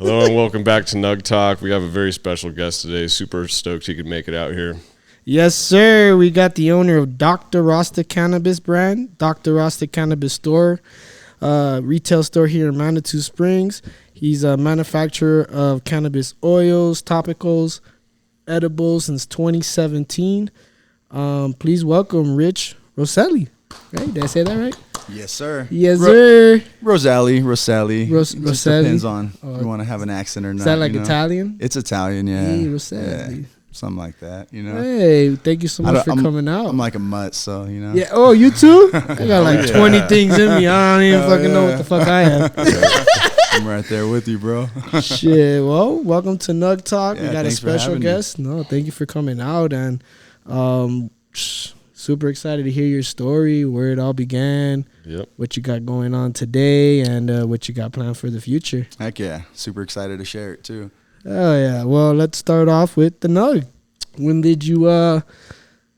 Hello and welcome back to Nug Talk. We have a very special guest today. Super stoked he could make it out here. Yes, sir. We got the owner of Docta Rasta Cannabis brand, Docta Rasta Cannabis Store, retail store here in Manitou Springs. He's a manufacturer of cannabis oils, topicals, edibles since 2017. Please welcome Rich Rosselli. Right? Did I say that right? Yes, sir. Yes, sir. Rosselli. Rosselli. Just depends on if you want to have an accent or not. Is that like Italian? It's Italian, yeah. Hey, Rosselli. Yeah, something like that, you know. Hey, thank you so much for coming out. I'm like a mutt, so, you know. Yeah. Oh, you too? I got like 20 things in me. I don't even fucking know what the fuck I am. I'm right there with you, bro. Shit. Well, welcome to Nug Talk. Yeah, we got a special guest. Me. No, thank you for coming out, and super excited to hear your story, where it all began, what you got going on today, and what you got planned for the future. Heck yeah. Super excited to share it, too. Oh, yeah. Well, let's start off with the Nug. When did you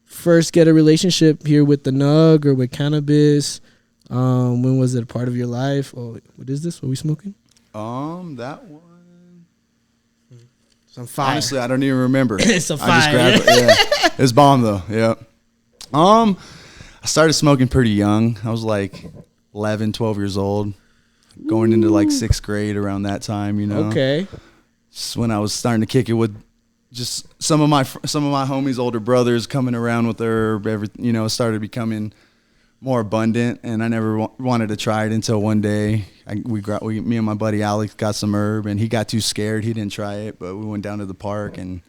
first get a relationship here with the Nug or with cannabis? When was it a part of your life? Oh, what is this? What are we smoking? That one. Some fire. Honestly, I don't even remember. It's a fire. I just grabbed it. Yeah. It's bomb, though. Yeah. I started smoking pretty young. I was like 11, 12 years old, going into like 6th grade around that time, you know. Okay. Just when I was starting to kick it with just some of my homies' older brothers coming around with herb, it started becoming more abundant, and I never wanted to try it until one day me and my buddy Alex got some herb, and he got too scared. He didn't try it, but we went down to the park and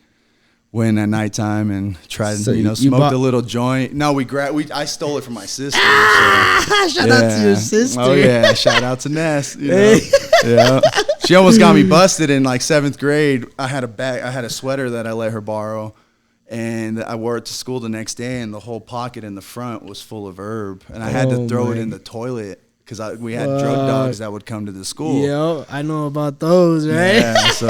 went at nighttime and tried, smoked a little joint. No, I stole it from my sister. Shout out to your sister. Oh yeah, shout out to Ness. You know? Yeah, she almost got me busted in like 7th grade. I had a sweater that I let her borrow, and I wore it to school the next day, and the whole pocket in the front was full of herb, and I had to throw it in the toilet because we had drug dogs that would come to the school. Yeah, I know about those, right? Yeah, so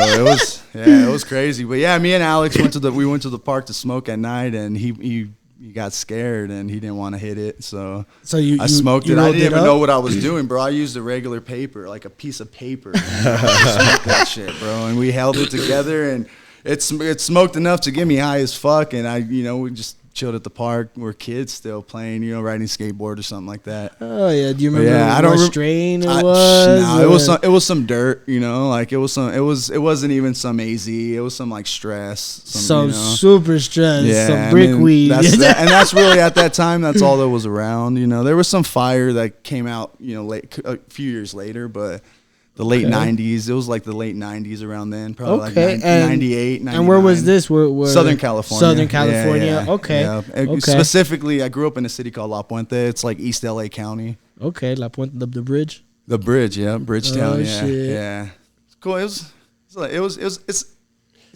it was crazy. But yeah, me and Alex went to the park to smoke at night, and he got scared and he didn't want to hit it. So I smoked it. I didn't even know what I was doing, bro. I used a regular paper, like a piece of paper. And smoked that shit, bro. And we held it together, and it smoked enough to get me high as fuck. And we just chilled at the park. We're kids still playing, riding skateboard or something like that. Oh yeah, do you remember what strain it was? No, it was some dirt, like it wasn't even some AZ. It was some like stress, some super stress, some brick weed. And that's really at that time. That's all that was around. There was some fire that came out, a few years later, but. The late 90s. It was like the late 90s around then. Probably like 98, 99. And where was this? Where Southern California. Southern California. Yeah. Okay. Yeah. Okay. Specifically, I grew up in a city called La Puente. It's like East LA County. Okay. La Puente, the bridge? The bridge, yeah. Bridgetown, yeah. Shit. Yeah. It's cool. It's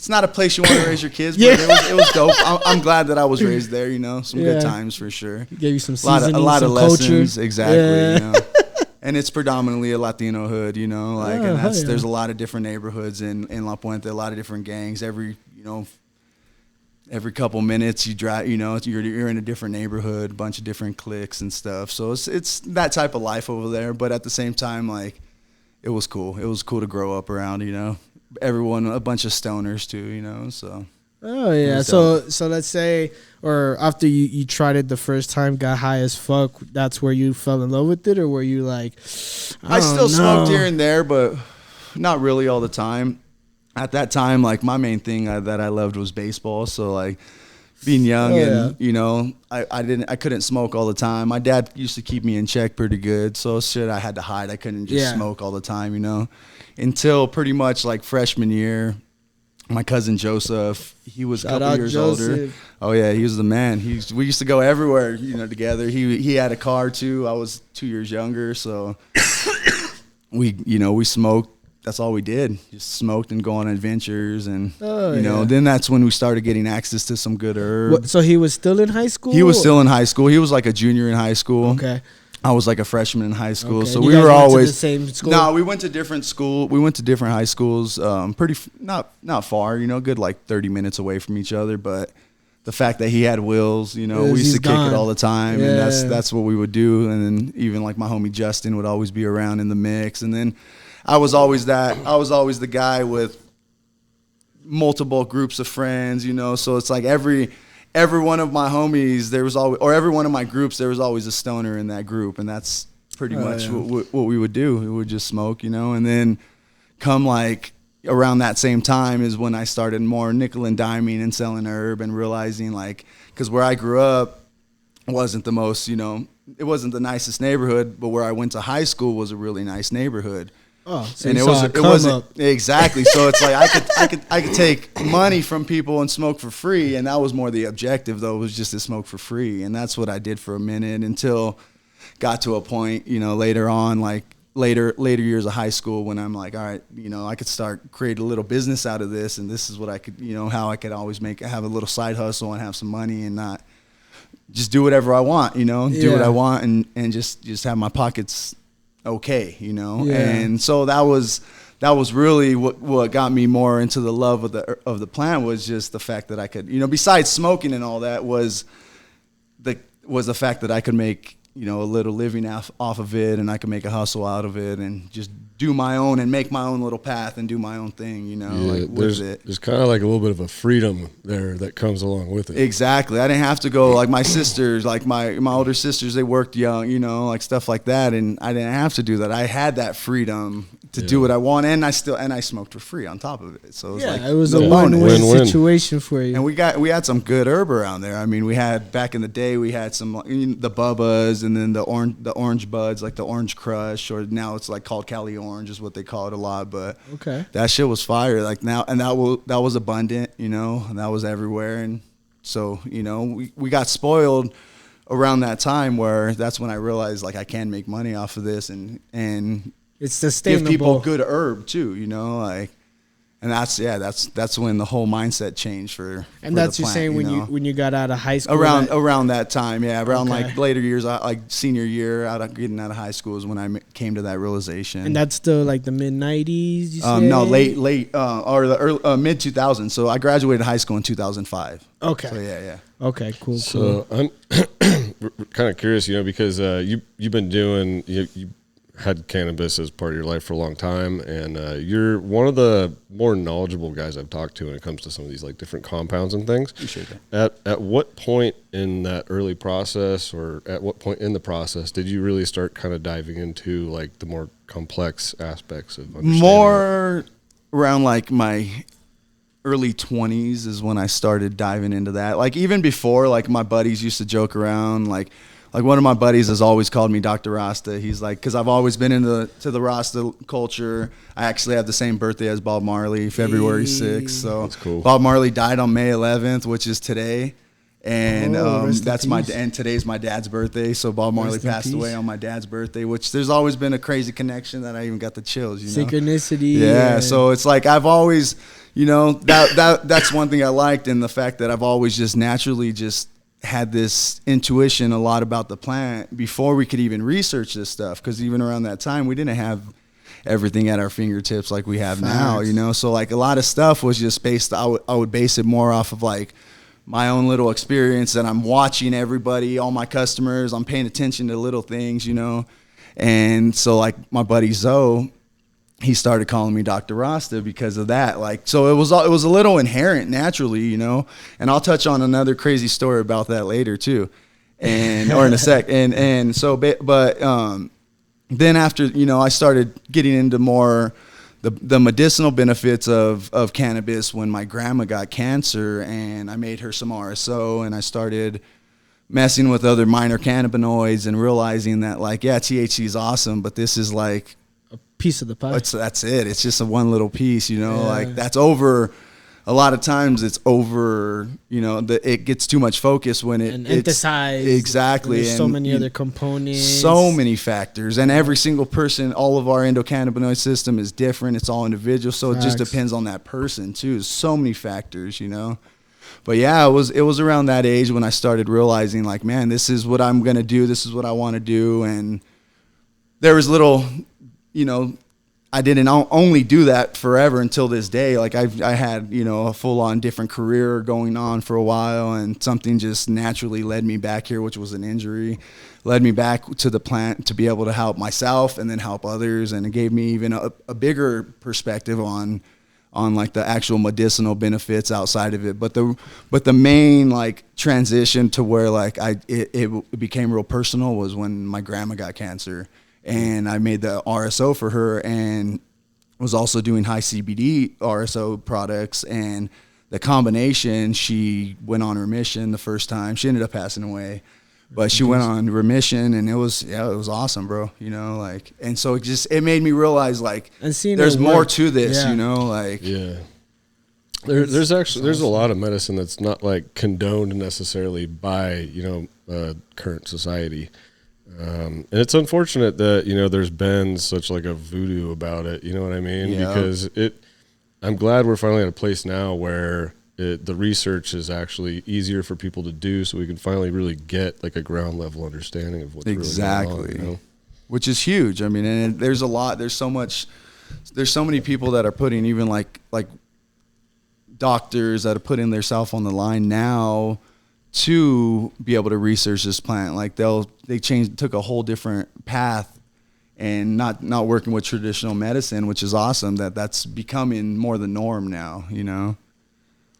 not a place you want to raise your kids, but it was dope. I'm glad that I was raised there, Some good times for sure. Gave you some seasoning, a lot of lessons. Culture. Exactly, And it's predominantly a Latino hood, there's a lot of different neighborhoods in La Puente, a lot of different gangs. Every couple minutes you drive, you're in a different neighborhood, a bunch of different cliques and stuff. So it's that type of life over there. But at the same time, like, it was cool. It was cool to grow up around, everyone, a bunch of stoners too, so. Oh yeah, so let's say, or after you tried it the first time, got high as fuck, that's where you fell in love with it, or were you like, I still smoked here and there, but not really all the time. At that time, like, my main thing that I loved was baseball, so like being young I couldn't smoke all the time. My dad used to keep me in check pretty good, so shit I had to hide. I couldn't just smoke all the time, until pretty much like freshman year. My cousin Joseph, he was a couple years older. Oh yeah, he was the man. We used to go everywhere, together. He had a car too. I was 2 years younger, so we smoked. That's all we did. Just smoked and go on adventures, and then that's when we started getting access to some good herb. So he was still in high school? He was still in high school. He was like a junior in high school. Okay. I was like a freshman in high school, so we were always to the same school. No, we went to different school. We went to different high schools. Pretty not far, good like 30 minutes away from each other. But the fact that he had wheels, we used to kick it all the time, and that's what we would do. And then even like my homie Justin would always be around in the mix. And then I was always the guy with multiple groups of friends, you know. So it's like every one of my homies, there was always, or every one of my groups, there was always a stoner in that group, and that's pretty much what we would do. We would just smoke, you know. And then come like around that same time is when I started more nickel and diming and selling herb and realizing like, because where I grew up wasn't the most, you know, it wasn't the nicest neighborhood, but where I went to high school was a really nice neighborhood. Oh, so and it wasn't exactly. So it's like I could take money from people and smoke for free, and that was more the objective though, was just to smoke for free, and that's what I did for a minute until got to a point, you know, later on, like later years of high school, when I'm like, all right, you know, I could start create a little business out of this, and this is what I could, you know, how I could always have a little side hustle and have some money and not just do whatever I want, you know, do what I want and just have my pockets okay, you know. And so that was really what got me more into the love of the plant, was just the fact that I could, you know, besides smoking and all that, was the fact that I could make, you know, a little living off of it, and I could make a hustle out of it and just do my own and make my own little path and do my own thing, you know, like with it. There's kind of like a little bit of a freedom there that comes along with it. Exactly. I didn't have to go like my sisters, like my older sisters, they worked young, you know, like stuff like that. And I didn't have to do that. I had that freedom to do what I want. And I smoked for free on top of it. So it was a win-win situation for you. And we had some good herb around there. I mean, we had, back in the day, we had some, the Bubbas, and then the orange buds, like the Orange Crush, or now it's like called Cali Orange is what they call it a lot. But that shit was fire. Like now, and that was abundant, you know, and that was everywhere. And so, you know, we got spoiled around that time, where that's when I realized like I can make money off of this and it's sustainable. Give people good herb too, you know, like. And that's when the whole mindset changed for. And that's the plant, you're saying when you got out of high school. Around that time, like later years, like senior year, getting out of high school is when I came to that realization. And that's still like the mid '90s. No, late or the early, mid 2000s. So I graduated high school in 2005. Okay. So yeah. Okay, cool. So I'm kind of curious, you know, because you've been doing you had cannabis as part of your life for a long time, and you're one of the more knowledgeable guys I've talked to when it comes to some of these like different compounds and things. Appreciate that. At what point in that early process, or at what point in the process, did you really start kind of diving into like the more complex aspects of understanding more around like my early 20s is when I started diving into that. Like even before, like my buddies used to joke around, like one of my buddies has always called me Docta Rasta. He's like, because I've always been into the Rasta culture. I actually have the same birthday as Bob Marley, February 6th. So that's cool. Bob Marley died on May 11th, which is today. And and today's my dad's birthday. So Bob Marley passed away on my dad's birthday, which there's always been a crazy connection that I even got the chills, you know? Synchronicity. Yeah. So it's like I've always, you know, that's one thing I liked, and the fact that I've always just naturally just had this intuition a lot about the plant before we could even research this stuff, because even around that time we didn't have everything at our fingertips like we have now, you know. So like a lot of stuff was just based, I would base it more off of like my own little experience, and I'm watching everybody, all my customers, I'm paying attention to little things, you know. And so like my buddy Zoe, he started calling me Docta Rasta because of that. Like, so it was a little inherent naturally, you know. And I'll touch on another crazy story about that later too, or in a sec. And so, but then after, you know, I started getting into more the medicinal benefits of cannabis when my grandma got cancer, and I made her some RSO, and I started messing with other minor cannabinoids and realizing that like, yeah, THC is awesome, but this is like a piece of the pie. That's it. It's just a one little piece, you know, like that's over. A lot of times it's over, you know, it gets too much focus when it's emphasized. Exactly. There's so many other components. So many factors. And every single person, all of our endocannabinoid system is different. It's all individual. So it just depends on that person too. So many factors, you know. But yeah, it was around that age when I started realizing like, man, this is what I'm going to do. This is what I want to do. And there was little, you know, I didn't only do that forever until this day. Like I had, you know, a full on different career going on for a while, and something just naturally led me back here, which was an injury, led me back to the plant to be able to help myself and then help others. And it gave me even a bigger perspective on like the actual medicinal benefits outside of it. But the main like transition to where like it became real personal was when my grandma got cancer. And I made the RSO for her, and was also doing high CBD RSO products. And the combination, she went on remission the first time. She ended up passing away, but she went on remission, and it was awesome, bro. You know, like, and so it made me realize like there's more to this, you know, like. Yeah. There's a lot of medicine that's not like condoned necessarily by, you know, current society. And it's unfortunate that, you know, there's been such like a voodoo about it, you know what I mean? Yeah. Because I'm glad we're finally at a place now where the research is actually easier for people to do, so we can finally really get like a ground level understanding of what's exactly really going on, you know? Which is huge. I mean, and there's so many people that are putting, even like doctors that are putting themselves on the line now to be able to research this plant. Like they took a whole different path, and not working with traditional medicine, which is awesome. That's becoming more the norm now, you know?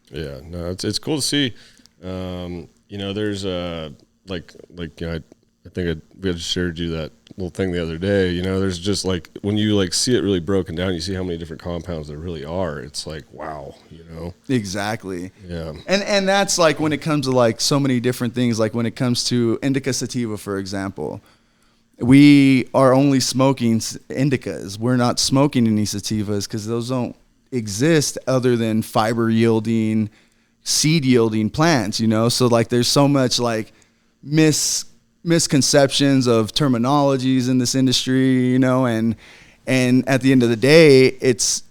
Yeah, no, it's cool to see. You know, there's like you know, I think we had shared you that little thing the other day. You know, there's just like when you like see it really broken down, you see how many different compounds there really are. It's like, wow, you know. Exactly. Yeah. And that's like when it comes to like so many different things. Like when it comes to indica sativa, for example, we are only smoking indicas. We're not smoking any sativas because those don't exist other than fiber yielding, seed yielding plants. You know, so like there's so much like misconceptions of terminologies in this industry, you know, and at the end of the day, it's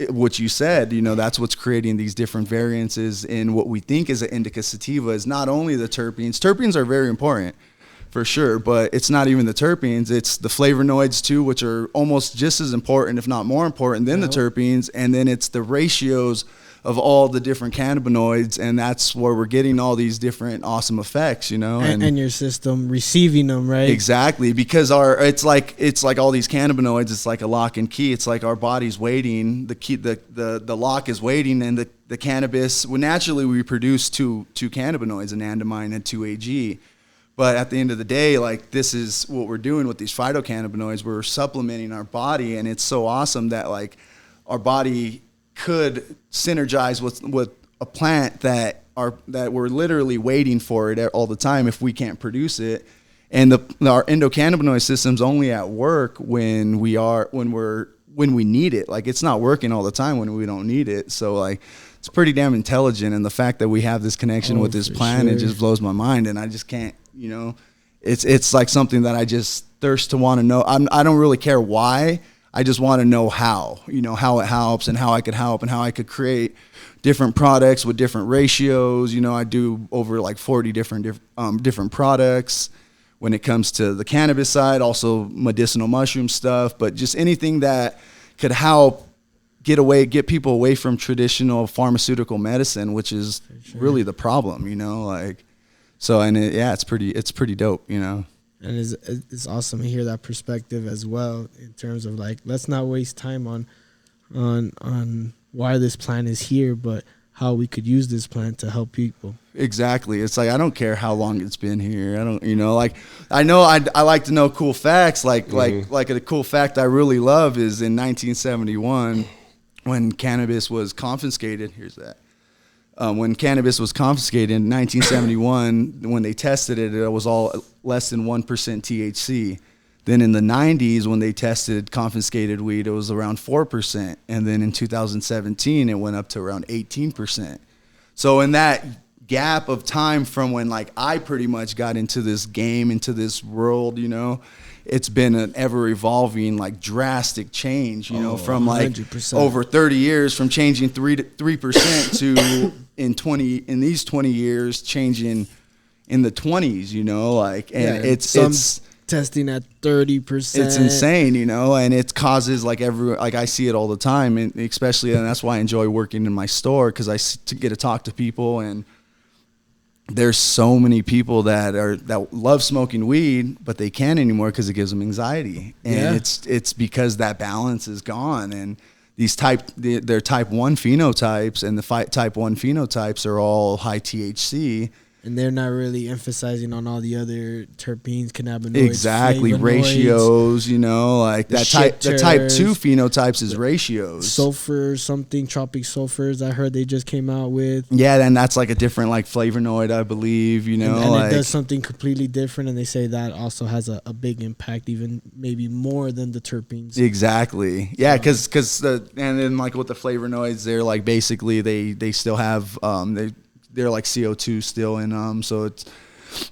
what you said, you know, that's what's creating these different variances in what we think is an indica sativa. Is not only the terpenes. Terpenes are very important for sure, but it's not even the terpenes, it's the flavonoids too, which are almost just as important, if not more important than the terpenes. And then it's the ratios of all the different cannabinoids, and that's where we're getting all these different awesome effects, you know, and your system receiving them, right? Exactly, because it's like all these cannabinoids, it's like a lock and key. It's like our body's waiting, the key, the lock is waiting, and the cannabis, well, naturally we produce two cannabinoids, anandamide and 2-AG. But at the end of the day, like, this is what we're doing with these phytocannabinoids. We're supplementing our body, and it's so awesome that like our body could synergize with a plant that we're literally waiting for it all the time if we can't produce it. And our endocannabinoid system's only at work when we need it. Like, it's not working all the time when we don't need it. So like, it's pretty damn intelligent, and the fact that we have this connection with this plant, it just blows my mind. And I just can't, you know, it's like something that I just thirst to want to know. I don't really care why. I just want to know how, you know, how it helps and how I could help and how I could create different products with different ratios. You know, I do over like 40 different products when it comes to the cannabis side, also medicinal mushroom stuff, but just anything that could help get people away from traditional pharmaceutical medicine, which is really the problem, you know, like, so, and it's pretty dope, you know. And it's awesome to hear that perspective as well, in terms of like, let's not waste time on why this plant is here, but how we could use this plant to help people. Exactly. It's like, I don't care how long it's been here. I don't, you know, like, I know I like to know cool facts. Like a cool fact I really love is in 1971 when cannabis was confiscated. Here's that. When cannabis was confiscated in 1971, when they tested it, it was all less than 1% THC. Then in the 90s, when they tested confiscated weed, it was around 4%. And then in 2017, it went up to around 18%. So in that gap of time from when like I pretty much got into this game, into this world, you know, it's been an ever evolving, like, drastic change, you know, from like 100%. Over 30 years, from changing 3% to in these 20 years changing in the 20s, you know, like, and testing at 30%. It's insane, you know, and it causes like I see it all the time, and especially, and that's why I enjoy working in my store, because to get to talk to people, and there's so many people that love smoking weed, but they can't anymore because it gives them anxiety, and it's because that balance is gone, and these they're type 1 phenotypes, and the type 1 phenotypes are all high THC. And they're not really emphasizing on all the other terpenes, cannabinoids, exactly, flavonoids, ratios, you know, like the type 2 phenotypes is ratios. Sulfur, something, tropic sulfurs, I heard they just came out with. Yeah, and that's like a different like flavonoid, I believe, you know. And like, it does something completely different, and they say that also has a big impact, even maybe more than the terpenes. Exactly. Yeah, because and then like with the flavonoids, they're like basically they still have they're like CO2 still in them, so it's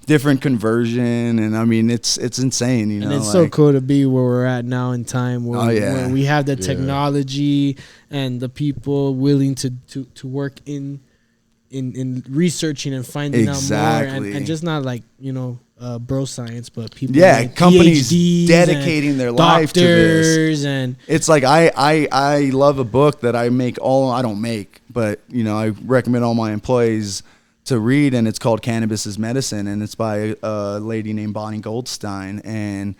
different conversion, and I mean it's insane, you know. And it's so cool to be where we're at now in time, where we have the technology and the people willing to work in researching and finding out more, and just not like, you know, bro science, but people like companies PhDs dedicating their life to this. And it's like I love a book that I don't make, but you know, I recommend all my employees to read, and it's called Cannabis is Medicine, and it's by a lady named Bonnie Goldstein, and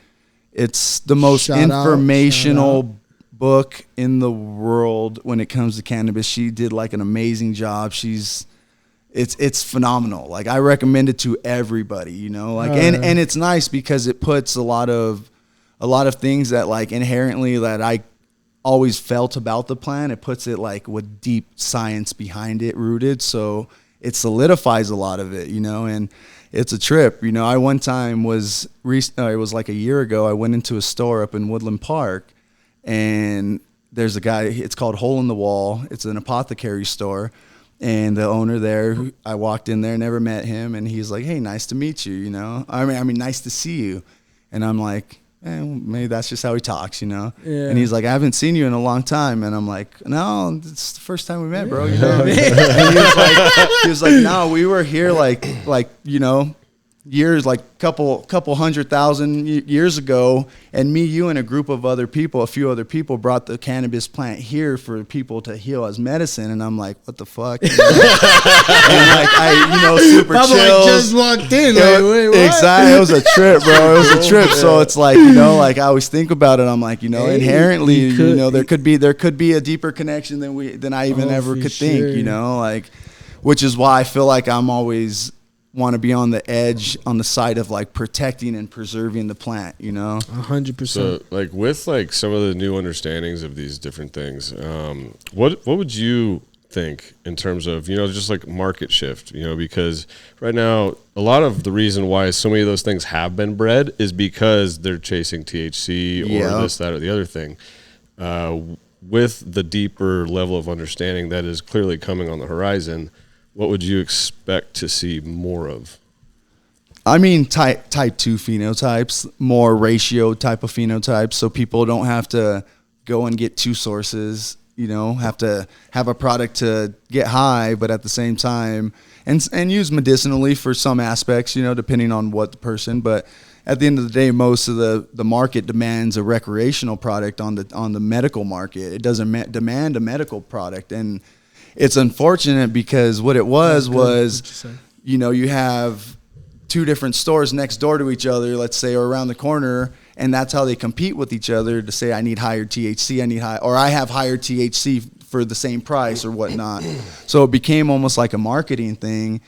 it's the most informational book in the world when it comes to cannabis. She did like an amazing job. It's phenomenal. Like, I recommend it to everybody, you know, like, and it's nice because it puts a lot of things that like inherently that I always felt about the plant. It puts it like with deep science behind it, rooted. So it solidifies a lot of it, you know, and it's a trip. You know, I one time it was like a year ago, I went into a store up in Woodland Park, and there's a guy, it's called Hole in the Wall. It's an apothecary store. And the owner there, I walked in there, never met him, and he's like, "Hey, nice to meet you," you know? I mean, nice to see you. And I'm like, maybe that's just how he talks, you know? Yeah. And he's like, "I haven't seen you in a long time." And I'm like, "No, it's the first time we met, bro." You know what I mean? And he was like, "No, we were here like, you know, years, like couple 100,000 years ago, and me, you, and a few other people brought the cannabis plant here for people to heal as medicine." And I'm like, "What the fuck?" You know? And like, super chill. Like, just walked in. Like, wait, what? Exactly. It was a trip, bro. It was a trip. So it's like, you know, like I always think about it. I'm like, you know, inherently, you know, there could be a deeper connection than I even ever could think, you know, like, which is why I feel like I'm always want to be on the edge, on the side of like protecting and preserving the plant, you know. 100%. So like with like some of the new understandings of these different things, what would you think in terms of, you know, just like market shift, you know, because right now a lot of the reason why so many of those things have been bred is because they're chasing THC or this, that, or the other thing. With the deeper level of understanding that is clearly coming on the horizon, what would you expect to see more of? I mean, type 2 phenotypes, more ratio type of phenotypes, so people don't have to go and get two sources, you know, have to have a product to get high, but at the same time, and use medicinally for some aspects, you know, depending on what the person. But at the end of the day, most of the market demands a recreational product on the medical market. It doesn't demand a medical product, and it's unfortunate because what it was, you know, you have two different stores next door to each other, let's say, or around the corner, and that's how they compete with each other to say, I need higher THC, or I have higher THC for the same price or whatnot. So it became almost like a marketing thing,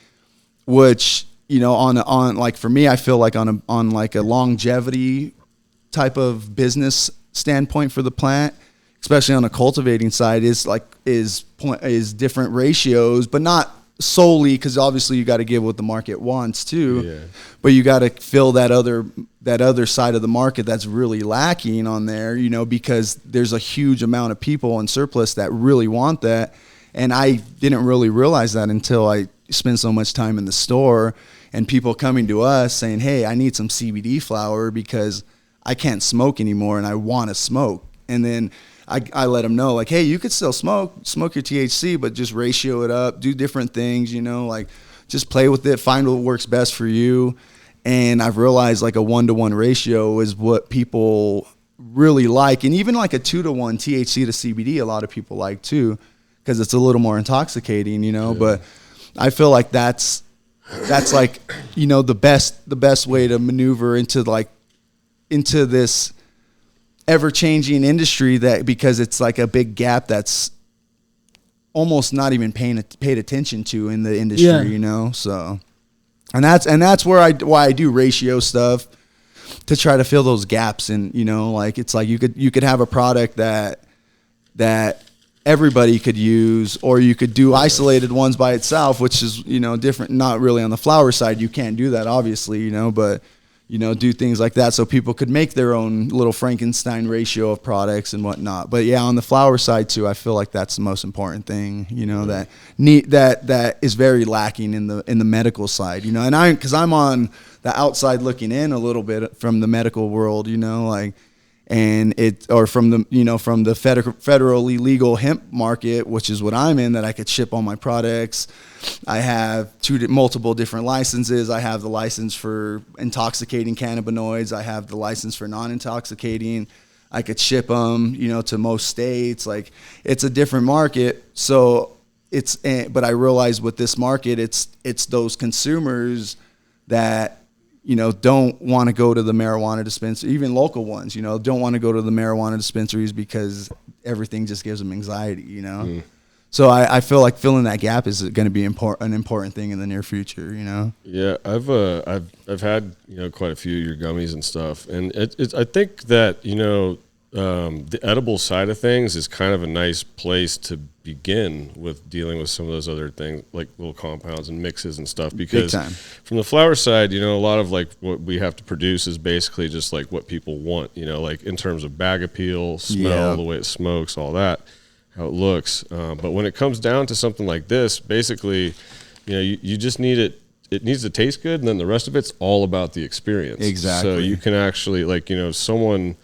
which, you know, on like for me, I feel like on like a longevity type of business standpoint for the plant, especially on the cultivating side, is different ratios, but not solely, because obviously you got to give what the market wants too. Yeah. But you got to fill that other side of the market that's really lacking on there, you know, because there's a huge amount of people in surplus that really want that. And I didn't really realize that until I spent so much time in the store and people coming to us saying, "Hey, I need some CBD flower because I can't smoke anymore and I want to smoke." And then I let them know, like, "Hey, you could still smoke your THC, but just ratio it up, do different things, you know, like just play with it, find what works best for you." And I've realized like a 1-to-1 ratio is what people really like. And even like a 2-to-1 THC to CBD, a lot of people like too, because it's a little more intoxicating, you know, but I feel like that's like, you know, the best way to maneuver into this ever-changing industry, that because it's like a big gap that's almost not even paid attention to in the industry, you know. So, and that's why I do ratio stuff, to try to fill those gaps. And, you know, like it's like you could have a product that everybody could use, or you could do isolated ones by itself, which is, you know, different. Not really on the flower side, you can't do that obviously, you know, but, you know, do things like that so people could make their own little Frankenstein ratio of products and whatnot. But yeah, on the flower side too, I feel like that's the most important thing, you know, that is very lacking in the medical side, you know. And because I'm on the outside looking in a little bit from the medical world, you know, like, and from the federally legal hemp market, which is what I'm in, that I could ship all my products. I have multiple different licenses. I have the license for intoxicating cannabinoids. I have the license for non-intoxicating. I could ship them, you know, to most states. Like, it's a different market. So but I realize with this market, it's those consumers that, you know, don't want to go to the marijuana dispensary, even local ones, you know, don't want to go to the marijuana dispensaries because everything just gives them anxiety, you know. So I feel like filling that gap is going to be an important thing in the near future, you know. Yeah, I've had, you know, quite a few of your gummies and stuff, and I think that, you know, the edible side of things is kind of a nice place to begin with dealing with some of those other things, like little compounds and mixes and stuff, because from the flower side, you know, a lot of like what we have to produce is basically just like what people want, you know, like in terms of bag appeal, smell, the way it smokes, all that, how it looks. But when it comes down to something like this, basically, you know, you just need it needs to taste good, and then the rest of it's all about the experience. Exactly. So you can actually, like, you know, someone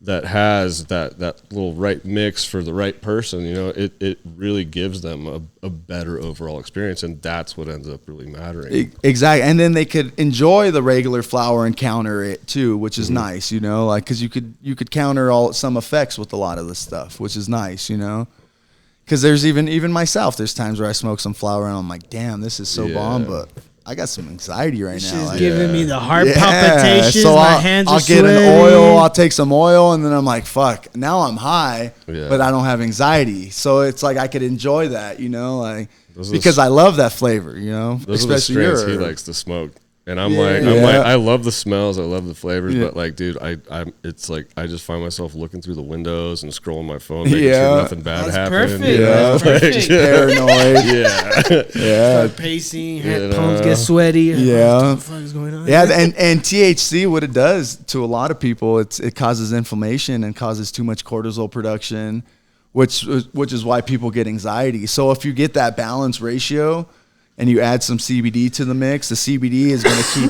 that has that little right mix for the right person, you know, it really gives them a better overall experience, and that's what ends up really mattering. Exactly. And then they could enjoy the regular flower and counter it too, which is nice, you know, like, because you could counter some effects with a lot of this stuff, which is nice, you know. Because there's even myself, there's times where I smoke some flower and I'm like, damn, this is so bomb, but I got some anxiety right now. She's giving me the heart palpitations. So my hands are I'll sweaty. get an oil. I'll take some oil, and then I'm like, fuck. Now I'm high, but I don't have anxiety. So it's like I could enjoy that, you know, like, because I love that flavor, you know. Those especially are the strains he likes to smoke. And I'm like, I love the smells, I love the flavors, but like, dude, it's like I just find myself looking through the windows and scrolling my phone, making sure nothing bad happens. Perfect. Yeah, perfect. Paranoid. Start pacing, palms get sweaty. What the fuck is going on? Yeah, and THC, what it does to a lot of people, it causes inflammation and causes too much cortisol production, which is why people get anxiety. So if you get that balance ratio, and you add some CBD to the mix, the CBD is going to keep,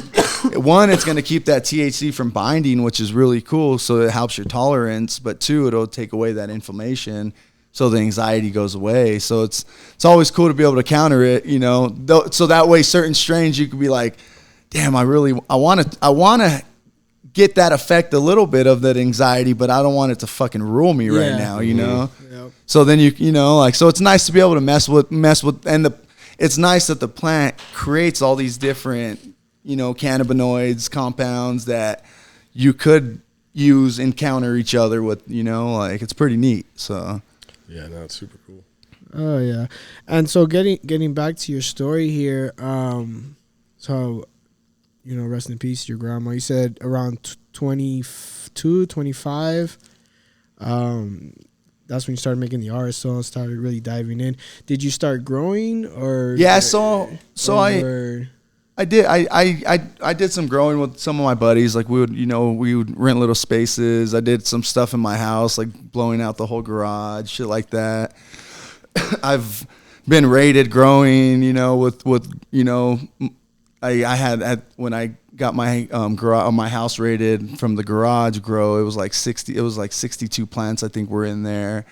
it's going to keep that THC from binding, which is really cool. So it helps your tolerance, but two, it'll take away that inflammation. So the anxiety goes away. So it's always cool to be able to counter it, you know, so that way certain strains you could be like, damn, I want to get that effect a little bit of that anxiety, but I don't want it to fucking rule me right now, you know? Yep. So then you know, like, so it's nice to be able to mess with, and it's nice that the plant creates all these different, you know, cannabinoids, compounds that you could use and counter each other with, you know, like, it's pretty neat. So, yeah, no, it's super cool. Oh yeah. And so getting back to your story here, so, you know, rest in peace, your grandma, you said around 22, 25, that's when you started making the RSO and started really diving in. Did you start growing or? Yeah, I did some growing with some of my buddies. Like we would rent little spaces. I did some stuff in my house, like blowing out the whole garage, shit like that. I've been rated growing, you know, with you know, I had when I got my my house rated from the garage grow, it was like 62 plants I think were in there.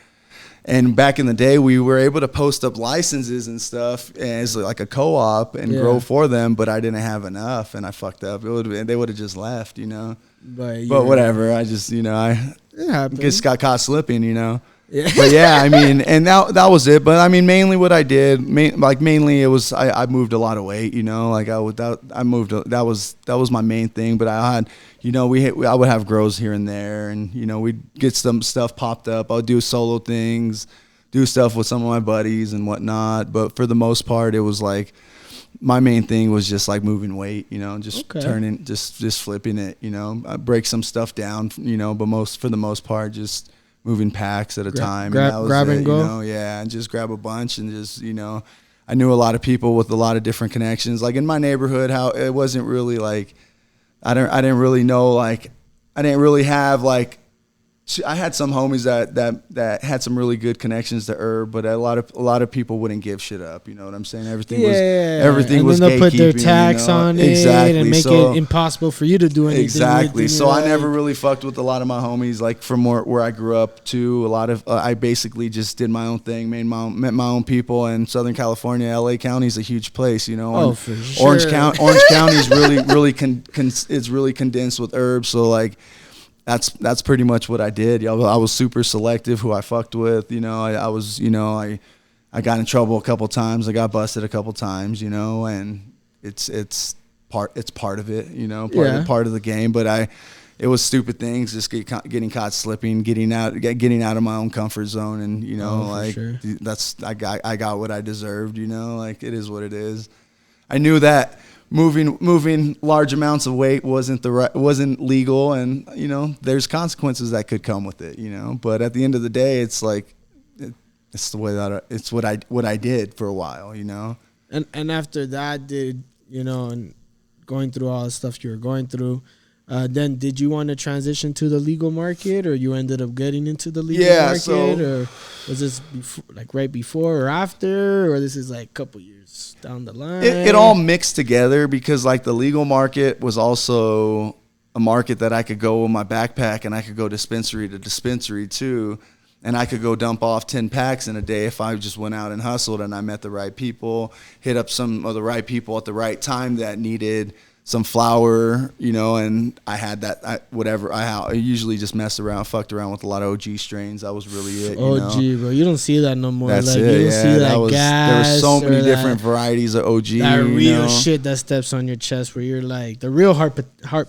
And back in the day, we were able to post up licenses and stuff as like a co-op and grow for them, but I didn't have enough, and I fucked up. They would have just left, you know. But whatever. I just, you know, I just got caught slipping, you know. Yeah. But yeah, I mean, and that was it. But I mean, mainly what I did, mainly it was I moved a lot of weight, you know. Like that was my main thing. But I had, you know, I would have grows here and there, and you know, we'd get some stuff popped up. I would do solo things, do stuff with some of my buddies and whatnot. But for the most part, it was like my main thing was just like moving weight, you know, just turning, just flipping it, you know. I break some stuff down, you know, but for the most part, just moving packs at a time. Grab and go. You know, yeah, and just grab a bunch and just, you know, I knew a lot of people with a lot of different connections. Like in my neighborhood, how it wasn't really like, I didn't really know, like, I didn't really have like, I had some homies that had some really good connections to herb, but a lot of people wouldn't give shit up. You know what I'm saying? Everything was and then they'll put their tax on it and make it impossimpossible for you to do anything. Exactly. So I never really fucked with a lot of my homies. Like from where I grew up to, a lot of I basically just did my own thing, met my own people. And Southern California, LA County is a huge place. You know, for sure. Orange County is it's really condensed with herbs. So like, that's pretty much what I did. I was super selective who I fucked with. You know, I was, you know, I got in trouble a couple times. I got busted a couple times, you know, and it's part of it, you know, part of the game. But it was stupid things, just getting caught slipping, getting out of my own comfort zone. And, you know, I got what I deserved, you know, like it is what it is. I knew that moving large amounts of weight wasn't legal, and you know there's consequences that could come with it, you know. But at the end of the day, it's like it's the way that it's what I did for a while, you know. And after that, and going through all the stuff you were going through, then did you want to transition to the legal market, or you ended up getting into the legal market, or was this right before or after, or this is like a couple years down the line? It all mixed together, because like the legal market was also a market that I could go with my backpack and I could go dispensary to dispensary too, and I could go dump off 10 packs in a day if I just went out and hustled and I met the right people, hit up some of the right people at the right time that needed some flour, you know, and I had that, I usually just messed around, fucked around with a lot of OG strains. That was really it, OG, bro. You don't see that no more. That's like, it, you don't see that gas. There were so many different varieties of OG. That real shit that steps on your chest where you're like, the real heart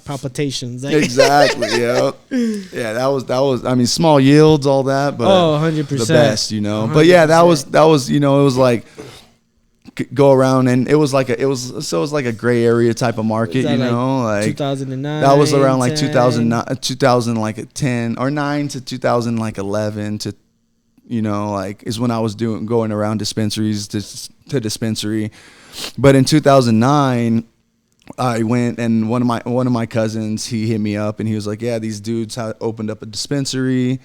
palpitations. Like. Exactly, yeah. Yeah, that was, I mean, small yields, all that, but 100%. The best, you know. 100%. But yeah, that was, you know, it was like, go around, and it was like a gray area type of market, you know, like 2009. That was around like 10. 2010 or 9 to 2011 to, you know, like is when I was going around dispensaries to dispensary. But in 2009, I went, and one of my cousins, he hit me up and he was like, yeah, these dudes opened up a dispensary,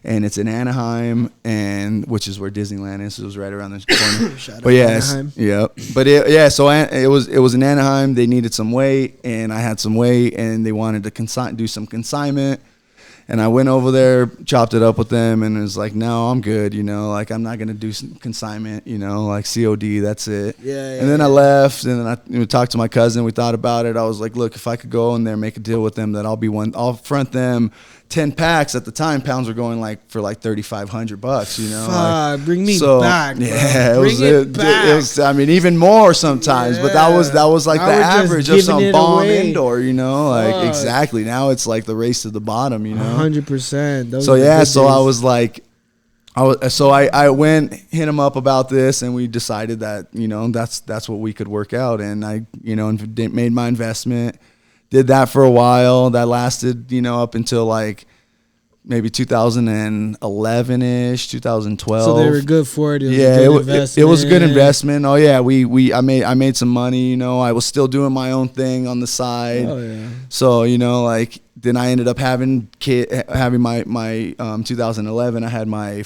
and it's in Anaheim, and which is where Disneyland is. So it was right around the corner. But yes, yeah. But so it was in Anaheim. They needed some weight, and I had some weight, and they wanted to do some consignment. And I went over there, chopped it up with them, and it was like, no, I'm good, you know, like I'm not gonna do some consignment, you know, like COD, that's it. Yeah. And then I left, and then I talked to my cousin. We thought about it. I was like, look, if I could go in there, make a deal with them, that I'll front them 10 packs. At the time, pounds were going for $3,500, you know. Bring me back. Bro. Yeah, it was. I mean, even more sometimes. Yeah. But that was like the average of some bomb indoor, you know. Like exactly. Now it's like the race to the bottom, you know. 100%. So yeah, so I was like, I went, hit him up about this, and we decided that, you know, that's what we could work out, and I, you know, made my investment. Did that for a while. That lasted, you know, up until like maybe 2011-ish, 2012. So they were good for it. It was a good investment. Oh yeah, I made some money. You know, I was still doing my own thing on the side. Oh yeah. So you know, like then I ended up having my 2011. I had my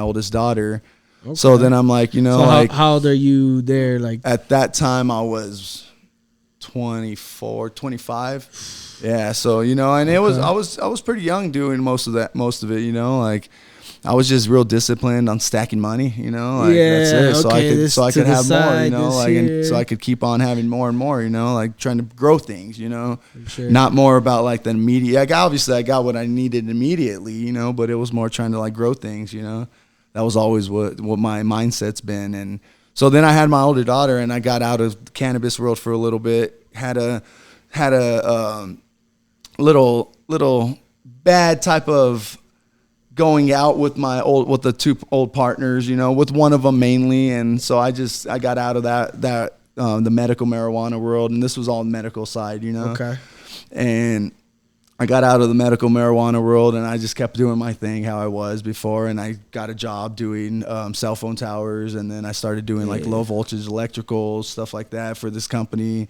oldest daughter. Okay. So then I'm like, you know, so how old are you there? Like at that time I was 24, 25. Yeah, so you know, and it was I was pretty young doing most of it, you know, like I was just real disciplined on stacking money, like Yeah, that's it. So okay, so I this to could the have more, side, this like, and here. so I could keep on having more and more, like trying to grow things, Sure. not more about like the immediate. I got what I needed immediately, but it was more trying to like grow things, That was always what my mindset's been. And so then I had my older daughter, and I got out of the cannabis world for a little bit. Had a little bad type of going out with the two old partners, with one of them mainly. And so I got out of that the medical marijuana world, and this was all medical side, Okay. And I got out of the medical marijuana world, and I just kept doing my thing how I was before. And I got a job doing cell phone towers, and then I started doing like low voltage electrical stuff like that for this company,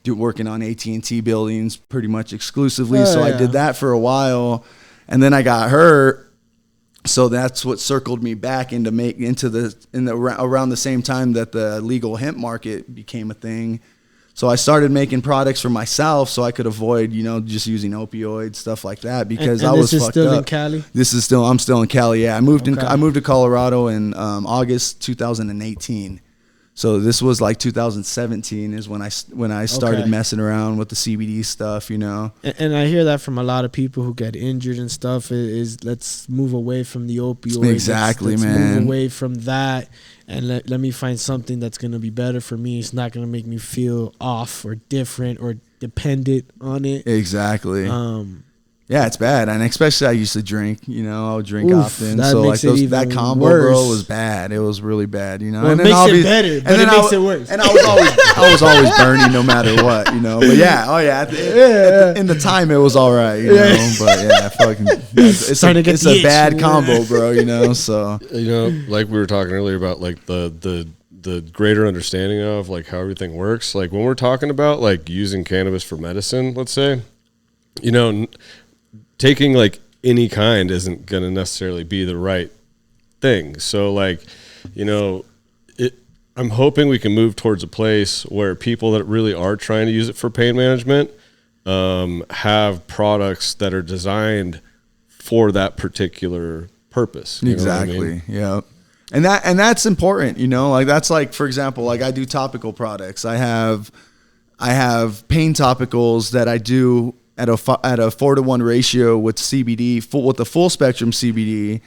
working on AT&T buildings pretty much exclusively. I did that for a while, and then I got hurt. So that's what circled me back around the same time that the legal hemp market became a thing. So I started making products for myself so I could avoid, just using opioids, stuff like that, because I was fucked up. This is still in Cali? I'm still in Cali. Yeah, I moved to Colorado in August 2018. So this was like 2017 is when I started messing around with the CBD stuff, And I hear that from a lot of people who get injured and stuff is let's move away from the opioids. Exactly, let's man. Move away from that, and let me find something that's going to be better for me. It's not going to make me feel off or different or dependent on it. Exactly. Yeah, it's bad, and especially I used to drink. I would drink often, that so makes like that combo, worse. bro, was bad. It was really bad, Well, and it makes it better, but it makes it worse. And I was always burning no matter what, But yeah, in the time it was all right, But yeah, fucking, it's a bad combo, bro. So like we were talking earlier about like the greater understanding of like how everything works. Like when we're talking about like using cannabis for medicine, let's say, taking like any kind isn't going to necessarily be the right thing. So like, I'm hoping we can move towards a place where people that really are trying to use it for pain management have products that are designed for that particular purpose. Exactly. I mean? Yeah. And that's important, like that's like, for example, like I do topical products. I have pain topicals that I do at a 4-to-1 ratio with CBD, with the full spectrum CBD,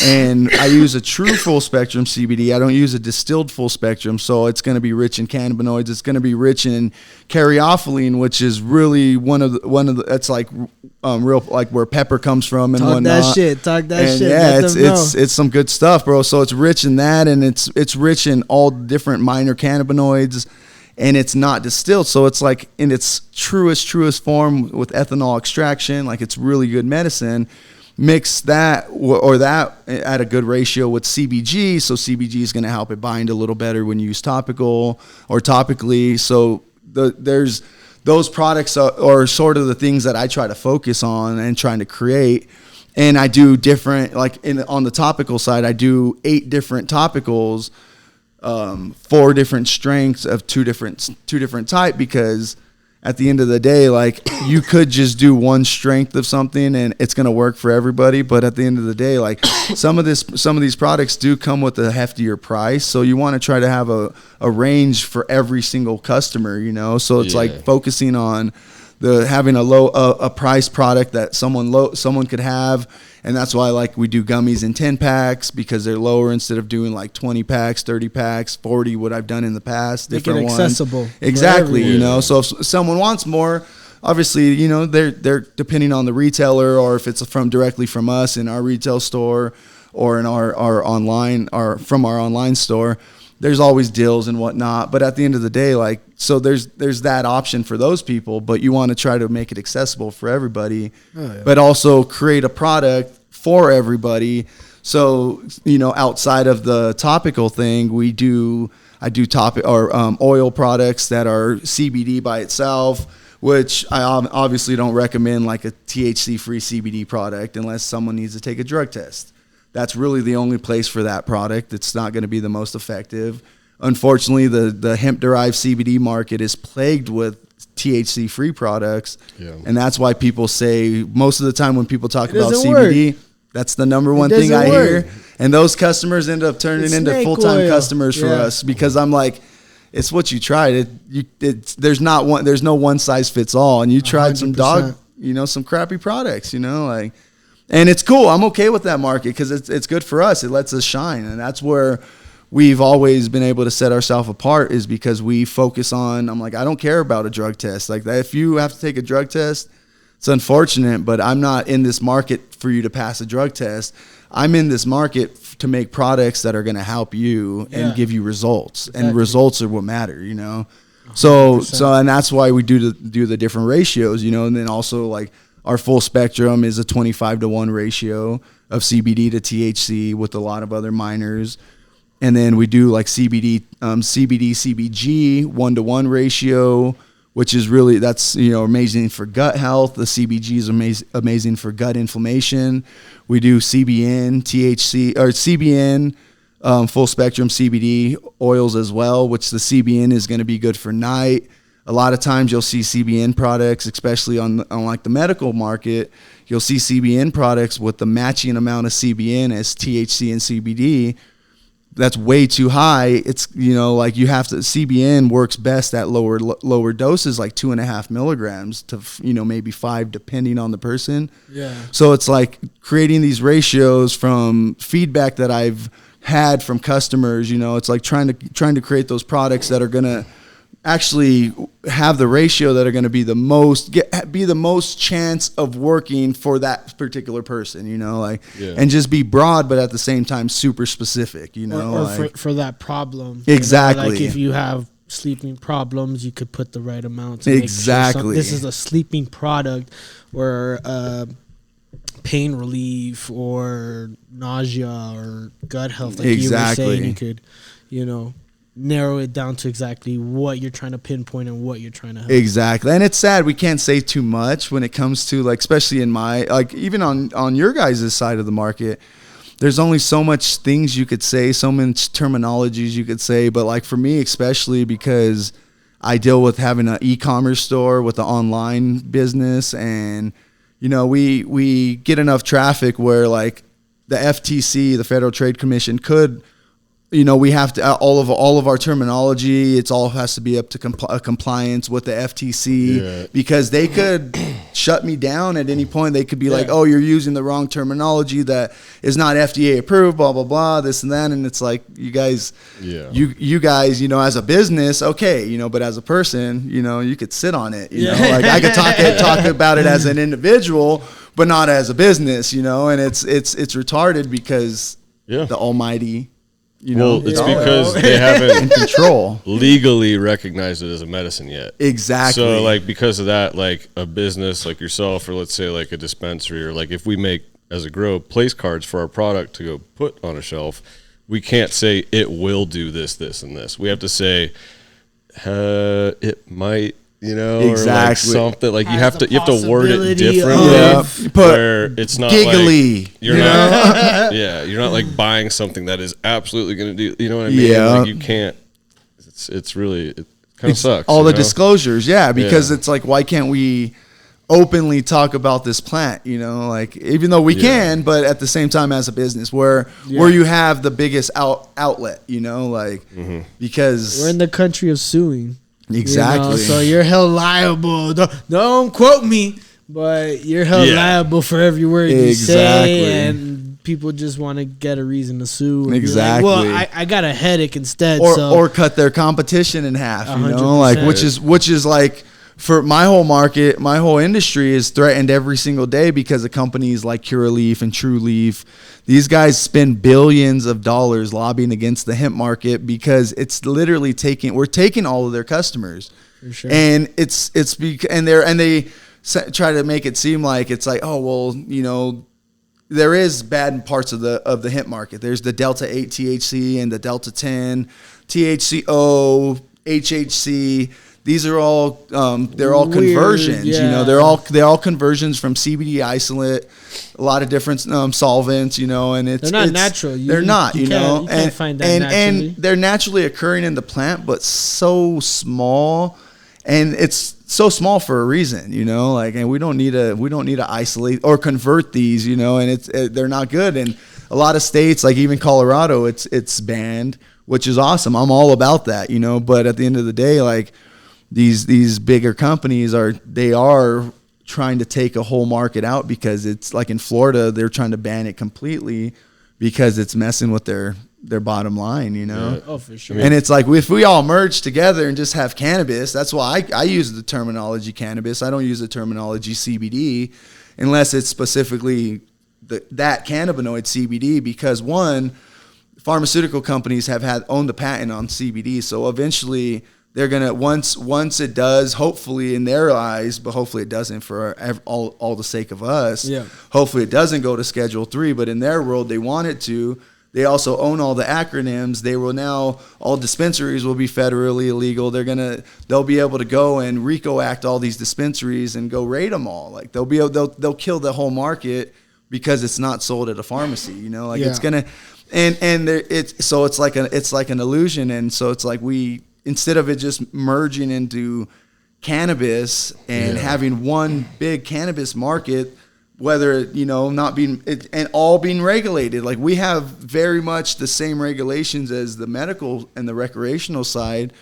and I use a true full spectrum CBD. I don't use a distilled full spectrum, so it's going to be rich in cannabinoids. It's going to be rich in caryophyllene, which is really one of the that's like real like where pepper comes from and whatnot. Talk that shit. Yeah, it's some good stuff, bro. So it's rich in that, and it's rich in all different minor cannabinoids. And it's not distilled, so it's like in its truest form with ethanol extraction. Like it's really good medicine. Mix that or that at a good ratio with CBG, so CBG is going to help it bind a little better when you use topical or topically. So there's those products are sort of the things that I try to focus on and trying to create. And I do different, like on the topical side, I do 8 different topicals. 4 different strengths of two different type, because at the end of the day, like you could just do one strength of something and it's going to work for everybody. But at the end of the day, like some of these products do come with a heftier price. So you want to try to have a range for every single customer, so it's like focusing on having a price product that someone could have. And that's why like we do gummies in 10 packs, because they're lower instead of doing like 20 packs, 30 packs, 40, what I've done in the past. Make it accessible. Exactly. So if someone wants more, obviously, they're depending on the retailer, or if it's directly from us in our retail store or in our online, or from our online store, there's always deals and whatnot. But at the end of the day, like, so there's that option for those people, but you want to try to make it accessible for everybody, but also create a product for everybody. So, outside of the topical thing, I do oil products that are CBD by itself, which I obviously don't recommend like a THC-free CBD product unless someone needs to take a drug test. That's really the only place for that product. It's not going to be the most effective. Unfortunately, the hemp-derived CBD market is plagued with THC-free products, and that's why people say most of the time when people talk about CBD, That's the number one thing I hear. And those customers end up turning into full-time customers for us because I'm like, it's what you tried. There's no one size fits all. And you tried 100%. Some crappy products, like, and it's cool. I'm okay with that market because it's good for us. It lets us shine. And that's where we've always been able to set ourselves apart, is because we focus on, I'm like, I don't care about a drug test. Like that, if you have to take a drug test, it's unfortunate, but I'm not in this market for you to pass a drug test. I'm in this market to make products that are going to help you and give you results. Exactly. And results are what matter, So and that's why we do the different ratios, and then also like our full spectrum is a 25-to-1 ratio of CBD to THC with a lot of other minors. And then we do like CBD, CBG 1-to-1 ratio, which is really, that's, amazing for gut health. The CBG is amazing for gut inflammation. We do CBN, THC, or CBN, full spectrum CBD oils as well, which the CBN is going to be good for night. A lot of times you'll see CBN products, especially on like the medical market, you'll see CBN products with the matching amount of CBN as THC and CBD. That's way too high. It's, like you have to, CBN works best at lower doses, like 2.5 milligrams to, maybe 5, depending on the person. Yeah. So it's like creating these ratios from feedback that I've had from customers, it's like trying to create those products that are going to actually have the ratio that are going to be the most chance of working for that particular person, and just be broad, but at the same time super specific, or for that problem. Exactly. Like if you have sleeping problems, you could put the right amount. Exactly. This is a sleeping product, or pain relief, or nausea, or gut health. Like you were saying, you could, narrow it down to exactly what you're trying to pinpoint and what you're trying to help. Exactly. And it's sad we can't say too much when it comes to, like, especially in my, like, even on your guys' side of the market, there's only so much things you could say, so much terminologies you could say. But like for me, especially because I deal with having an e-commerce store with the online business, and we get enough traffic where like the FTC, the Federal Trade Commission, could, we have to, all of our terminology, it's all has to be up to compliance with the FTC, because they could shut me down at any point. They could be like, oh, you're using the wrong terminology that is not FDA approved, blah, blah, blah, this and that. And it's like, you guys, you guys, as a business, okay, but as a person, you could sit on it, like I could talk about it as an individual, but not as a business, and it's retarded because the almighty, it's because they haven't in control legally recognized it as a medicine yet. Exactly. So like because of that, like a business like yourself, or let's say like a dispensary, or like if we make as a grow place cards for our product to go put on a shelf, we can't say it will do this, this, and this. We have to say it might. Exactly. Or like something like you have to word it differently. Where it's not giggly. Like you're not. You're not like buying something that is absolutely going to do. You know what I mean? Yeah. Like you can't. It's really, it kind of sucks. All the disclosures, because it's like, why can't we openly talk about this plant? Like even though we can, but at the same time as a business, where you have the biggest outlet, like because we're in the country of suing. Exactly. So you're held liable. Don't quote me, but you're held liable for every word you say, and people just want to get a reason to sue. Exactly. Like, well, I got a headache instead. Or cut their competition in half. Like which is like, for my whole market, my whole industry is threatened every single day because of companies like Curaleaf and True Leaf. These guys spend billions of dollars lobbying against the hemp market because it's literally we're taking all of their customers. For sure. And they try to make it seem like it's like, oh, well, there is bad parts of the hemp market. There's the Delta 8 THC and the Delta 10 THCO, HHC. These are all they're all conversions. They're all conversions from CBD isolate, a lot of different solvents. And they're not natural. They're not. You can't find that naturally. And they're naturally occurring in the plant, but so small. and it's so small for a reason, you know, like, and we don't need to isolate or convert these, you know, and they're not good. And a lot of states, like even Colorado, it's banned, which is awesome. I'm all about that, you know, but at the end of the day, like these bigger companies are trying to take a whole market out, because it's like in Florida, they're trying to ban it completely because it's messing with their bottom line, you know? Yeah. Oh, for sure. And it's like, if we all merge together and just have cannabis, that's why I use the terminology cannabis. I don't use the terminology CBD unless it's specifically that cannabinoid CBD, because one, pharmaceutical companies have owned the patent on CBD. So eventually they're going to, once it does, hopefully in their eyes, but hopefully it doesn't for all the sake of us. Yeah. Hopefully it doesn't go to Schedule 3, but in their world, they want it to. They also own all the acronyms. They will now, all dispensaries will be federally illegal. They'll be able to go and RICO Act all these dispensaries and go raid them all. Like they'll kill the whole market because it's not sold at a pharmacy, you know, like it's gonna, so it's like an illusion. And so it's like instead of it just merging into cannabis and having one big cannabis market, whether, you know, not being and all being regulated, like we have very much the same regulations as the medical and the recreational side,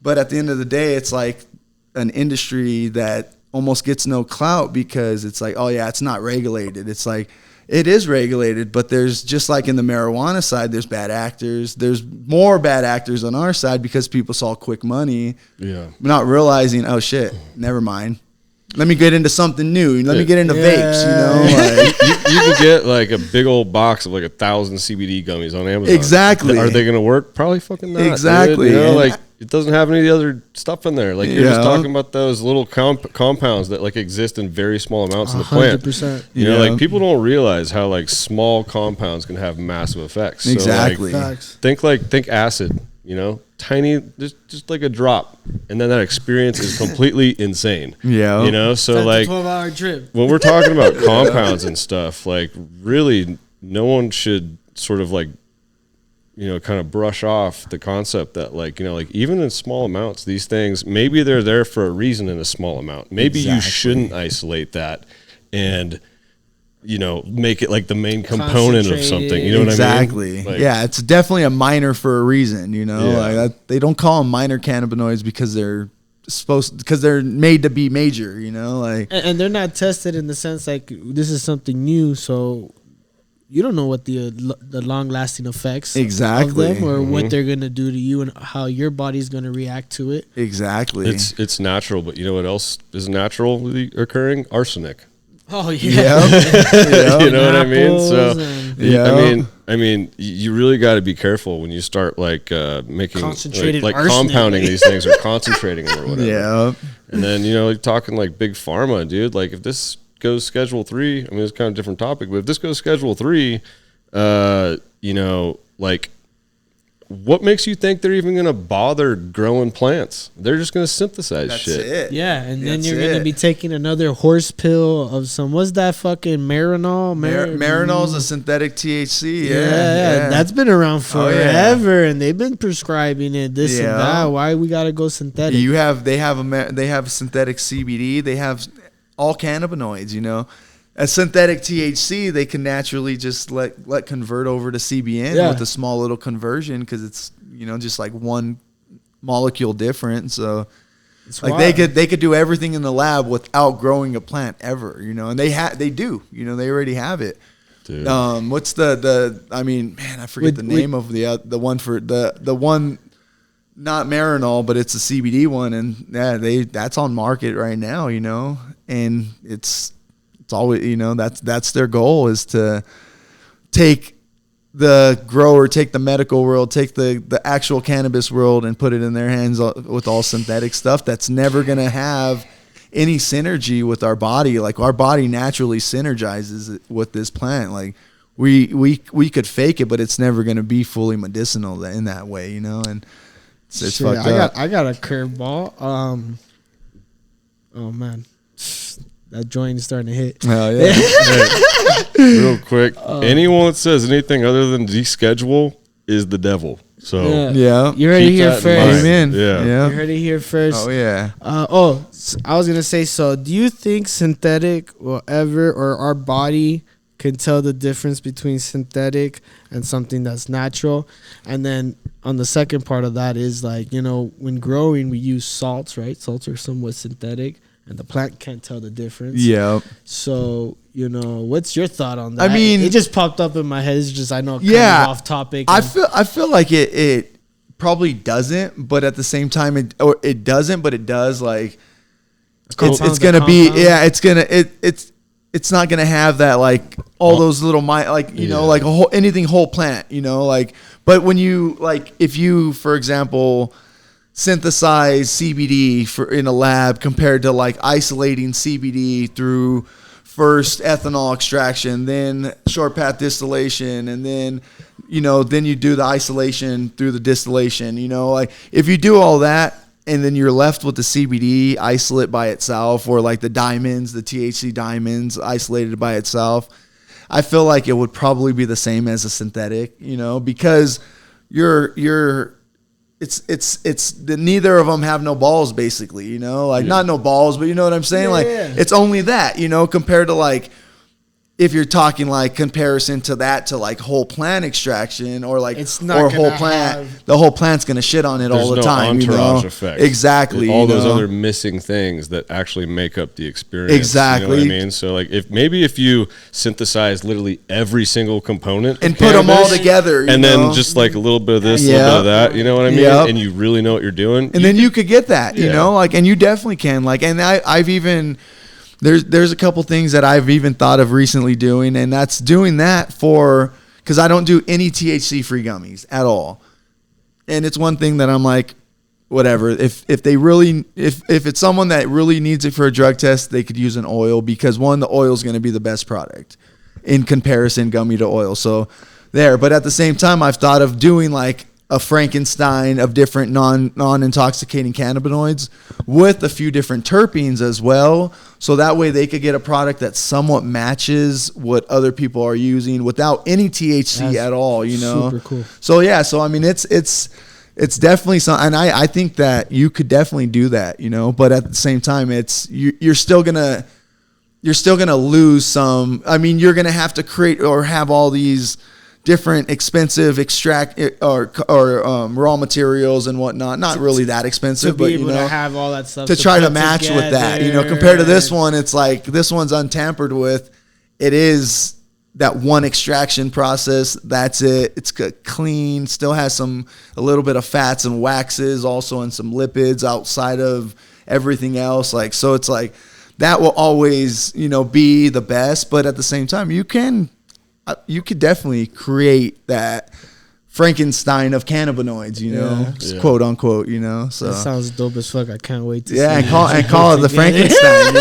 but at the end of the day, it's like an industry that almost gets no clout because it's like, oh yeah, it's not regulated. It's like, it is regulated, but there's, just like in the marijuana side, there's bad actors. There's more bad actors on our side because people saw quick money. Yeah. Not realizing, oh shit, never mind. Let me get into something new. Let me get into vapes, you know? Like, you can get like a big old box of like 1,000 CBD gummies on Amazon. Exactly. Are they going to work? Probably fucking not. Exactly. Dude. You know, like it doesn't have any of the other stuff in there. Like you're just talking about those little compounds that like exist in very small amounts in the plant. 100%. You know, like people don't realize how like small compounds can have massive effects. Exactly. So, like, think acid, you know, tiny, just like a drop, and then that experience is completely insane. Yeah, you know, so like 12-hour trip. When we're talking about compounds and stuff, like really no one should sort of like, you know, kind of brush off the concept that like, you know, like even in small amounts, these things, maybe they're there for a reason in a small amount. Maybe you shouldn't isolate that and, you know, make it like the main component of something. You know what I mean? Like, yeah, it's definitely a minor for a reason, you know? Like they don't call them minor cannabinoids because they're made to be major, you know? Like, and they're not tested in the sense like this is something new, so you don't know what the long-lasting effects of them or what they're going to do to you and how your body's going to react to it. Exactly. It's natural, but you know what else is naturally occurring? Arsenic. Oh yeah. You know what I mean? So I mean, you really got to be careful when you start like making like compounding these things or concentrating them or whatever. Yeah. And then, you know, like talking like big pharma, dude, like if this goes Schedule 3, I mean, it's kind of a different topic, but if this goes Schedule 3, you know, like what makes you think they're even going to bother growing plants? They're just going to synthesize shit. It. Yeah, and then you're going to be taking another horse pill of some, what's that fucking Marinol? Marinol's a synthetic THC. Yeah. That's been around forever, and they've been prescribing it, this and that. Why we got to go synthetic? They have synthetic CBD. They have all cannabinoids, you know. A synthetic THC, they can naturally just let convert over to CBN with a small little conversion because it's, you know, just like one molecule different. So it's like they could do everything in the lab without growing a plant ever, you know. And they do, you know, they already have it. Dude. What's the I mean, man, I forget the name of the one for the one, not Marinol, but it's a CBD one, and that's on market right now, you know, and it's always, you know, that's their goal, is to take the grower, take the medical world, take the actual cannabis world and put it in their hands with all synthetic stuff that's never going to have any synergy with our body. Like our body naturally synergizes with this plant. Like we could fake it, but it's never going to be fully medicinal in that way, you know, and it's fucked up. I got a curveball. Oh man. That joint is starting to hit. Oh, yeah. Hey, real quick, anyone that says anything other than deschedule is the devil. So Yeah. You heard it keep here that in first. mind. Amen. Yeah. You heard it here first. Oh yeah. I was gonna say. So, do you think synthetic will ever, or our body can tell the difference between synthetic and something that's natural? And then on the second part of that is like, when growing, we use salts, right? Salts are somewhat synthetic, and the plant can't tell the difference. Yeah. So, what's your thought on that? I mean, it just popped up in my head. It's just, I know, kind Yeah. of off topic. I feel like it probably doesn't, but at the same time it doesn't, but it does. Like it's gonna be it's not gonna have that like all those little like like anything whole plant, like. But when you like, if you, for example, synthesize CBD in a lab compared to like isolating CBD through first ethanol extraction, then short path distillation, and then then you do the isolation through the distillation, like if you do all that and then you're left with the CBD isolate by itself, or like the THC diamonds isolated by itself, I feel like it would probably be the same as a synthetic, because it's neither of them have no balls basically, not no balls, but you know what I'm saying? It's only that, compared to like, if you're talking like comparison to that to like whole plant extraction, or like it's not or whole plant, the whole plant's gonna shit on it all the time. Entourage effect. Exactly. All those other missing things that actually make up the experience. Exactly. You know what I mean? So like if you synthesize literally every single component and put them all together, and then just like a little bit of this, a little bit of that, you know what I mean? And you really know what you're doing. And then you could get that, and you definitely can. Like, and I've even there's a couple things that I've even thought of recently doing, and that's doing that because I don't do any THC free gummies at all. And it's one thing that I'm like, whatever. If it's someone that really needs it for a drug test, they could use an oil, because the oil is going to be the best product in comparison, gummy to oil. So there, but at the same time, I've thought of doing like a Frankenstein of different non-intoxicating cannabinoids with a few different terpenes as well. So that way they could get a product that somewhat matches what other people are using without any THC at all, Super cool. So yeah, so I mean it's definitely something, and I think that you could definitely do that, but at the same time you're still gonna lose some. I mean, you're gonna have to create or have all these different expensive extract or raw materials and whatnot. Not really that expensive, but to have all that stuff to try to match with that. Compared to this one, it's like this one's untampered with. It is that one extraction process. That's it. It's clean. Still has a little bit of fats and waxes, also, and some lipids outside of everything else. Like, so it's like that will always be the best. But at the same time, you could definitely create that Frankenstein of cannabinoids, quote unquote, So that sounds dope as fuck. I can't wait to see and call it the Frankenstein,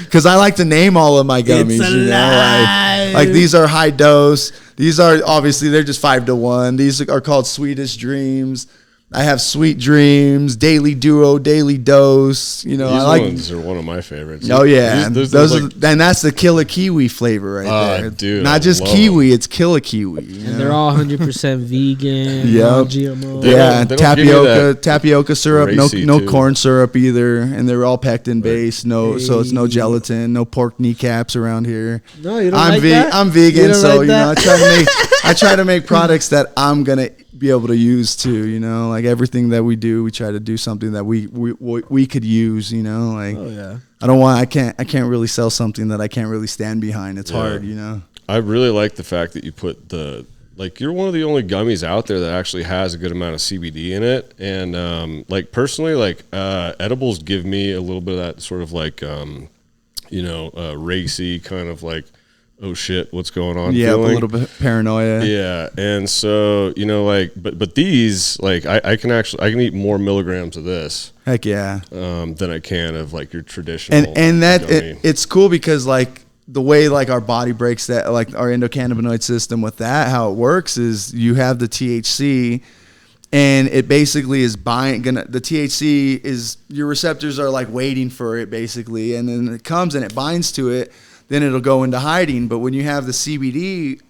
because I like to name all of my gummies, like these are high dose. These are obviously they're just 5 to 1. These are called Sweetest Dreams. I have Sweet Dreams, Daily Duo, Daily Dose. These ones are one of my favorites. Oh yeah, and that's the Killer Kiwi flavor right there. Dude, not just kiwi, it's Killer Kiwi. And they're all 100% vegan, Yep. non-GMO. Yeah, tapioca syrup, no too. corn syrup either, and they're all pectin based. So it's no gelatin, no pork kneecaps around here. No, you don't like that? I'm vegan, so like I try to make products that I'm gonna be able to use too, like everything that we do, we try to do something that we could use, like I can't really sell something that I can't really stand behind. It's hard, I really like the fact that you put you're one of the only gummies out there that actually has a good amount of CBD in it. And personally, edibles give me a little bit of that sort of racy kind of like, oh shit, what's going on? Yeah, feeling. a little bit paranoia. Yeah, and so but these I can eat more milligrams of this. Heck yeah. Than I can of your traditional. And that it's cool because the way our body breaks that, our endocannabinoid system with that, how it works is you have the THC. And it basically is the THC is, your receptors are waiting for it basically, and then it comes and it binds to it. Then it'll go into hiding. But when you have the CBD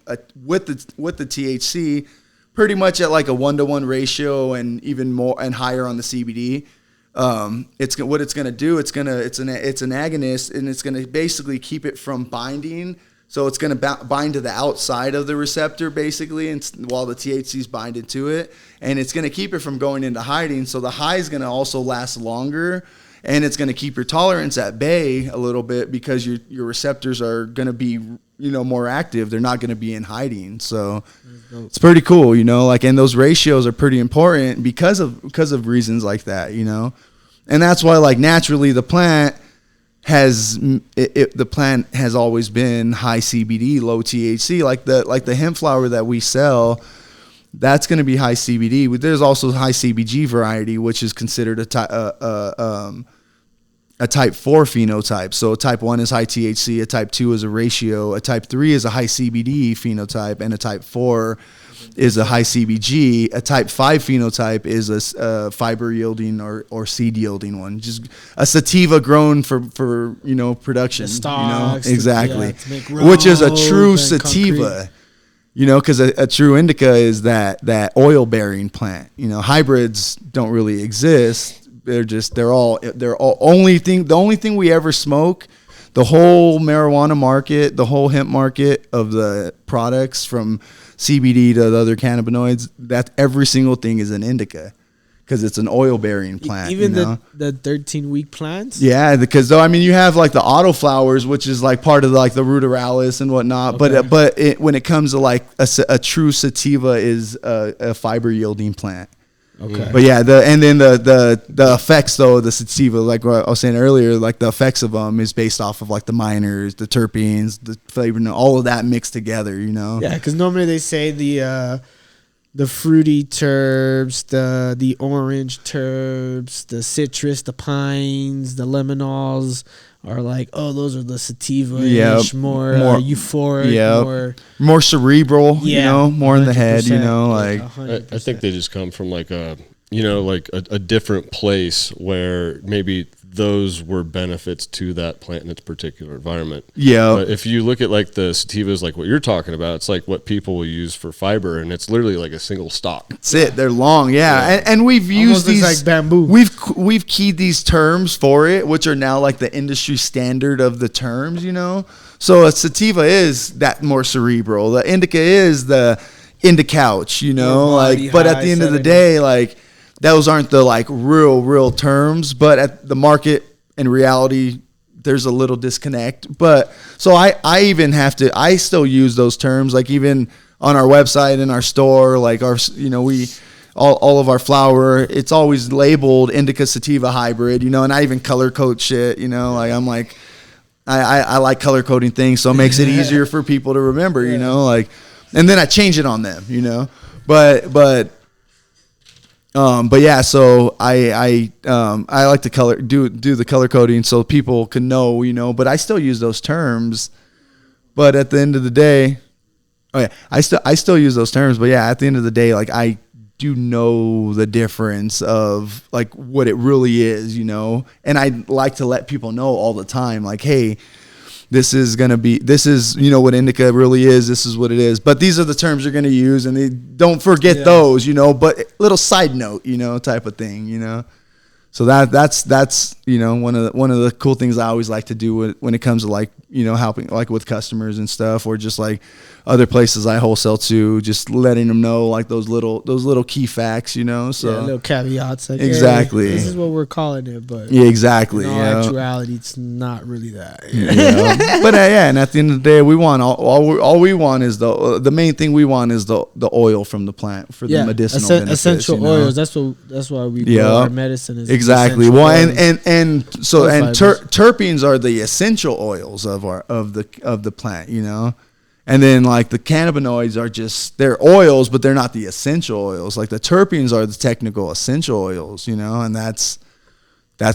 with the THC, pretty much at like a 1-to-1 ratio and even more and higher on the CBD. What it's going to do, it's an agonist, and it's going to basically keep it from binding. So it's going to bind to the outside of the receptor, basically, and while the THC is binded to it, and it's going to keep it from going into hiding. So the high is going to also last longer, and it's going to keep your tolerance at bay a little bit because your receptors are going to be, more active. They're not going to be in hiding. So it's pretty cool, and those ratios are pretty important because of reasons like that, and that's why, like, naturally the plant has always been high CBD, low THC. Like the hemp flower that we sell, that's going to be high CBD. But there's also high CBG variety, which is considered a type 4 phenotype. So a type 1 is high THC, a type 2 is a ratio, a type 3 is a high CBD phenotype, and a type 4 is a high CBG. A type 5 phenotype is a fiber yielding or seed yielding one. Just a sativa grown for production. Exactly. Which is a true sativa. Because a true indica is that oil bearing plant. Hybrids don't really exist. The only thing we ever smoke, the whole marijuana market, the whole hemp market of the products from CBD to the other cannabinoids, that every single thing is an indica because it's an oil bearing plant. Even the 13-week plants? Yeah, because you have like the autoflowers, which is like part of like the ruderalis and whatnot. Okay. But when it comes to like a true sativa is a fiber yielding plant. Okay. But yeah, the effects though, the sativa, like what I was saying earlier, like the effects of them is based off of like the minors, the terpenes, the flavor, all of that mixed together, Yeah, because normally they say the fruity terps, the orange terps, the citrus, the pines, the lemanols are like, oh, those are the sativa-ish, more euphoric, more cerebral, more in the head, I think they just come from like a different place where maybe those were benefits to that plant in its particular environment. Yeah. But if you look at like the sativas, like what you're talking about, it's like what people will use for fiber, and it's literally like a single stalk. That's it. They're long. Yeah. And we've used these like bamboo. We've keyed these terms for it, which are now like the industry standard of the terms, So a sativa is that more cerebral. The indica is the indicouch, but at the end of the day, like, those aren't the like real terms, but at the market and reality, there's a little disconnect. But so I still use those terms, like even on our website and our store, like all of our flour, it's always labeled indica sativa hybrid, and I even color code shit, like I'm like, I like color coding things, so it makes it easier for people to remember, like, and then I change it on them, but yeah, so I like to do the color coding so people can know, but I still use those terms. But at the end of the day, I still use those terms. But yeah, at the end of the day, like, I do know the difference of like what it really is, and I like to let people know all the time, like, hey, this is what indica really is. This is what it is. But these are the terms you're going to use, and they don't forget those, but little side note, type of thing, So that's one of the cool things I always like to do when it comes to like, helping like with customers and stuff, or just like other places I wholesale to, just letting them know like those little key facts, So little caveats. Like, exactly. Hey, this is what we're calling it, but exactly. In all actuality, it's not really that. But and at the end of the day, we want all we want is the main thing we want is the oil from the plant for the medicinal benefits, essential oils. That's why we grow our medicine. Is exactly. Well, and terpenes are the essential oils of the plant, And then like the cannabinoids are just, they're oils, but they're not the essential oils. Like the terpenes are the technical essential oils, and that's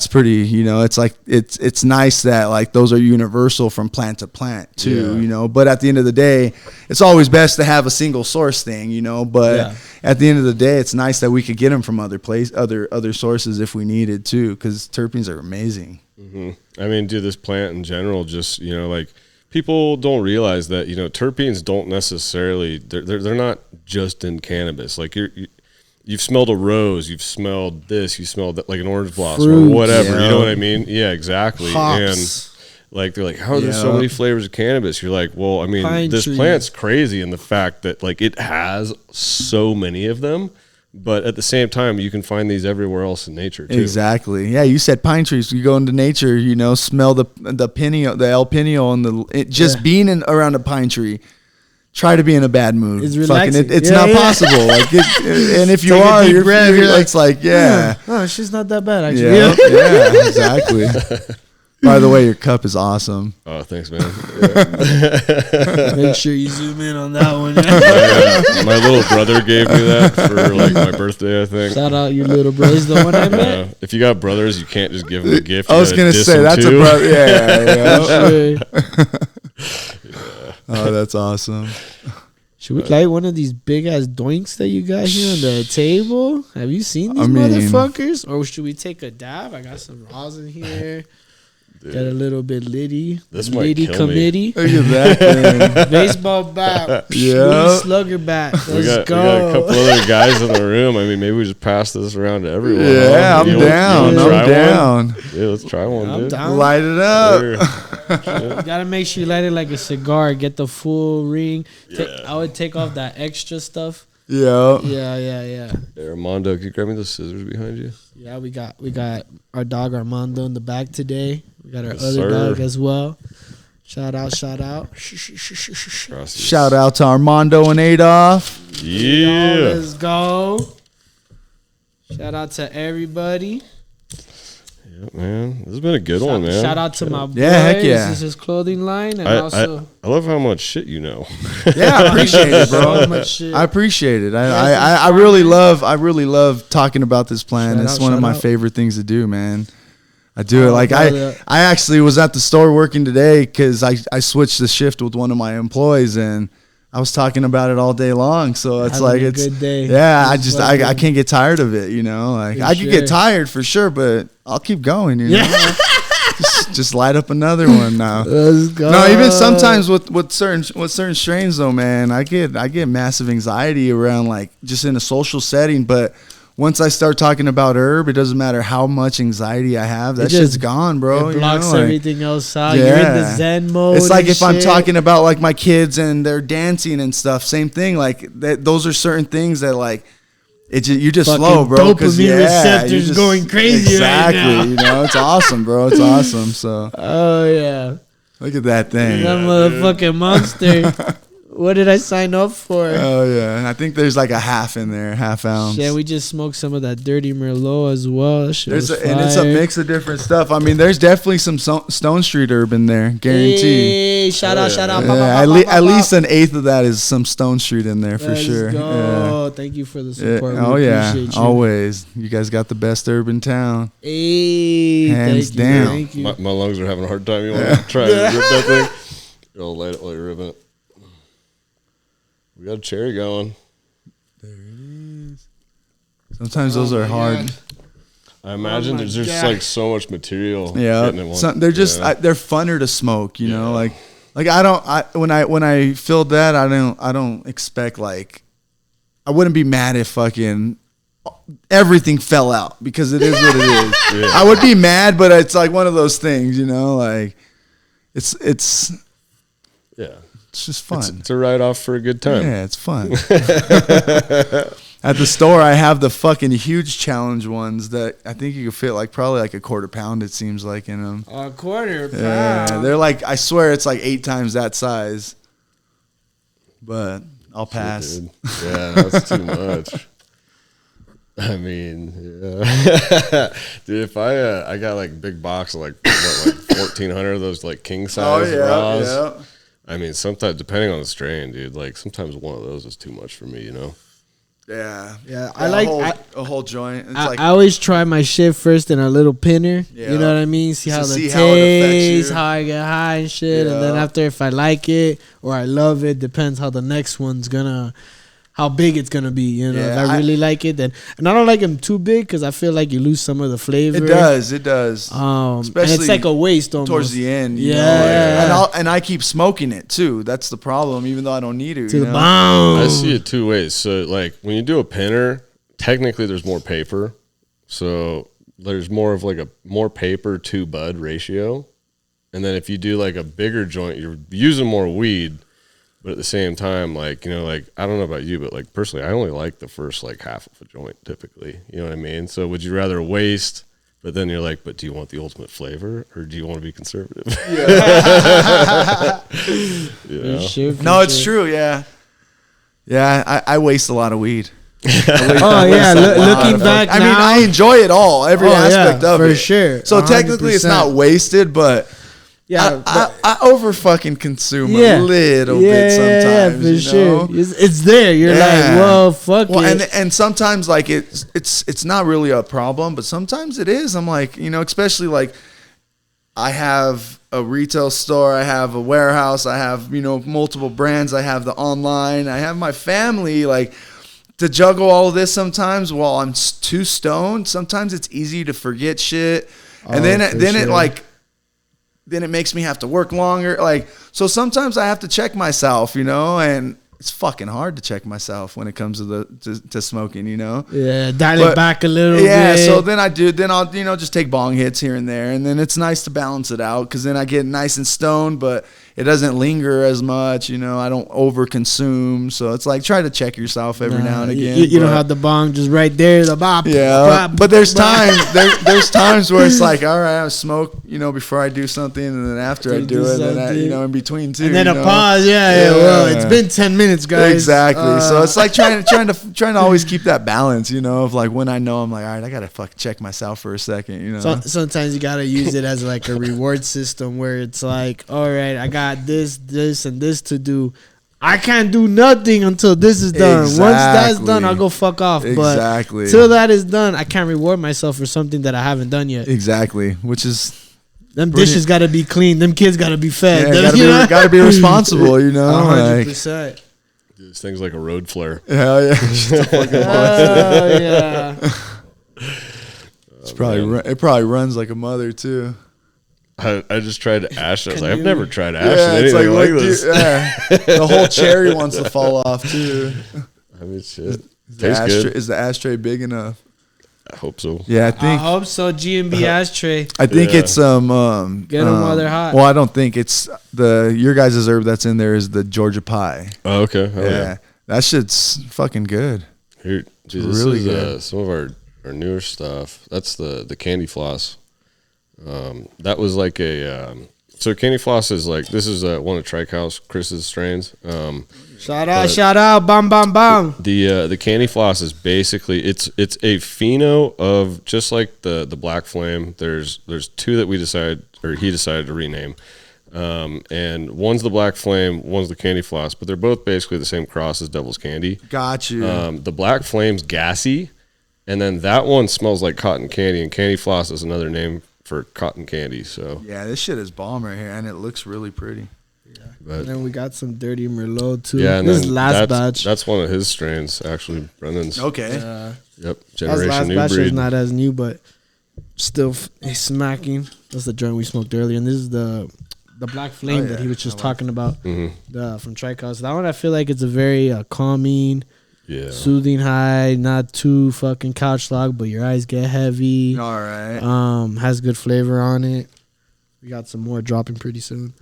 pretty, it's like, it's nice that like those are universal from plant to plant too, but at the end of the day, it's always best to have a single source thing, but at the end of the day, it's nice that we could get them from other sources if we needed to, because terpenes are amazing. Mm-hmm. I mean, dude, this plant in general, just, like people don't realize that, terpenes don't necessarily, they're not just in cannabis. Like you've smelled a rose, you've smelled this, you smelled that, like an orange blossom Fruits, or whatever. You know what I mean? Yeah, exactly. Hops. And like, they're like, how are there so many flavors of cannabis? You're like, well, I mean, Pine this tree. plant's crazy in the fact that like it has so many of them. But at the same time, you can find these everywhere else in nature too. Exactly. Yeah, you said pine trees. You go into nature, smell the pineal, the El Pineal, and just being around a pine tree. Try to be in a bad mood. It's relaxing. It's not possible. Like, and if you Take a are, deep you're breath, you're like, it's like, oh, she's not that bad actually. yeah, exactly. By the way, your cup is awesome. Oh, thanks, man. Make sure you zoom in on that one. My little brother gave me that for like my birthday, I think. Shout out your little brother. He's the one I met. If you got brothers, you can't just give them a gift. I was gonna say that's a brother. Yeah. Oh, that's awesome. Should we light one of these big ass doinks that you got here on the table? Have you seen these motherfuckers? Or should we take a dab? I got some rosin here. Dude. Got a little bit litty. This litty might kill committee. Me. Look at that thing. Baseball bat. Yeah. Slugger bat. Let's we got go. a couple other guys in the room. I mean, maybe we just pass this around to everyone. Yeah, I'm down. I'm down. Yeah, let's try one, I'm dude. down. Light it up. You gotta make sure you light it like a cigar. Get the full ring. Yeah. I would take off that extra stuff. Yeah. Yeah. Hey, Armando, can you grab me those scissors behind you? Yeah, we got our dog Armando in the bag today. We got our Yes, other sir. dog as well. Shout out. Shout out to Armando and Adolph. Yeah. Let's go. Shout out to everybody. Yeah, man. This has been a good one, man. Shout out to my boy. Yeah, heck yeah. This is his clothing line. And I also, I love how much shit you know. Yeah, I appreciate it, so bro. much shit. I appreciate it. I really love talking about this plan. It's one of my favorite things to do, man. I do it. Like I actually was at the store working today because I switched the shift with one of my employees and I was talking about it all day long. So it's like it's a good day. Yeah, I can't get tired of it. Like I could get tired for sure, but I'll keep going. You know. Just light up another one now. Let's go. No, even sometimes with certain strains though, man, I get massive anxiety around like just in a social setting. But once I start talking about herb, it doesn't matter how much anxiety I have. That shit's gone, bro. It blocks everything else out. Yeah. You're in the Zen mode. It's like if I'm talking about like my kids and they're dancing and stuff. Same thing. Like those are certain things that like. You just flow, bro. Dopamine receptors going crazy exactly, right now. It's awesome, bro. It's awesome. So. Oh yeah. Look at that thing. That motherfucking monster. What did I sign up for? Oh yeah, I think there's like a half in there, half ounce. Yeah, we just smoked some of that dirty Merlot as well. And it's a mix of different stuff. I mean, there's definitely some Stone Street herb in there, guaranteed. Hey, shout out. Yeah, at least an eighth of that is some Stone Street in there for sure. Go. Yeah. Thank you for the support. Oh we yeah, appreciate you. always. You guys got the best herb in town. Hey, hands down. Thank you. My lungs are having a hard time. You want to try to rip that thing? I'll light it while you're ripping it. We got a cherry going. There it is. Sometimes those are hard. I imagine there's just like so much material. Yeah, they're just they're funner to smoke. You know, like when I filled that, I don't expect like I wouldn't be mad if fucking everything fell out because it is what it is. Yeah. I would be mad, but it's like one of those things, you know, like it's yeah. It's just fun. It's a write-off for a good time. Yeah, it's fun. At the store, I have the fucking huge challenge ones that I think you could fit like probably like a quarter pound, it seems like, in them. A quarter pound? Yeah, they're like, I swear it's like 8 times that size. But I'll pass. Dude. Yeah, that's too much. I mean, yeah. Dude, if I got like a big box of like 1,400 of those like king size raws. Yeah. I mean, sometimes depending on the strain, dude. Like sometimes one of those is too much for me, you know. Yeah. I like a whole joint. It's I always try my shit first in a little pinner. Yeah. You know what I mean? See how it tastes, how I get high and shit, and then after if I like it or I love it, depends how the next one's gonna. how big it's gonna be. You know, Yeah, if I really like it, then and I don't like them too big because I feel like you lose some of the flavor. It does. Especially and it's like a waste almost towards the end. You yeah, know? And I keep smoking it too. That's the problem. Even though I don't need to. To you the know? bone. I see it two ways. So like when you do a pinner, technically there's more paper, so there's more of like a more paper to bud ratio. And then if you do like a bigger joint, you're using more weed. But at the same time, like, you know, like, I don't know about you, but like personally, I only like the first like half of a joint typically. You know what I mean? So would you rather waste, but then you're like, but do you want the ultimate flavor or do you want to be conservative? Yeah. You know? No, it's true. Yeah. Yeah. I waste a lot of weed. Looking back, I mean, I enjoy it all, every aspect of it for sure. So technically, it's not wasted, but yeah, I over fucking consume a little bit sometimes. For you sure, know? it's there. You're like, well, fuck it. And sometimes like it's not really a problem, but sometimes it is. I'm like, you know, especially like I have a retail store, I have a warehouse, I have, you know, multiple brands, I have the online, I have my family, like. To juggle all of this sometimes while I'm too stoned, sometimes it's easy to forget shit, and then it makes me have to work longer. Like, so sometimes I have to check myself, you know, and it's fucking hard to check myself when it comes to smoking, you know. Yeah, dial it back a little bit. Yeah, so then I'll, you know, just take bong hits here and there, and then it's nice to balance it out because then I get nice and stoned, but it doesn't linger as much, you know. I don't over consume, so it's like try to check yourself every now and again. You don't have the bong just right there, the bop. Yeah, but there's times there's times where it's like, all right, I smoke, you know, before I do something, and then after I do it, and then you know, in between too. And then a pause. Yeah. Well, it's been 10 minutes, guys. Exactly. So it's like trying to always keep that balance, you know, of like when I know I'm like, all right, I gotta check myself for a second, you know. So, sometimes you gotta use it as like a reward system where it's like, all right, I got this, and this to do. I can't do nothing until this is done. Exactly. Once that's done, I'll go fuck off. Exactly. But till that is done, I can't reward myself for something that I haven't done yet. Exactly. Which is them dishes got to be clean. Them kids got to be fed. Yeah, gotta be responsible, you know. 100%. This thing's like a road flare. Hell yeah. Oh yeah. It probably runs like a mother too. I just tried acid. I was like, I've never tried Yeah, acid. it's Anything like this. The whole cherry wants to fall off too. I mean, shit. Tastes good. Is the ashtray big enough? I hope so. Yeah, I hope so. G&B ashtray. I think it's get them while they're hot. Well, I don't think it's your guys' herb that's in there is the Georgia pie. Oh, okay. Oh, yeah. That shit's fucking good. Here, geez, this really is good. some of our newer stuff. That's the candy floss. That was like a so candy floss is like, this is one of Trichouse Chris's strains. Shout out, bam, bam, bam. The candy floss is basically it's a pheno of just like the Black Flame. There's two that he decided to rename, and one's the Black Flame, one's the candy floss, but they're both basically the same cross as Devil's Candy. Got you. The Black Flame's gassy, and then that one smells like cotton candy, and candy floss is another name for cotton candy. So yeah, this shit is bomb right here, and it looks really pretty. Yeah, but, and then we got some Dirty Merlot too. Yeah, and this is last batch. That's one of his strains, actually. Brendan's. Okay. Yep. Generation last new batch breed. is not as new, but still smacking. That's the joint we smoked earlier, and this is the Black Flame that he was just talking about from Trichouse. That one I feel like it's a very calming. Yeah. Soothing high, not too fucking couch locked, but your eyes get heavy. All right. Has good flavor on it. We got some more dropping pretty soon.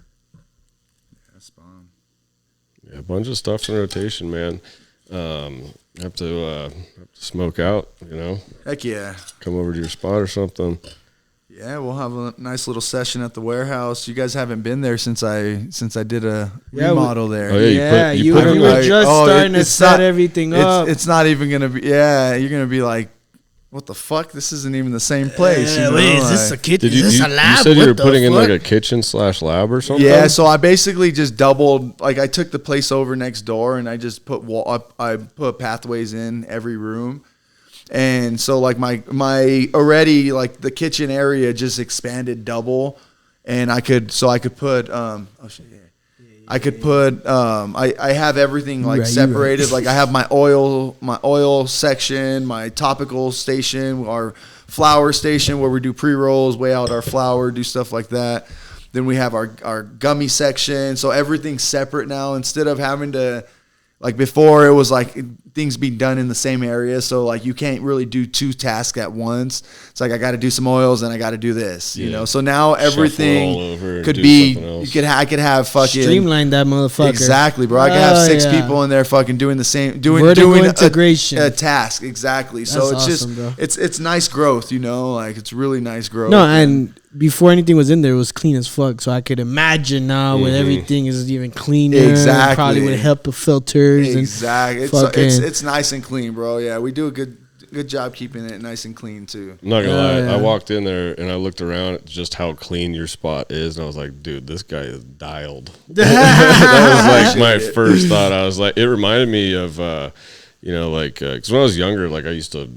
That's bomb. Yeah, a bunch of stuff in rotation, man. Have to smoke out, you know. Heck yeah. Come over to your spot or something. Yeah, we'll have a nice little session at the warehouse. You guys haven't been there since I did a remodel there. Oh yeah, you were just starting to set everything up. It's not even gonna be. Yeah, you're gonna be like, what the fuck? This isn't even the same place. Yeah, wait, is this a kitchen? Is this a lab? You said you were putting in like a kitchen/lab or something? Yeah, so I basically just doubled. Like I took the place over next door and I just put pathways in every room. And so like my already like the kitchen area just expanded double, and I could put I could put I have everything like separated. Like I have my oil section, my topical station, our flower station where we do pre-rolls, weigh out our flour, do stuff like that. Then we have our gummy section. So everything's separate now instead of having to, like before it was like things being done in the same area. So like you can't really do 2 tasks at once. It's like I got to do some oils and I got to do this, you know? So now everything could be, I could have fucking streamline that motherfucker. Exactly, bro. I could have 6 people in there fucking doing the same, doing integration. A task. Exactly. So it's awesome, just, bro. It's nice growth, you know, like it's really nice growth. No, and before anything was in there, it was clean as fuck. So I could imagine now when everything is even cleaner. Exactly. Probably would help with filters. Exactly. It's nice and clean, bro. Yeah, we do a good job keeping it nice and clean too. I'm not gonna lie. Yeah. I walked in there and I looked around at just how clean your spot is, and I was like, dude, this guy is dialed. That was like my first thought. I was like, it reminded me of, you know, like, because when I was younger, like I used to,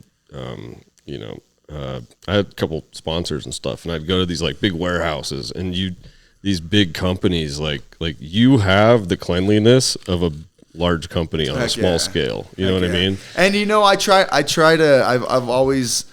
you know, I had a couple sponsors and stuff, and I'd go to these like big warehouses, and these big companies, like you have the cleanliness of a large company on a small scale. You know what I mean? And you know, I've always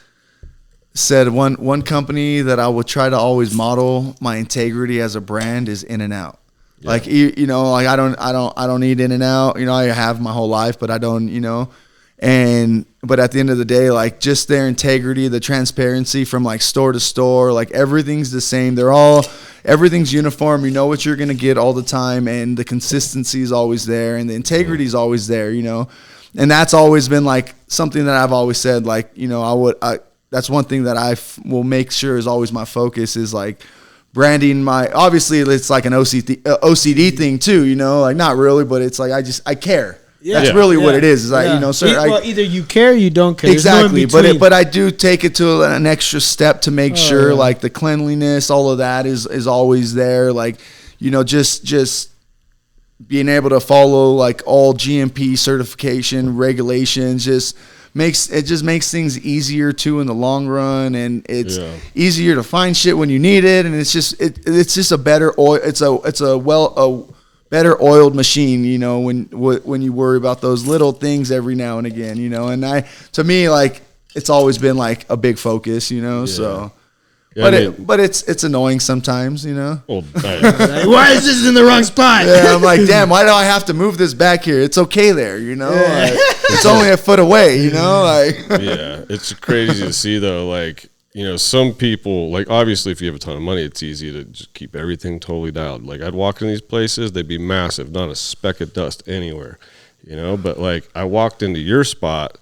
said one company that I would try to always model my integrity as a brand is In-N-Out. Yeah. Like you know, like I don't need In-N-Out. You know, I have my whole life, but I don't. You know. But at the end of the day, like just their integrity, the transparency from like store to store, like everything's the same. Everything's uniform. You know what you're going to get all the time. And the consistency is always there and the integrity is always there, you know? And that's always been like something that I've always said, like, you know, that's one thing that I will make sure is always my focus is like branding obviously it's like an OCD thing too, you know, like not really, but it's like, I care. Yeah. That's really what it is. Like, you know, either you care or you don't care. Exactly. But I do take it to an extra step to make sure like the cleanliness, all of that is always there. Like, you know, just being able to follow like all GMP certification regulations just makes things easier too in the long run, and it's easier to find shit when you need it, and it's just a better oil. It's a better oiled machine, you know, when you worry about those little things every now and again, you know. And to me, like it's always been like a big focus, you know. So, but it's annoying sometimes, you know. Well, why is this in the wrong spot? Yeah, I'm like, damn, why do I have to move this back here? It's okay there, you know. Like, it's only a foot away, you know. Like, yeah, it's crazy to see though, like. You know, some people, like, obviously, if you have a ton of money, it's easy to just keep everything totally dialed. Like, I'd walk in these places, they'd be massive, not a speck of dust anywhere, you know? But, like, I walked into your spot,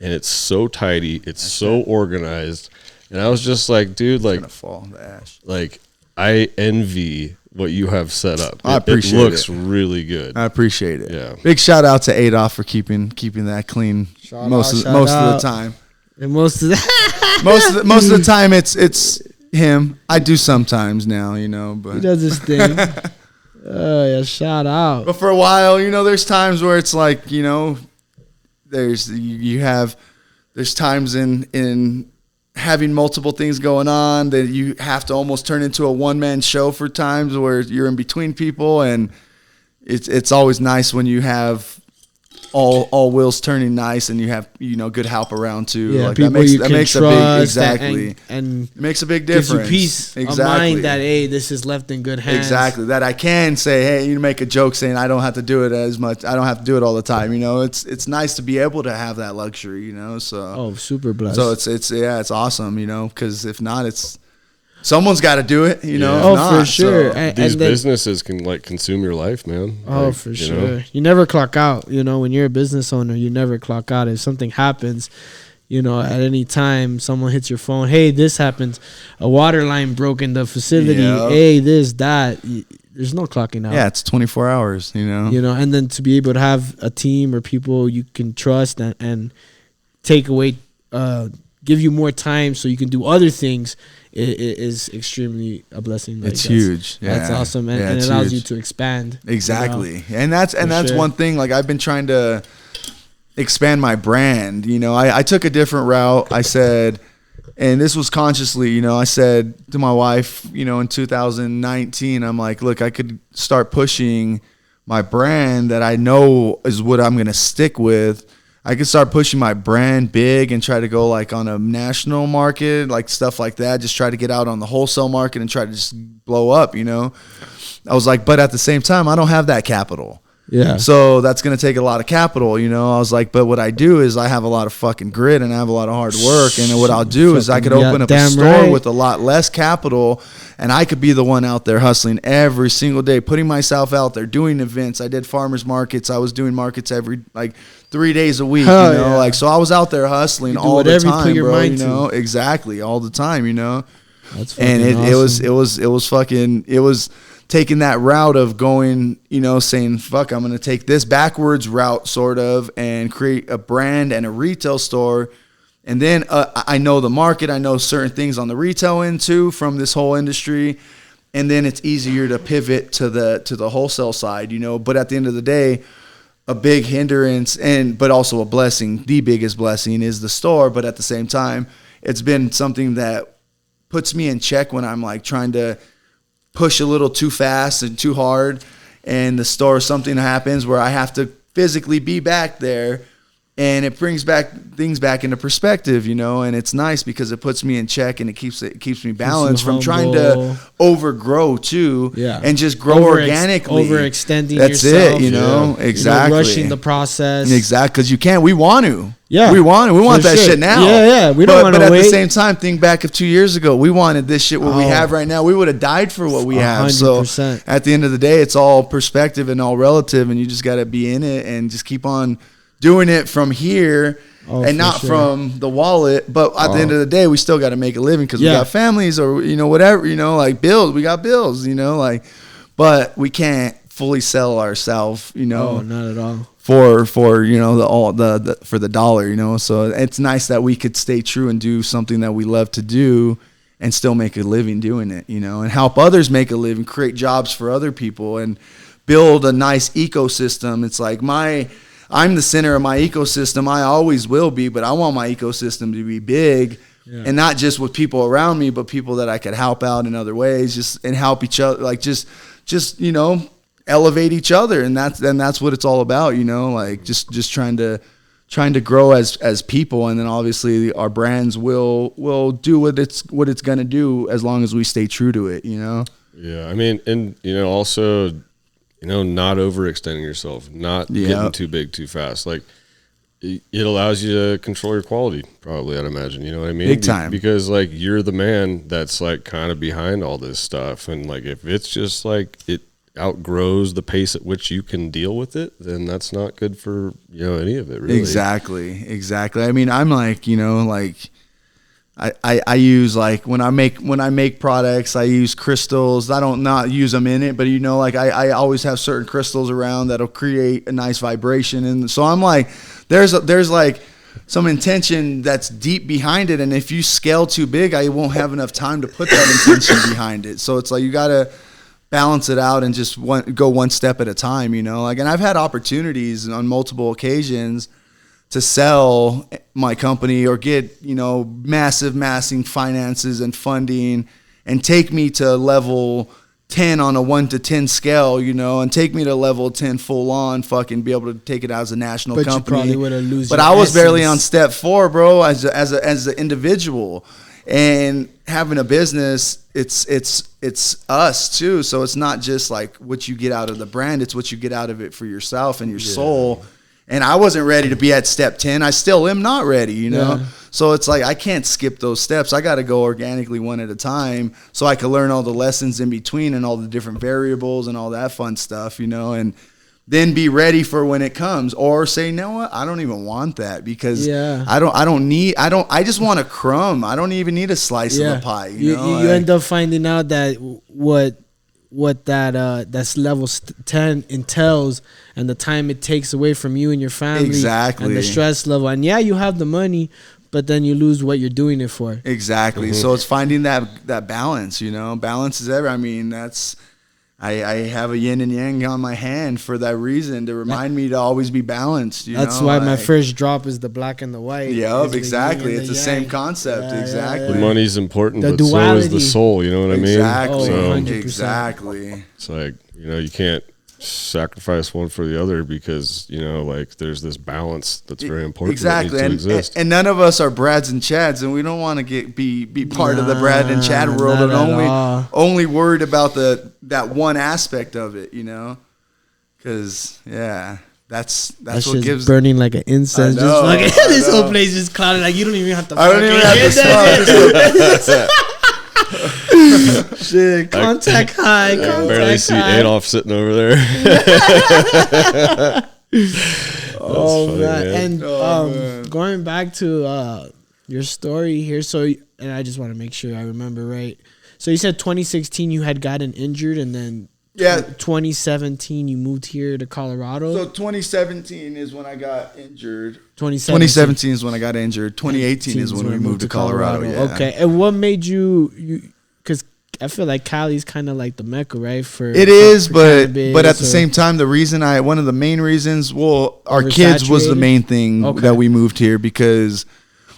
and it's so tidy, it's so organized, and I was just like, dude, like, it's gonna fall in the ash. Like, I envy what you have set up. I appreciate it. It looks really good. I appreciate it. Yeah. Big shout out to Adolf for keeping that clean most of the time. And most of the time it's him. I do sometimes now, you know, but he does his thing. Yeah, shout out. But for a while, you know, there's times where it's like, you know, there's times in having multiple things going on that you have to almost turn into a one-man show for times where you're in between people, and it's always nice when you have all wheels turning nice and you have, you know, good help around too. Yeah, like people that makes a big exactly and it makes a big difference. Gives you peace of mind that hey, this is left in good hands. Exactly. That I can say, hey, you make a joke saying I don't have to do it as much. I don't have to do it all the time. You know, it's nice to be able to have that luxury. You know, so super blessed. So it's awesome. You know, because if not, someone's got to do it, you know. Yeah. For sure. So. These businesses can like consume your life, man. Oh, for sure. You never clock out. You know, when you're a business owner, you never clock out. If something happens, you know, at any time, someone hits your phone. Hey, this happens. A water line broke in the facility. Yep. Hey, this, that. There's no clocking out. Yeah, it's 24 hours, you know. You know, and then to be able to have a team or people you can trust and take away, give you more time so you can do other things. It is extremely a blessing. It's huge. Yeah. That's awesome, and it allows you to expand. Exactly, you know? and that's one thing. Like I've been trying to expand my brand. You know, I took a different route. I said, and this was consciously. You know, I said to my wife, you know, in 2019, I'm like, look, I could start pushing my brand that I know is what I'm going to stick with, I can start pushing my brand big and try to go like on a national market, like stuff like that. Just try to get out on the wholesale market and try to just blow up, you know? I was like, but at the same time, I don't have that capital. Yeah. So that's going to take a lot of capital, you know? I was like, but what I do is I have a lot of fucking grit and I have a lot of hard work. And what I'll do is I could open up a store with a lot less capital, and I could be the one out there hustling every single day, putting myself out there, doing events. I did farmers markets. I was doing markets every, like, 3 days a week, Hell you know? yeah. Like, so I was out there hustling all the time, you bro, you know? Exactly. All the time, you know? That's and awesome. it was taking that route of going, you know, saying, fuck, I'm going to take this backwards route sort of and create a brand and a retail store. And then I know the market. I know certain things on the retail end too from this whole industry. And then it's easier to pivot to the wholesale side, you know. But at the end of the day, a big hindrance but also a blessing, the biggest blessing is the store. But at the same time, it's been something that puts me in check when I'm like trying to push a little too fast and too hard, and the store, something happens where I have to physically be back there, and it brings things back into perspective, you know. And it's nice because it puts me in check and it keeps me balanced from trying to overgrow too, and just grow organically, overextending that's yourself. it, you know. Exactly. You know, rushing the process. Exactly, because you can't. We want to. Yeah, we want that shit now. Yeah. We don't want to wait. But at the same time, think back of 2 years ago. We wanted this shit what we have right now. We would have died for what we have. 100%. So at the end of the day, it's all perspective and all relative, and you just got to be in it and just keep on doing it from here and not from the wallet. But at the end of the day, we still got to make a living because we got families or, you know, whatever, you know, like bills. We got bills, you know, like, but we can't fully sell ourselves, you know. Oh, not at all. For you know for the dollar, you know. So it's nice that we could stay true and do something that we love to do and still make a living doing it, you know, and help others make a living, create jobs for other people and build a nice ecosystem. It's like I'm the center of my ecosystem. I always will be, but I want my ecosystem to be big, and not just with people around me, but people that I could help out in other ways, and help each other, like just you know, elevate each other, and that's what it's all about, you know, like just trying to grow as people, and then obviously our brands will do what it's gonna do as long as we stay true to it, you know. Yeah, I mean, and you know, also, you know, not overextending yourself, not getting too big too fast. Like it allows you to control your quality, probably, I'd imagine, you know what I mean? Big time. Because like you're the man that's like kind of behind all this stuff, and like if it's just like it outgrows the pace at which you can deal with it, then that's not good for, you know, any of it, really. Exactly. I mean, I'm like, you know, like I use, like, when I make products, I use crystals. I don't not use them in it, but, you know, like I always have certain crystals around that'll create a nice vibration, and so I'm like, there's like some intention that's deep behind it, and if you scale too big, I won't have enough time to put that intention behind it. So it's like you gotta balance it out and just go one step at a time, you know. Like, and I've had opportunities on multiple occasions to sell my company or get, you know, massive finances and funding, and take me to level 10 on a 1 to 10 scale, you know, and take me to level 10 full on, fucking be able to take it as a national company. But you probably would have lose. But I was barely on step 4, bro, as an individual. And having a business, it's us too. So it's not just like what you get out of the brand, it's what you get out of it for yourself and your soul. And I wasn't ready to be at step 10. I still am not ready, you know? Yeah. So it's like I can't skip those steps. I got to go organically one at a time so I can learn all the lessons in between and all the different variables and all that fun stuff, you know, and then be ready for when it comes, or say, you know what, I don't even want that, because I just want a crumb. I don't even need a slice of the pie. You know? You end up finding out that what that's level 10 entails, and the time it takes away from you and your family, exactly, and the stress level. And you have the money, but then you lose what you're doing it for. Exactly. Mm-hmm. So it's finding that balance, you know. Balance is everything. I mean, that's, I have a yin and yang on my hand for that reason, to remind me to always be balanced. That's why my first drop is the black and the white. Yep, exactly. It's the same concept. Exactly. The money's important, but so is the soul. You know what I mean? Exactly. So, 100%. Exactly. It's like, you know, you can't sacrifice one for the other because, you know, like there's this balance that's very important. Exactly. That needs to exist. And none of us are Brads and Chads, and we don't want to be part of the Brad and Chad world and only worried about that one aspect of it, you know? Because, yeah. That's what gives burning like an incense. Know, This whole place is clouded. Like you don't even have to. I don't even have to smoke. Shit, contact high. I Contact barely see high. Adolf sitting over there. Oh funny, man! And going back to your story here, and I just want to make sure I remember right. So you said 2016 you had gotten injured, and then 2017 you moved here to Colorado. So 2017 is when I got injured. 2017 is when I got injured. 2018 is when we moved to Colorado. Yeah. Okay, and what made you? Because I feel like Cali's kind of like the mecca, right? For but at the same time, one of the main reasons, our kids was the main thing that we moved here because.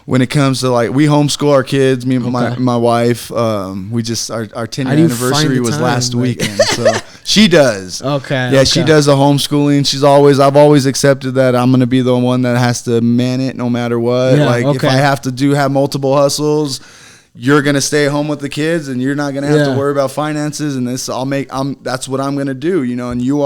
When it comes to like we homeschool our kids, me and my wife, we just our 10th anniversary was last weekend, so she does. She does the homeschooling. I've always accepted that I'm gonna be the one that has to man it no matter what. If I have to have multiple hustles, you're gonna stay home with the kids, and you're not gonna have to worry about finances. And that's what I'm gonna do, you know. And you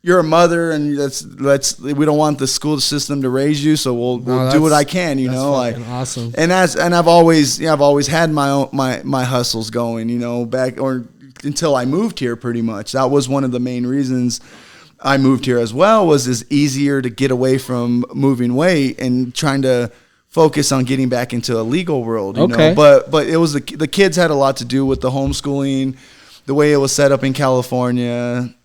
you're a mother, and we don't want the school system to raise you, so we'll do what I can, you know. Like awesome. And I've always had my hustles going, you know, until I moved here. Pretty much that was one of the main reasons I moved here as well. Was it's easier to get away from moving weight and trying to focus on getting back into a legal world, you know. But it was the kids had a lot to do with the homeschooling, the way it was set up in California.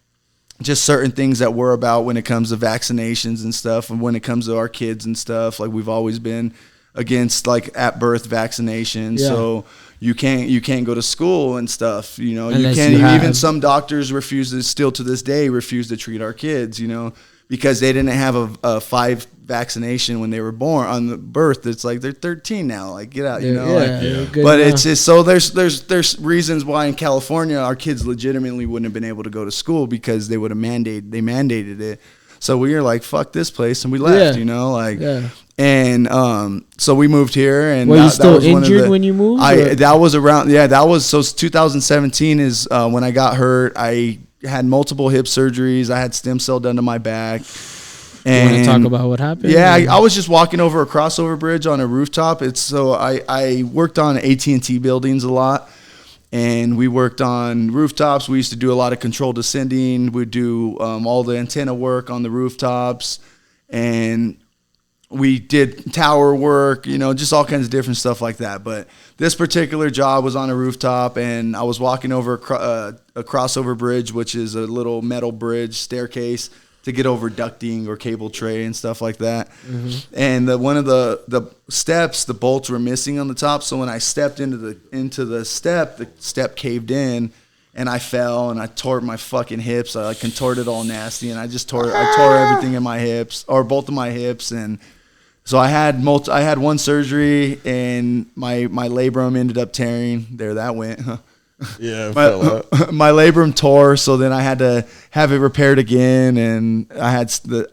Just certain things that we're about when it comes to vaccinations and stuff, and when it comes to our kids and stuff. Like we've always been against like at birth vaccinations, so you can't go to school and stuff. You know, you can't. Even some doctors still to this day refuse to treat our kids. You know, because they didn't have a 5 vaccination when they were born on the birth. It's like they're 13 now. Like get out, you know. But it's just so there's reasons why in California our kids legitimately wouldn't have been able to go to school because they mandated it. So we were like, fuck this place, and we left. You know, like. And so we moved here, and were you still injured when you moved? That was so 2017 is when I got hurt. I had multiple hip surgeries. I had stem cell done to my back. And you want to talk about what happened? Yeah, I was just walking over a crossover bridge on a rooftop. I worked on AT&T buildings a lot, and we worked on rooftops. We used to do a lot of controlled descending. We'd do all the antenna work on the rooftops, and we did tower work, you know, just all kinds of different stuff like that. But this particular job was on a rooftop, and I was walking over a crossover bridge, which is a little metal bridge staircase to get over ducting or cable tray and stuff like that. Mm-hmm. And one of the steps, the bolts were missing on the top. So when I stepped into the step caved in, and I fell and I tore my fucking hips. I contorted all nasty, and I tore everything in my hips, or both of my hips. And so I had one surgery, and my labrum ended up tearing. There, that went. Yeah, my labrum tore, so then I had to have it repaired again, and I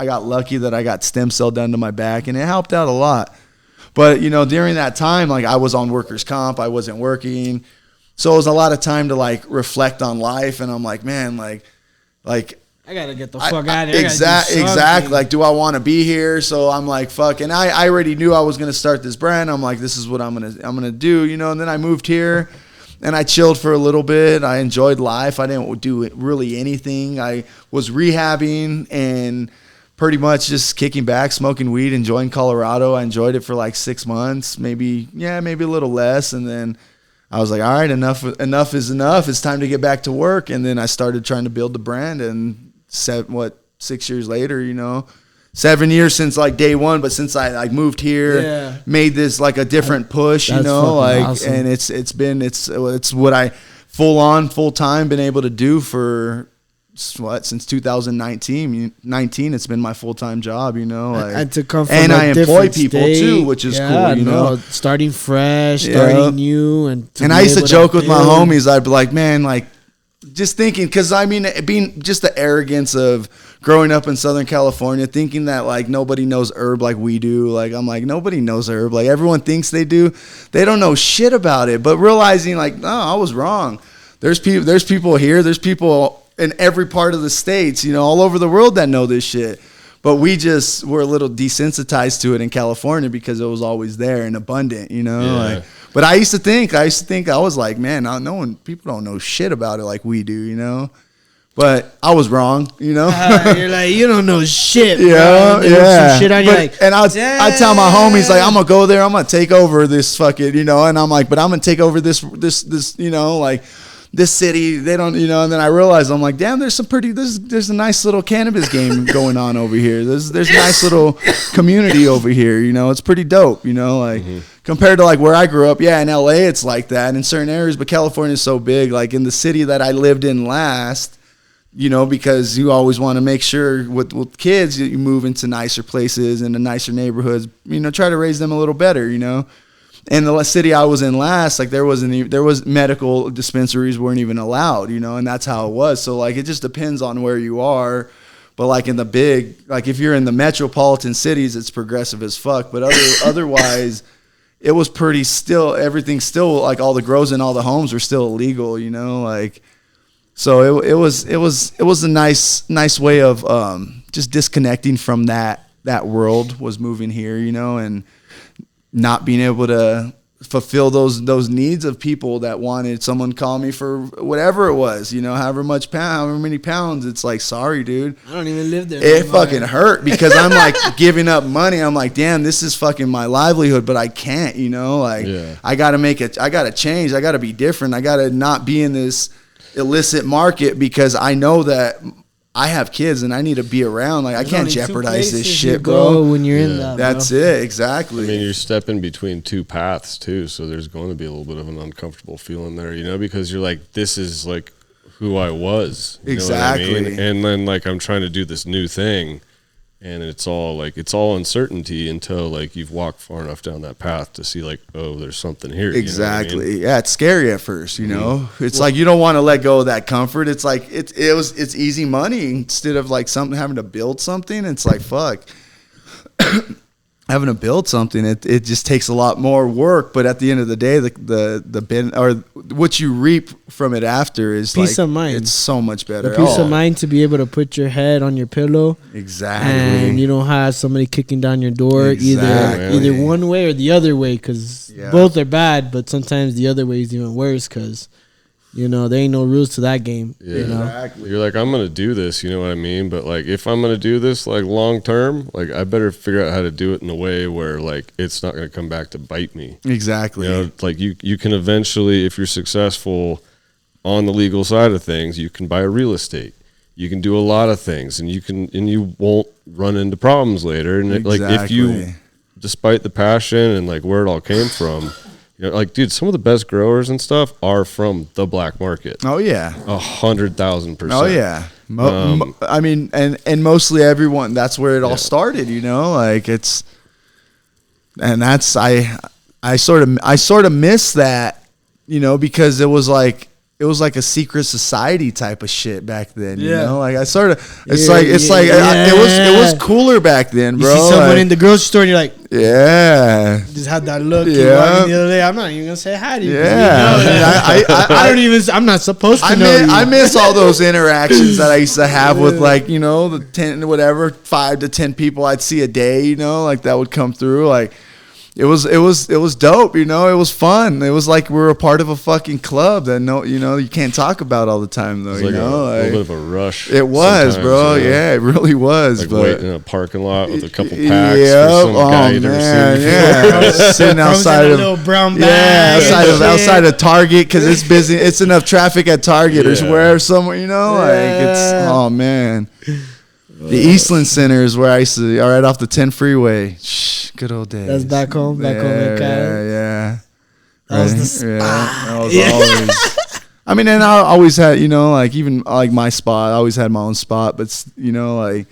got lucky that I got stem cell done to my back, and it helped out a lot. But you know, during that time, like I was on workers' comp, I wasn't working, so it was a lot of time to like reflect on life, and I'm like, man, like I gotta get the fuck out of here. Exactly. Like, do I want to be here? So I'm like, fuck. And I already knew I was gonna start this brand. I'm like, this is what I'm gonna do, you know. And then I moved here. And I chilled for a little bit. I enjoyed life. I didn't do really anything. I was rehabbing and pretty much just kicking back, smoking weed, enjoying Colorado. I enjoyed it for like 6 months, maybe a little less. And then I was like, all right, enough is enough. It's time to get back to work. And then I started trying to build the brand. And 6 years later, you know, 7 years since like day one, but since I like moved here, made this like a different push, you know, like, awesome. And it's what I full time been able to do for since 2019. It's been my full time job, you know, like, and to come from and I employ people state, too, which is cool, you know, starting fresh, starting new, and I used to joke with my homies. I'd be like, man, like, just thinking, because I mean, being just the arrogance of growing up in Southern California, thinking that like nobody knows herb like we do. Like I'm like, nobody knows herb. Like everyone thinks they do. They don't know shit about it. But realizing like, no, I was wrong. There's people here. There's people in every part of the states, all over the world that know this shit. But we're a little desensitized to it in California because it was always there and abundant, Like, but I used to think I was like, man, people don't know shit about it like we do, But I was wrong, You're like, you don't know shit, bro. Yeah. Some shit on you, like, and I tell my homies, like, I'm gonna go there, I'm gonna take over this fucking, and I'm like, but I'm gonna take over this, like this city. They don't, and then I realized, I'm like, damn, there's a nice little cannabis game going on over here. There's a nice little community over here, it's pretty dope, like compared to like where I grew up. Yeah, in LA it's like that in certain areas, but California is so big. Like in the city that I lived in last, because you always want to make sure with kids you move into nicer places and the nicer neighborhoods, try to raise them a little better, And the city I was in last, like there was medical dispensaries weren't even allowed, and that's how it was. So like it just depends on where you are. But like in the big, like if you're in the metropolitan cities, it's progressive as fuck. But otherwise, it was pretty still. Everything's still like all the grows and all the homes were still illegal, like. So it was a nice way of just disconnecting from that world. Was moving here, and not being able to fulfill those needs of people that wanted someone to call me for whatever it was, however many pounds. It's like, sorry, dude. I don't even live there. It fucking hurt because I'm like giving up money. I'm like, damn, this is fucking my livelihood, but I can't, I gotta change. I gotta be different. I gotta not be in this illicit market because I know that I have kids and I need to be around. Like, I can't jeopardize this shit, bro. When you're in that, that's it, exactly. I mean, you're stepping between two paths too, so there's going to be a little bit of an uncomfortable feeling there, because you're like, this is like who I was. Exactly. Know what I mean? And then like I'm trying to do this new thing, and it's all uncertainty until like you've walked far enough down that path to see like, oh, there's something here. Exactly. You know what I mean? Yeah, it's scary at first, It's like you don't want to let go of that comfort. It's like it's easy money instead of like having to build something. It's like fuck. Having to build something, it just takes a lot more work, but at the end of the day, the or what you reap from it after is peace like, of mind. It's so much better. The peace of mind to be able to put your head on your pillow, exactly, and you don't have somebody kicking down your door either one way or the other way, because both are bad, but sometimes the other way is even worse because. There ain't no rules to that game. Yeah. Exactly. You're like, I'm going to do this, you know what I mean? But, like, if I'm going to do this, like, long term, like, I better figure out how to do it in a way where, like, it's not going to come back to bite me. Exactly. Like, you can eventually, if you're successful on the legal side of things, you can buy a real estate. You can do a lot of things, and you won't run into problems later. And, like, if you, despite the passion and, like, where it all came from, like, dude, some of the best growers and stuff are from the black market. Oh yeah, 100,000%. Oh yeah. I mean, and mostly everyone. That's where it all started. Like it's, and that's I sort of miss that. Because it was like a secret society type of shit back then. Like I sort of, it was cooler back then, bro. You see someone in the grocery store and you're like, yeah, just had that look. Yeah. The other day, I'm not even gonna say hi to you. Yeah, I don't even. I'm not supposed to know you. I miss all those interactions that I used to have with like the 10 whatever 5 to 10 people I'd see a day. Like that would come through like. It was dope, it was fun. It was like we were a part of a fucking club that you can't talk about all the time though. It was like a little bit of a rush. It was, bro. Yeah, it really was. Like waiting in a parking lot with a couple packs for some guy to receive. Yeah, sitting outside of a little brown bag. outside of Target because it's busy. It's enough traffic at Target or wherever somewhere. Like it's oh man. The Eastland Center is where I used to, right off the 10 freeway. Good old days. That's back home in Cal. Yeah. That was the spot. That was always. I mean, and I always had, like even like my spot. I always had my own spot, but like,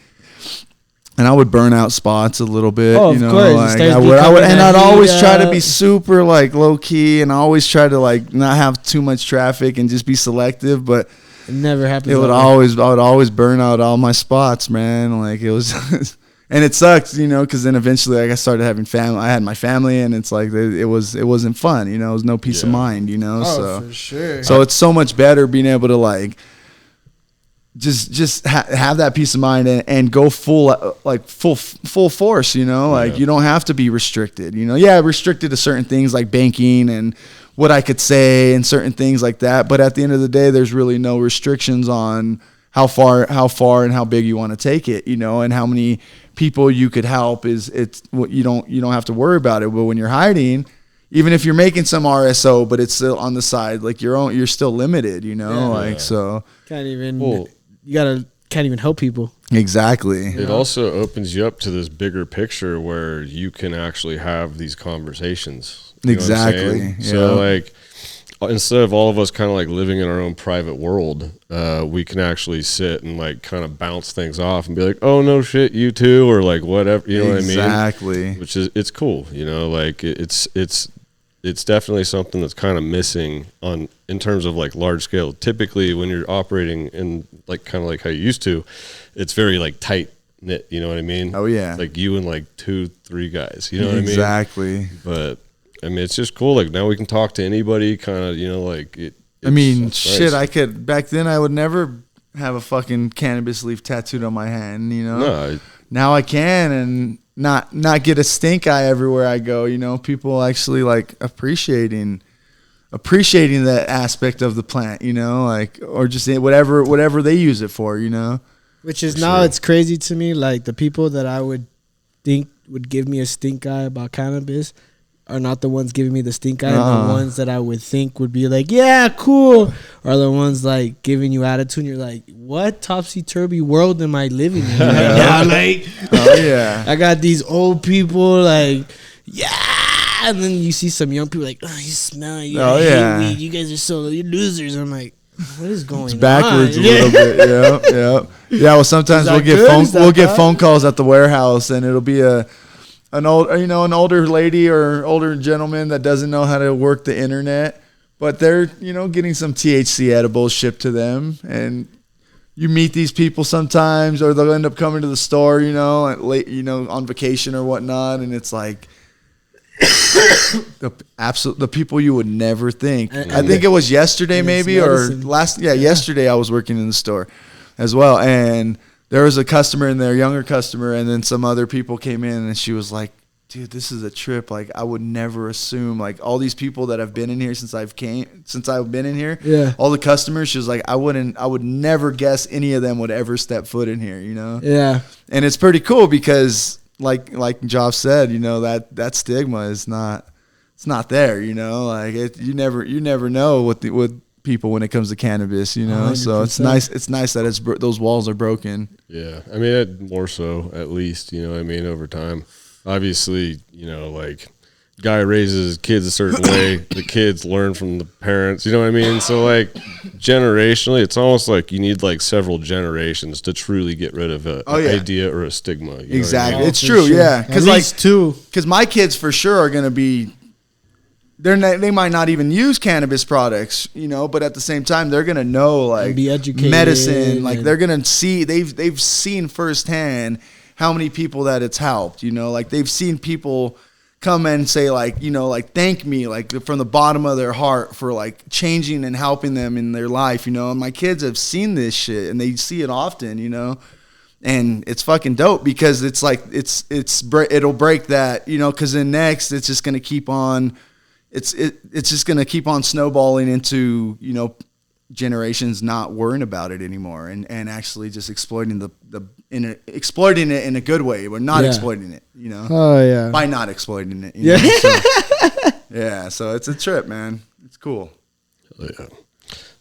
and I would burn out spots a little bit. Oh, of course. Like I'd always try to be super like low key, and I always try to like not have too much traffic and just be selective, but. never happens. I would always burn out all my spots, man. Like it was, and it sucked, you know, because then eventually like I started having family. I had my family, and it's like it wasn't fun, you know. It was no peace of mind, you know. Oh, for sure. So it's so much better being able to like just have that peace of mind and go full force, you know. Like you don't have to be restricted, you know. Yeah, restricted to certain things like banking and what I could say and certain things like that. But at the end of the day, there's really no restrictions on how far and how big you want to take it, you know, and how many people you could help. It's what you don't have to worry about it. But when you're hiding, even if you're making some RSO, but it's still on the side, like you're still limited, you know, so can't even can't even help people. Exactly. It also opens you up to this bigger picture where you can actually have these conversations. You know exactly. So like, instead of all of us kind of like living in our own private world, we can actually sit and like kind of bounce things off and be like, oh no shit, you too, or like whatever, you know what I mean? Exactly. Which is, it's cool, you know, like it's definitely something that's kind of missing in terms of like large scale. Typically when you're operating in like kind of like how you used to, it's very like tight knit, you know what I mean? Oh yeah. It's like you and like 2-3 guys, you know what I mean? Exactly. But I mean, it's just cool. Like now we can talk to anybody, kind of, you know, like it. I mean, shit, nice. Back then I would never have a fucking cannabis leaf tattooed on my hand, you know? No. Now I can, and not get a stink eye everywhere I go, you know? People actually like appreciating that aspect of the plant, you know? Like, or just whatever they use it for, you know? Which is now it's crazy to me. Like the people that I would think would give me a stink eye about cannabis are not the ones giving me the stink eye. The ones that I would think would be like, yeah, cool, are the ones like giving you attitude. And you're like, what topsy-turvy world am I living in right now? Like, oh yeah, I got these old people like, yeah, and then you see some young people like, oh, you smell, you hate weed, you guys are you're losers. I'm like, what is going on? It's backwards a little bit. Yeah. Well, sometimes we'll get phone calls at the warehouse, and it'll be an older lady or older gentleman that doesn't know how to work the internet, but they're, you know, getting some THC edibles shipped to them, and you meet these people sometimes, or they'll end up coming to the store, you know, at late, you know, on vacation or whatnot, and it's like the people you would never think. I think it was yesterday maybe, or yesterday I was working in the store as well, and there was a customer in there, younger customer, and then some other people came in, and she was like, dude, this is a trip. Like, I would never assume, like, all these people that have been in here since I've been in here, all the customers, she was like, I would never guess any of them would ever step foot in here, you know? Yeah. And it's pretty cool because, like Joff said, you know, that stigma is not there, you know? Like, you never know what people when it comes to cannabis, you know. 100%. So it's nice that those walls are broken. Yeah, I mean, more so at least, you know what I mean, over time. Obviously, you know, like guy raises his kids a certain way, the kids learn from the parents, you know what I mean? So like generationally, it's almost like you need like several generations to truly get rid of an idea or a stigma. You exactly. know what I mean? It's true, yeah. Because like two, because my kids for sure are going to be, they might not even use cannabis products, you know, but at the same time, they're going to know like be educated, medicine, like they're going to see, they've seen firsthand how many people that it's helped, you know, like they've seen people come and say like, you know, like thank me, like from the bottom of their heart for like changing and helping them in their life, you know, and my kids have seen this shit and they see it often, you know, and it's fucking dope because it's like, it'll break that, you know, cause then next it's just going to keep on, it's just going to keep on snowballing into, you know, generations not worrying about it anymore and actually just exploiting exploiting it in a good way. We're not exploiting it, you know. Oh yeah. By not exploiting it. You know? So, so it's a trip, man. It's cool. Oh, yeah.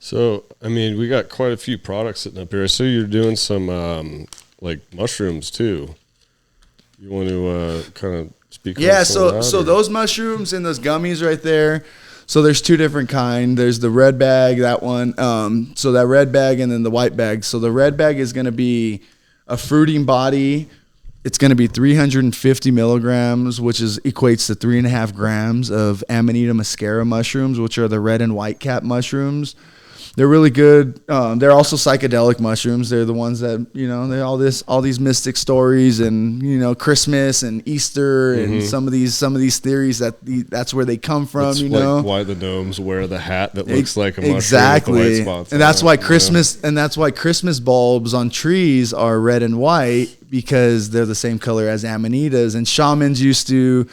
So, I mean, we got quite a few products sitting up here. So you're doing some like mushrooms too. You want to kind of speak on so those mushrooms and those gummies right there. So there's two different kind. There's the red bag, that one. So that red bag and then the white bag. So the red bag is going to be a fruiting body. It's going to be 350 milligrams, which equates to 3.5 grams of Amanita muscaria mushrooms, which are the red and white cap mushrooms. They're really good. They're also psychedelic mushrooms. They're the ones that, you know, they all these mystic stories and, you know, Christmas and Easter and some of these theories that's where they come from. That's you like know why the gnomes wear the hat that looks like a mushroom exactly, with the white spots and that's on why it, Christmas and that's why Christmas bulbs on trees are red and white, because they're the same color as amanitas. And shamans used to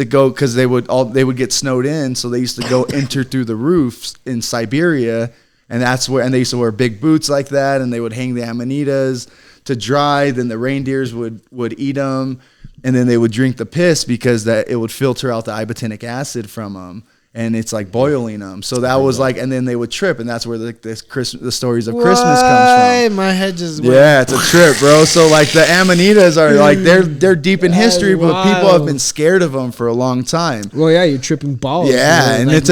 go, because they would get snowed in, so they used to go enter through the roofs in Siberia, and they used to wear big boots like that, and they would hang the amanitas to dry. Then the reindeers would eat them, and then they would drink the piss because that it would filter out the ibotenic acid from them. And it's like boiling them. So that was like, and then they would trip, and that's where the stories of Christmas comes from. My head just went. Yeah, it's a trip, bro. So like the amanitas are like they're deep in history, but people have been scared of them for a long time. Well, yeah, you're tripping balls. Yeah, and like it's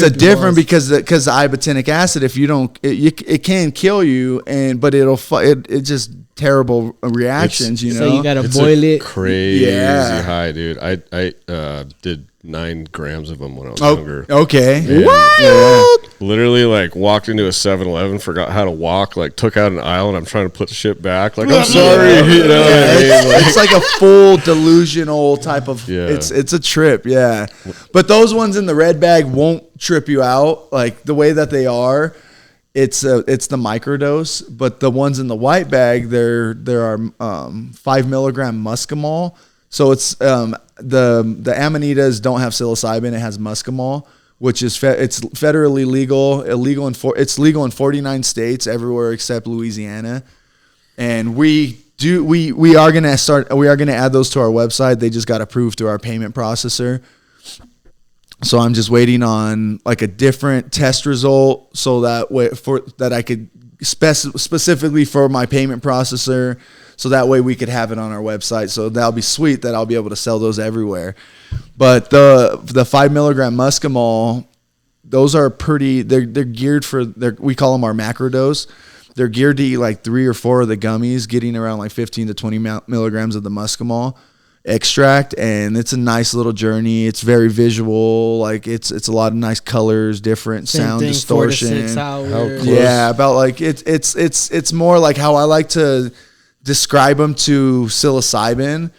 a different balls. because the ibotenic acid, if you don't, it can kill you, but it just terrible reactions. You know, so you gotta boil it. Crazy high, dude. I did 9 grams of them when I was younger. Okay. And, what? Literally, like, walked into a 7-Eleven, forgot how to walk, like, took out an aisle, and I'm trying to put the shit back. Like, I'm sorry. You know what I mean? Like, it's like a full delusional type of, it's a trip, yeah. But those ones in the red bag won't trip you out. Like, the way that they are, it's the microdose. But the ones in the white bag, there are 5 milligram muscimol. So it's the amanitas don't have psilocybin; it has muscimol, which is it's federally legal. It's legal in 49 states, everywhere except Louisiana. And we are gonna add those to our website. They just got approved through our payment processor. So I'm just waiting on like a different test result, so that I could specifically for my payment processor. So that way we could have it on our website. So that'll be sweet that I'll be able to sell those everywhere. But the 5 milligram muscimol, those are they're geared for, we call them our macro dose. They're geared to eat like 3 or 4 of the gummies, getting around like 15 to 20 milligrams of the muscimol extract. And it's a nice little journey. It's very visual. Like it's a lot of nice colors, different sound distortion. 4 to 6 hours. Yeah, about like it's more like how I like to describe them to psilocybin.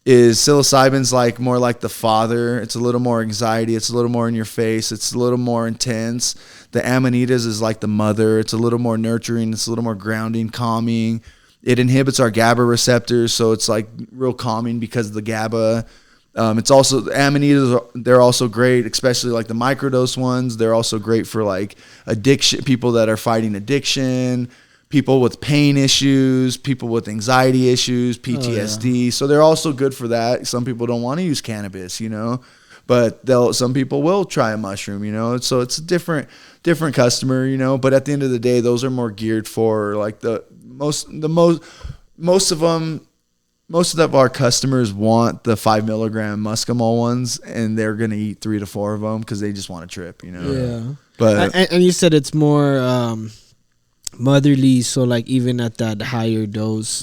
Is psilocybin's like more like the father. It's a little more anxiety. It's a little more in your face. It's a little more intense. The amanitas is like the mother. It's a little more nurturing. It's a little more grounding, calming. It inhibits our GABA receptors, so it's like real calming because of the GABA. It's also, the amanitas, they're also great, especially like the microdose ones. They're also great for like addiction, people that are fighting addiction, people with pain issues, people with anxiety issues, PTSD. Oh, yeah. So they're also good for that. Some people don't want to use cannabis, you know, but some people will try a mushroom, you know. So it's a different customer, you know. But at the end of the day, those are more geared for like most of our customers want the 5 milligram muscimol ones, and they're gonna eat 3 to 4 of them because they just want to trip, you know. Yeah. But and you said it's more motherly, so like even at that higher dose,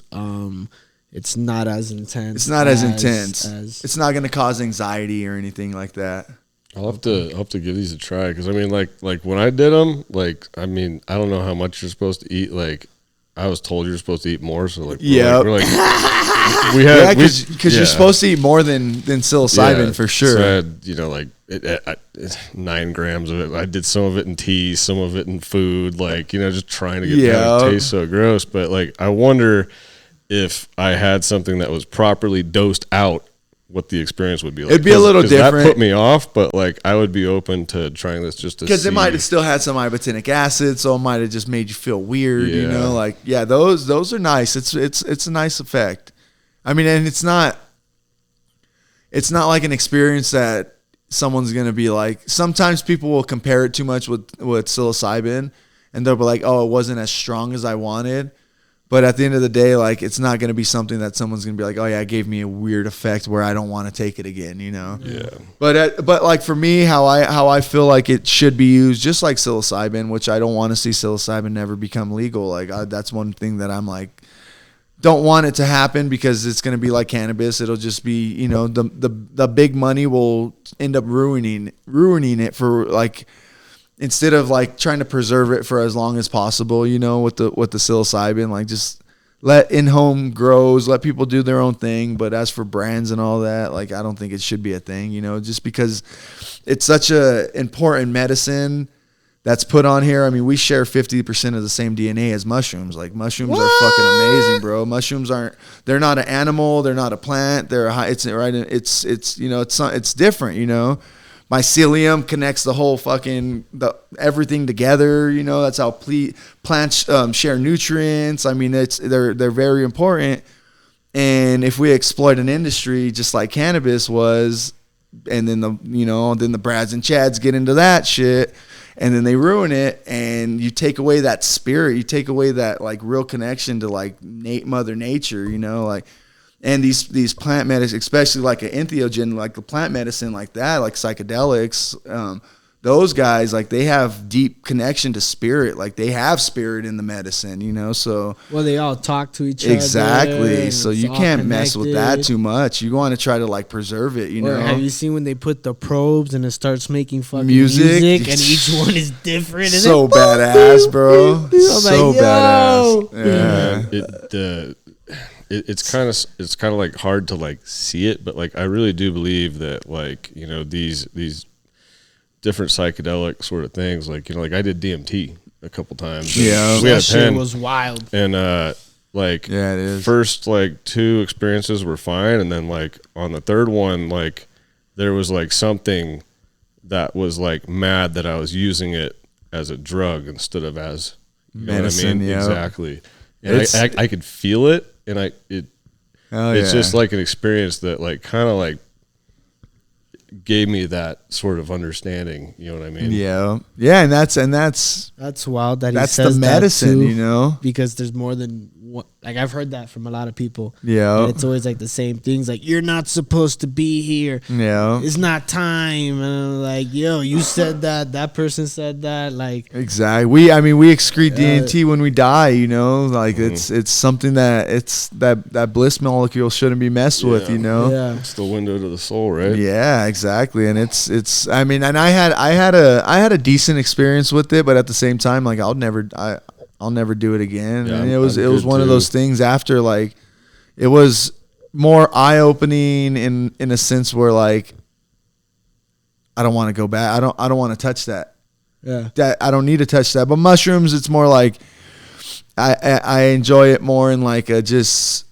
it's not as intense. It's not as intense. It's not gonna cause anxiety or anything like that. I'll have to give these a try, because I mean, like when I did them, like, I mean, I don't know how much you're supposed to eat. Like, I was told you're supposed to eat more, so like, we're like because you're supposed to eat more than psilocybin, for sure. So I had, you know, like 9 grams of it. I did some of it in tea, some of it in food, like, you know, just trying to get that to taste so gross. But like, I wonder if I had something that was properly dosed out, what the experience would be like. It'd be a little different. That put me off, but like, I would be open to trying this just to see. Because it might have still had some ibotenic acid, so it might have just made you feel weird, you know? Like, yeah, those are nice. It's a nice effect. I mean, and it's not like an experience that someone's going to be like, sometimes people will compare it too much with psilocybin, and they'll be like, oh, it wasn't as strong as I wanted. But at the end of the day, like, it's not going to be something that someone's going to be like, oh yeah, it gave me a weird effect where I don't want to take it again, you know? Yeah. But like for me, how I feel like it should be used, just like psilocybin, which I don't want to see psilocybin never become legal. Like, that's one thing that I'm like, don't want it to happen, because it's going to be like cannabis. It'll just be, you know, the big money will end up ruining it for like instead of like trying to preserve it for as long as possible, you know, with the psilocybin, like just let in-home grows, let people do their own thing. But as for brands and all that, like I don't think it should be a thing, you know, just because it's such a important medicine that's put on here. I mean, we share 50% of the same DNA as mushrooms. Like mushrooms are fucking amazing, bro. Mushrooms they're not an animal, they're not a plant, it's you know, it's different, you know. Mycelium connects the whole everything together, you know. That's how plants share nutrients. I mean, they're very important. And if we exploit an industry just like cannabis was, and then the Brads and Chads get into that shit, and then they ruin it, and you take away that spirit, you take away that like real connection to like Mother Nature, you know, like. And these plant medicine, especially like an entheogen, like the plant medicine like that, like psychedelics, those guys, like they have deep connection to spirit. Like they have spirit in the medicine, you know, so. Well, they all talk to each other. Exactly. So you can't mess with that too much. You want to try to like preserve it, you know. Have you seen when they put the probes and it starts making fucking music and each one is different? So badass, bro. So badass. Yeah. It's kind of like hard to like see it, but like I really do believe that like, you know, these different psychedelic sort of things, like, you know, like I did DMT a couple times. Yeah, that shit was wild. And like, yeah, it is. First like 2 experiences were fine, and then like on the third one, like there was like something that was like mad that I was using it as a drug instead of as medicine. What I mean? Yeah, exactly. And I could feel it, and it's just like an experience that like kind of like gave me that sort of understanding, you know what I mean? Yeah, and that's wild that that's he says the medicine, that too, you know, because there's more than one. Like I've heard that from a lot of people. Yeah, and it's always like the same things. Like you're not supposed to be here. Yeah, it's not time. And I'm like, yo, you said that. That person said that. Like exactly. We excrete DMT when we die. You know, like it's something that bliss molecule shouldn't be messed with. You know, it's the window to the soul, right? Yeah, exactly. And it's. I mean, and I had a decent experience with it, but at the same time, like I'll never do it again. Yeah, and it was one of those things after, like, it was more eye-opening in a sense where like I don't want to go back. I don't want to touch that. Yeah. That I don't need to touch that. But mushrooms, it's more like I enjoy it more in like a just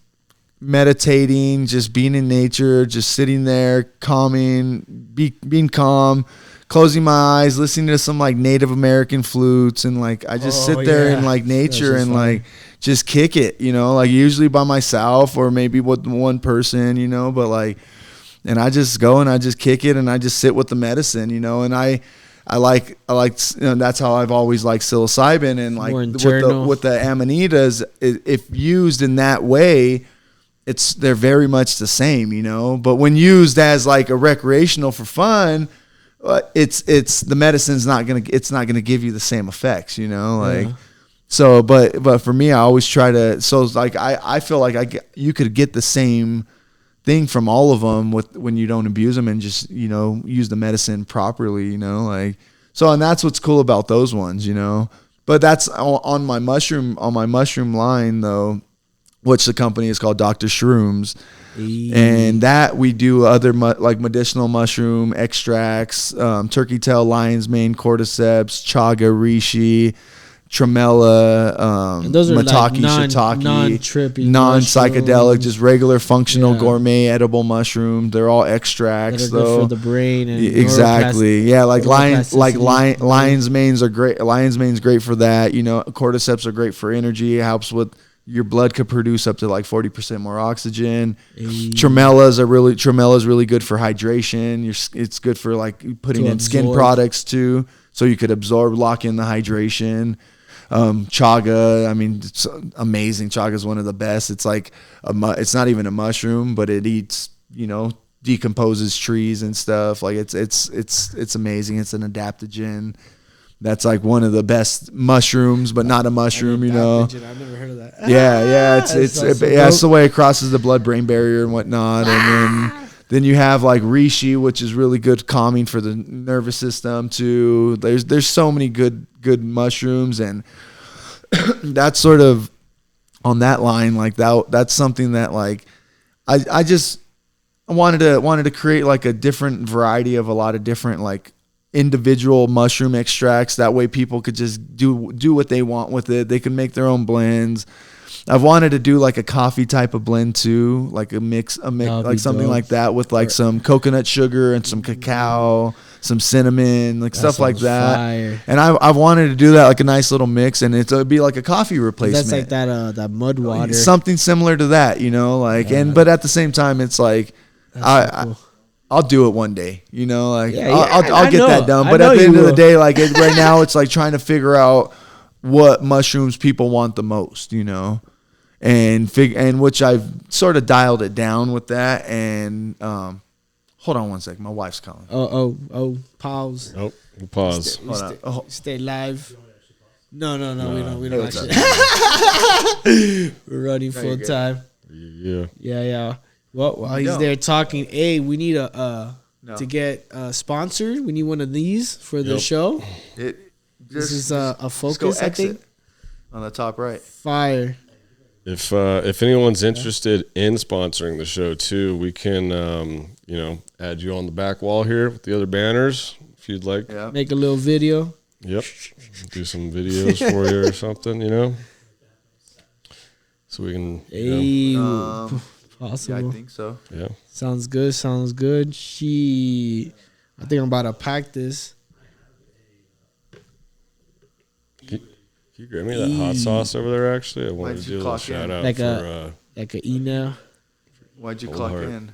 meditating, just being in nature, just sitting there, being calm, closing my eyes, listening to some like Native American flutes, and like I just sit there in like nature and like just kick it, you know, like usually by myself or maybe with one person, you know, but like, and I just go and I just kick it and I just sit with the medicine, you know, and I like, you know, that's how I've always liked psilocybin, and like with the amanitas, if used in that way, they're very much the same, you know, but when used as like a recreational for fun, it's the medicine's not gonna give you the same effects, you know, like. So, but for me, I always try to. So, like, I feel like you could get the same thing from all of them when you don't abuse them and just, you know, use the medicine properly, you know, like. So, and that's what's cool about those ones, you know. But that's on my mushroom line though, which the company is called Docta Shrooms. And that we do other like medicinal mushroom extracts, turkey tail, lion's mane, cordyceps, chaga, reishi, tremella, maitake, like shiitake, non-trippy, non-psychedelic, just regular functional gourmet edible mushroom. They're all extracts though. Good for the brain and exactly. Yeah, like lion's manes are great. Lion's mane's great for that. You know, cordyceps are great for energy. It helps with your blood could produce up to like 40% more oxygen. Tremella is really good for hydration. It's good for like putting in skin products too, so you could lock in the hydration. Chaga, I mean, it's amazing. Chaga is one of the best. It's like it's not even a mushroom, but it eats, you know, decomposes trees and stuff. Like it's amazing. It's an adaptogen. That's like one of the best mushrooms, but not a mushroom, you know. I've never heard of that. Yeah, it's the way it crosses the blood-brain barrier and whatnot. And then Then you have like reishi, which is really good calming for the nervous system too. There's so many good mushrooms, and that's sort of on that line. Like that's something that like I just wanted to create like a different variety of a lot of different like individual mushroom extracts. That way people could just do what they want with it. They can make their own blends. I've wanted to do like a coffee type of blend too, like a mix like something dope. Like that with like some coconut sugar and some cacao, some cinnamon, like that stuff like that. Fire. And I've wanted to do that, like a nice little mix, and it'd be like a coffee replacement. That's like that mud water, something similar to that, you know, like but at the same time, it's like I'll do it one day, you know, like I'll get that done. But at the end of the day, like right now, it's like trying to figure out what mushrooms people want the most, you know. And which I've sort of dialed it down with that. And hold on one second, my wife's calling. Oh, pause. Oh, pause. Stay live. No, we don't actually. We're running full time. Yeah. Well, while he's there talking, hey, we need to get sponsored. We need one of these for the show. This is a Focus, I think. On the top right. Fire. If anyone's interested in sponsoring the show too, we can add you on the back wall here with the other banners if you'd like. Yeah. Make a little video. Yep. Do some videos for you or something, you know. So we can. Possible. Yeah, I think so. Yeah. Sounds good. I think I'm about to pack this. Can you grab me that hot sauce over there? Actually, I wanted to do a little shout out for like a email. Why'd you clock in?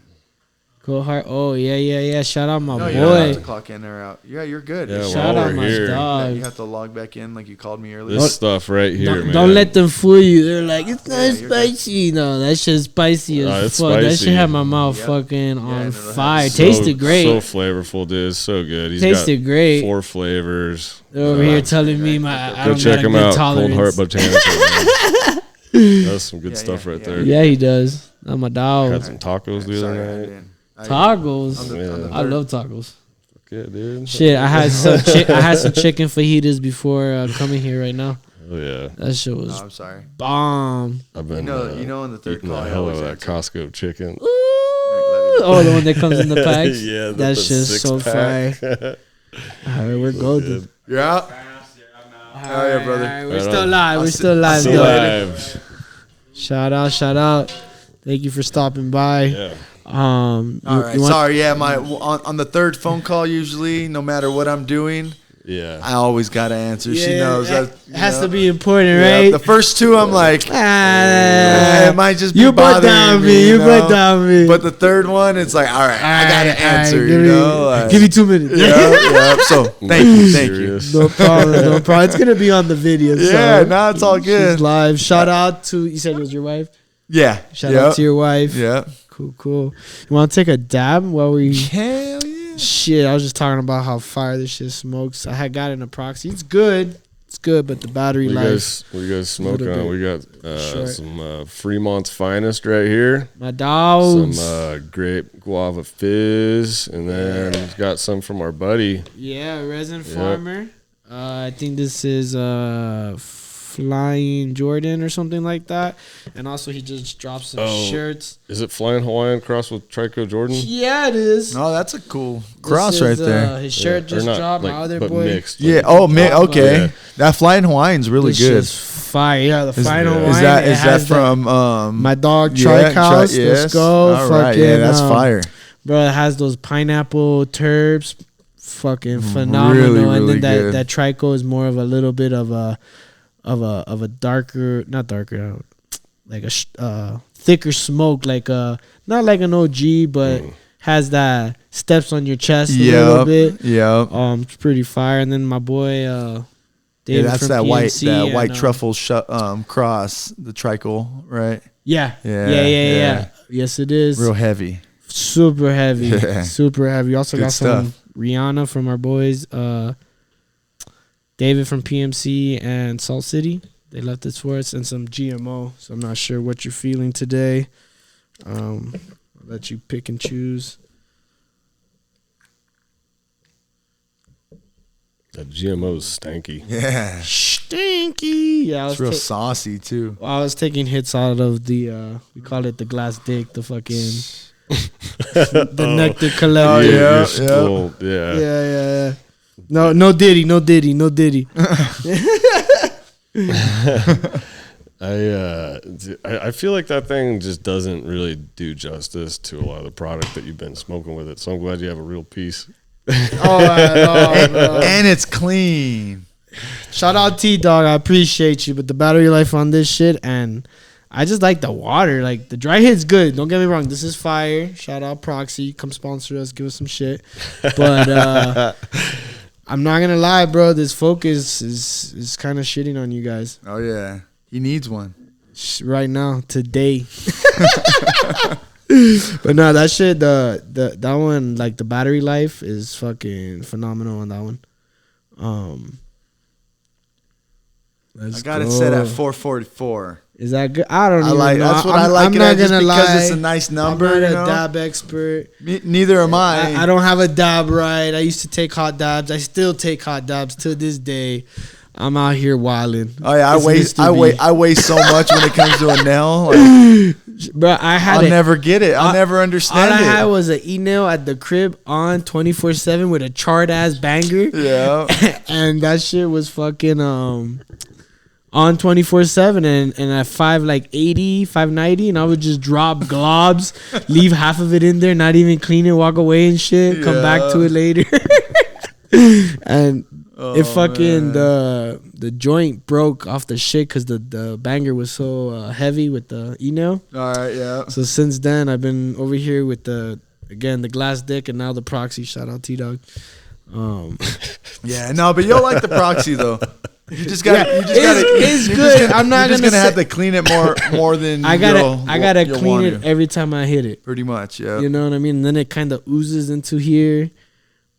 Cold Heart. Oh yeah. Shout out my boy. You don't have to clock in or out. Yeah, you're good. Yeah, shout out my dog. You have to log back in like you called me earlier. This stuff right here, man. Don't let them fool you. They're like, it's not spicy. No, that shit's spicy as fuck. That shit had my mouth fucking on fire. Tasted great. So flavorful, dude. It's so good. He's tasted got great. 4 flavors. They're over here telling me I don't check got a him good out. tolerance. Cold Heart Botanica. That's some good stuff right there. Yeah, he does. I'm a dog. Had some tacos the other night. Tacos. I love tacos. Yeah, dude. Shit, I had some chicken fajitas before coming here right now. Oh yeah, that shit was. I'm sorry. Bomb. I've been in the third call, the hell out of that Costco chicken. Oh, the one that comes in the packs. Yeah, that's just so fire. All right, we're golden. Yeah. All right, brother. Right, we're still live. Shout out. Thank you for stopping by. Yeah. All right. Sorry. Yeah. On the third phone call, usually, no matter what I'm doing, I always gotta answer. Yeah, she knows that has to be important, right? The first two, I'm like, it might just be bothering me. You put down me. But the third one, it's like, all right, I gotta answer. Give me 2 minutes. Yeah. So thank you. No problem. It's gonna be on the video. Yeah. No, it's all good. She's live. Shout out to, you said it was your wife. Yeah. Shout out to your wife. Yeah. Cool. You want to take a dab while we? Hell yeah. Shit, I was just talking about how fire this shit smokes. I had got an Proxy. It's good, but the battery life. What you guys smoking on? We got some Fremont's Finest right here. My dogs. Some grape guava fizz, and then we've got some from our buddy. Yeah, Resin Farmer. I think this is Flying Jordan or something like that, and also he just dropped some shirts. Is it Flying Hawaiian cross with Trico Jordan? Yeah, it is. Oh, that's a cool cross right there. His shirt just dropped. My other boy mixed. Yeah. Oh, okay. Yeah. That Flying Hawaiian's really good. Is fire. Yeah, the Flying Hawaiian. Is that from my dog Trike House? Yes. Let's go. All right. Yeah, that's fire. Bro, it has those pineapple terps. Fucking phenomenal. Really, and then good. that Trico is more of a little bit of a darker, not darker, like a thicker smoke, like not like an OG, but has that steps on your chest a little bit. Yeah. It's pretty fire. And then my boy David that's from that PMC white truffle cross, the Tricle, right? Yeah. Yes, it is. Real heavy. Super heavy. Super heavy. Also good got stuff. some Rihanna from our boys. David from PMC and Salt City. They left this for us, and some GMO. So I'm not sure what you're feeling today. let you pick and choose. That GMO's stanky. Yeah. Stinky. Yeah, It's real saucy too. I was taking hits out of the we call it the glass dick, the fucking the nectar collector. Oh, yeah. Well, yeah. Yeah. No Diddy. I feel like that thing just doesn't really do justice to a lot of the product that you've been smoking with it. So I'm glad you have a real piece. And it's clean. Shout out T-Dog, I appreciate you, but the battery life on this shit, and I just like the water. Like, the dry hit's good. Don't get me wrong. This is fire. Shout out Proxy. Come sponsor us. Give us some shit. But I'm not going to lie, bro. This Focus is kind of shitting on you guys. Oh, yeah. He needs one. Right now, today. But no, that shit, that one, like, the battery life is fucking phenomenal on that one. I got it set at 444. Is that good? I don't know. That's what I like. I'm it not just gonna because lie. it's a nice number. I'm not you a know? dab expert. Neither am I. I don't have a dab right. I used to take hot dabs. I still take hot dabs to this day. I'm out here wilding. Oh yeah, I waste so much when it comes to a nail. Like, bro, I'll never get it. I'll never understand it. All I had was an e-nail at the crib on 24/7 with a charred ass banger. Yeah. And that shit was fucking on 24/7 and at 580, 590, and I would just drop globs, leave half of it in there, not even clean it, walk away and shit, come back to it later. And it fucking the joint broke off the shit because the banger was so heavy with the e-nail. All right, yeah. So since then I've been over here with the glass dick and now the Proxy. Shout out T-Dog. Yeah, no, but you'll like the Proxy though. You just got. Yeah, it's good. I'm not gonna have to clean it more than I gotta clean it every time I hit it. Pretty much, yeah. You know what I mean? And then it kind of oozes into here.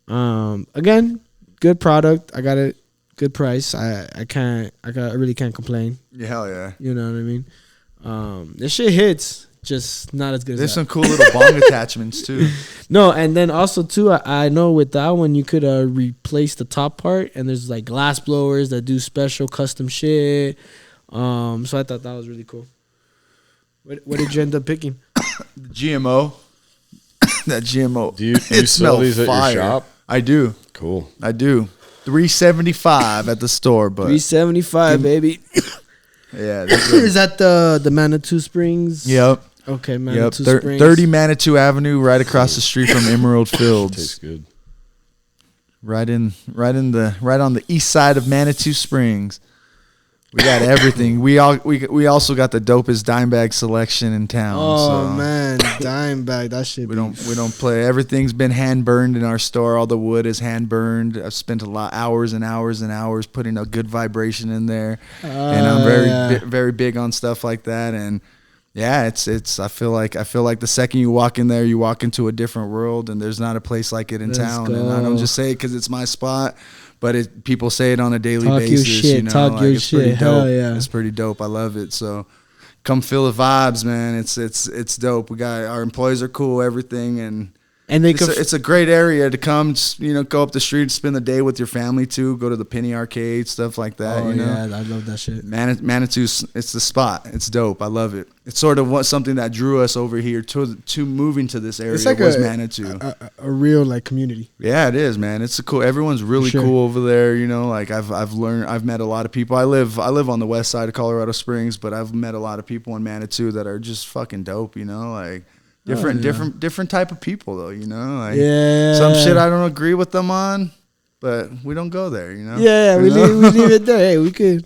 Again, good product. I got it. Good price. I really can't complain. Yeah, hell yeah. You know what I mean? This shit hits. Just not as good There's as some cool little bong attachments too. No, and then also too, I know with that one you could replace the top part, and there's like glass blowers that do special custom shit. So I thought that was really cool. What did you end up picking? The GMO. That GMO. Do you sell these at your shop? I do. Cool. I do. $375 at the store, but $375, baby. Yeah. Is that the Manitou Springs? Yep. Okay, Manitou Springs. 30 Manitou Avenue, right across the street from Emerald Fields. Tastes good. Right on the east side of Manitou Springs. We got everything. We also got the dopest dime bag selection in town. Oh man, dime bag, that shit. We don't play. Everything's been hand burned in our store. All the wood is hand burned. I've spent a lot hours and hours and hours putting a good vibration in there, and I'm very big on stuff like that. And yeah, it's. I feel like the second you walk in there, you walk into a different world, and there's not a place like it in town. And I don't just say it because it's my spot. But people say it on a daily basis. Your shit. Talk your shit. Hell yeah. It's pretty dope. I love it. So come feel the vibes, man. It's dope. We got our employees are cool, everything, and it's a great area to come. Go up the street, spend the day with your family too. Go to the Penny Arcade, stuff like that. Oh yeah, I love that shit. Manitou's, it's the spot. It's dope. I love it. It's sort of something that drew us over here to moving to this area. It's like Manitou, a real like community. Yeah, it is, man. It's cool. Everyone's really cool over there. Like I've met a lot of people. I live on the west side of Colorado Springs, but I've met a lot of people in Manitou that are just fucking dope. Like. Different type of people though, like some shit I don't agree with them on, but we don't go there, Yeah, we leave it there. Hey, we could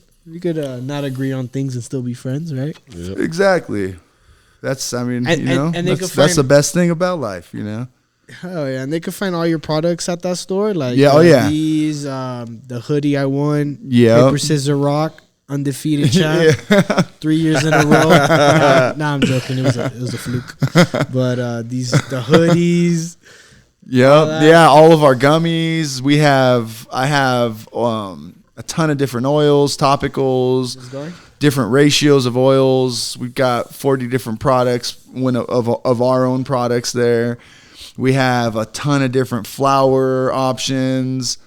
not agree on things and still be friends, right? Yep. Exactly. That's and that's the best thing about life, Oh yeah, and they can find all your products at that store, like these, the hoodie I won, paper scissors rock. Undefeated champ, 3 years in a row. Nah, I'm joking. It was a fluke. But the hoodies. Yeah. All of our gummies. I have a ton of different oils, topicals. different ratios of oils. We've got 40 different products of our own products there. We have a ton of different flower options.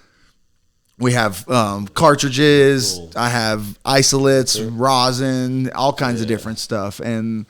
We have cartridges. Cool. I have isolates, rosin, all kinds of different stuff. And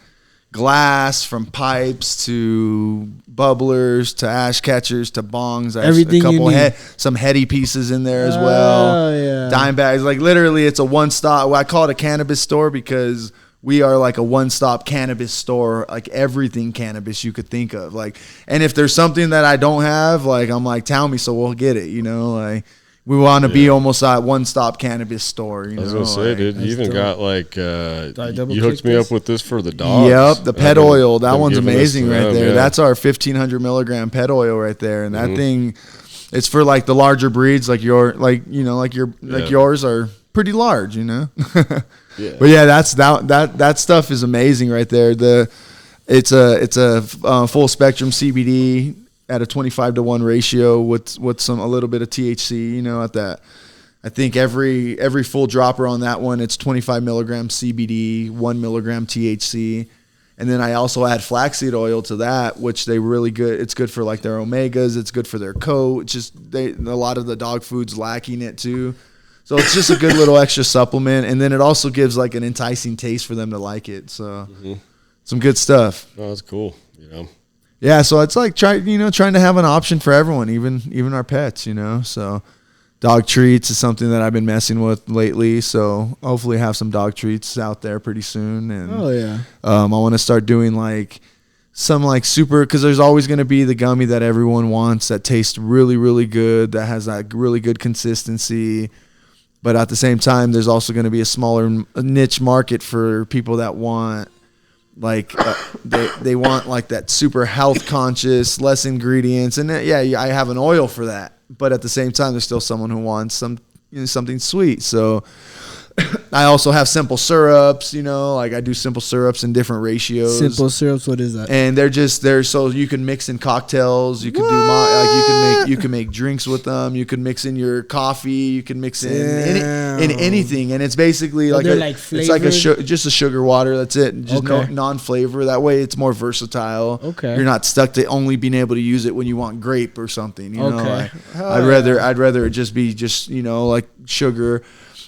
glass, from pipes to bubblers to ash catchers to bongs. Everything a couple you need. Some heady pieces in there as well. Yeah. Dime bags. Like literally it's a one-stop. Well, I call it a cannabis store because we are like a one-stop cannabis store, like everything cannabis you could think of. Like, and if there's something that I don't have, like I'm like, tell me so we'll get it, you know, like we want to be almost a one-stop cannabis store. You know, I was gonna say, like, dude, you even got like you hooked me up with this for the Yep, dogs. the pet oil. That one's amazing right there. Yeah. That's our 1,500 milligram pet oil right there, and that thing, it's for like the larger breeds, like yours are pretty large, you know. Yeah. But yeah, that stuff is amazing right there. It's a full spectrum CBD at a 25-to-1 ratio with a little bit of THC, you know, at that. I think every full dropper on that one, it's 25 milligrams CBD, 1 milligram THC. And then I also add flaxseed oil to that, which they really good. It's good for like their omegas. It's good for their coat. It's just a lot of the dog food's lacking it too. So it's just a good little extra supplement. And then it also gives like an enticing taste for them to like it. So some good stuff. Oh, that's cool. You know. Yeah, so it's like trying to have an option for everyone, even our pets, you know. So dog treats is something that I've been messing with lately. So hopefully have some dog treats out there pretty soon. And I want to start doing like some like super, because there's always going to be the gummy that everyone wants that tastes really, really good, that has that really good consistency. But at the same time, there's also going to be a smaller niche market for people that want like they want like that super health conscious, less ingredients, and I have an oil for that. But at the same time, there's still someone who wants something sweet. So I also have simple syrups, you know, like I do simple syrups in different ratios. Simple syrups, what is that? And they're so you can mix in cocktails. You can you can make drinks with them. You can mix in your coffee. You can mix in anything, and it's basically it's like just a sugar water. That's it. Just non-flavor. That way, it's more versatile. Okay, you're not stuck to only being able to use it when you want grape or something. You know, like, I'd rather it just be you know, like sugar.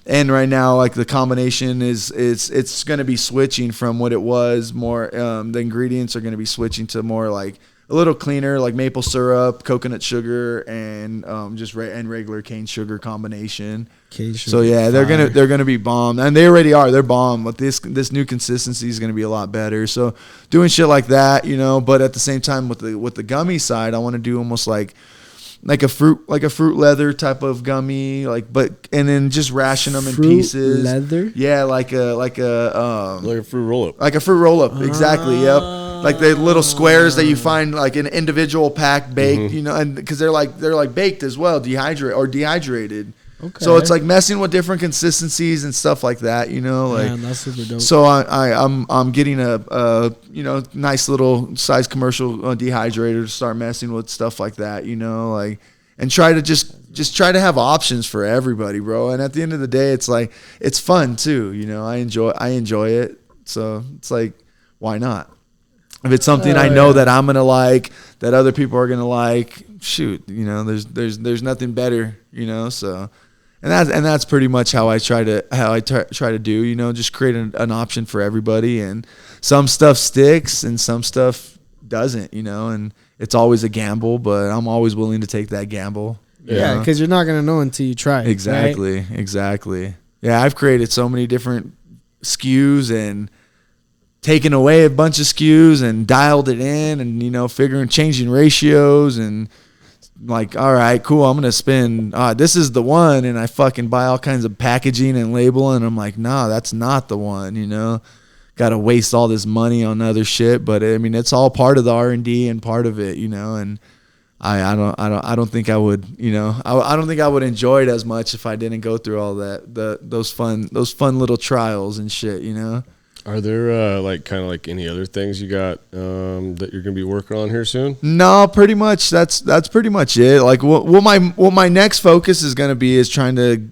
And right now, like the combination it's going to be switching from what it was more. The ingredients are going to be switching to more like a little cleaner, like maple syrup, coconut sugar, and and regular cane sugar combination. Cane sugar. So yeah, they're gonna be bomb, and they already are. They're bomb. But this new consistency is going to be a lot better. So doing shit like that, you know. But at the same time, with the gummy side, I want to do almost like a fruit leather type of gummy, and then just ration them in pieces. Leather? Yeah, like a fruit roll up. Like a fruit roll up, exactly. Yep. Like the little squares that you find like an individual pack baked, you know, and because they're like baked as well, dehydrated. Okay. So it's like messing with different consistencies and stuff like that, you know. Like, man, that's super dope. So I'm getting a you know, nice little size commercial dehydrator to start messing with stuff like that, you know, like, and try to just try to have options for everybody, bro. And at the end of the day, it's like it's fun too, you know. I enjoy it, so it's like, why not? If it's something I know that I'm gonna like, that other people are gonna like, shoot, you know, there's nothing better, you know. So. And that's pretty much how I try to do, you know, just create an option for everybody. And some stuff sticks and some stuff doesn't, you know, and it's always a gamble, but I'm always willing to take that gamble. Yeah, because you're not gonna know until you try. Exactly, right? Exactly. Yeah, I've created so many different SKUs and taken away a bunch of SKUs and dialed it in, and you know, changing ratios and. Like, all right, cool, I'm going to spend, this is the one, and I fucking buy all kinds of packaging and labeling, and I'm like, nah, that's not the one, you know? Got to waste all this money on other shit, but I mean, it's all part of the R&D and part of it, you know, and I don't think I would, you know, I don't think I would enjoy it as much if I didn't go through all that, those fun little trials and shit, you know? Are there like kind of like any other things you got that you're gonna be working on here soon? No, pretty much. That's pretty much it. Like what my next focus is gonna be is trying to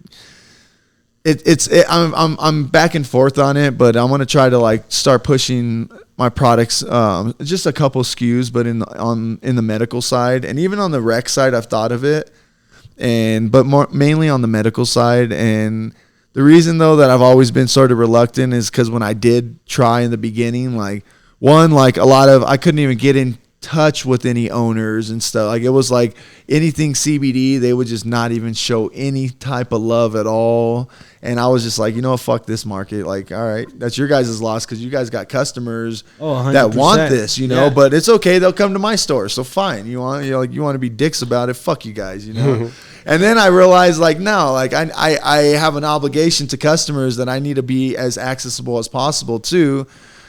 I'm back and forth on it, but I want to try to like start pushing my products, just a couple SKUs, but in the medical side and even on the rec side, I've thought of it, but mainly on the medical side. And the reason though that I've always been sort of reluctant is because when I did try in the beginning, like I couldn't even get in touch with any owners and stuff. Like it was like anything CBD, they would just not even show any type of love at all. And I was just like, fuck this market. Like, all right, that's your guys' loss because you guys got customers that want this, But it's okay. They'll come to my store, so fine. You want to be dicks about it? Fuck you guys, And then I realized, like, no, like I have an obligation to customers that I need to be as accessible as possible too.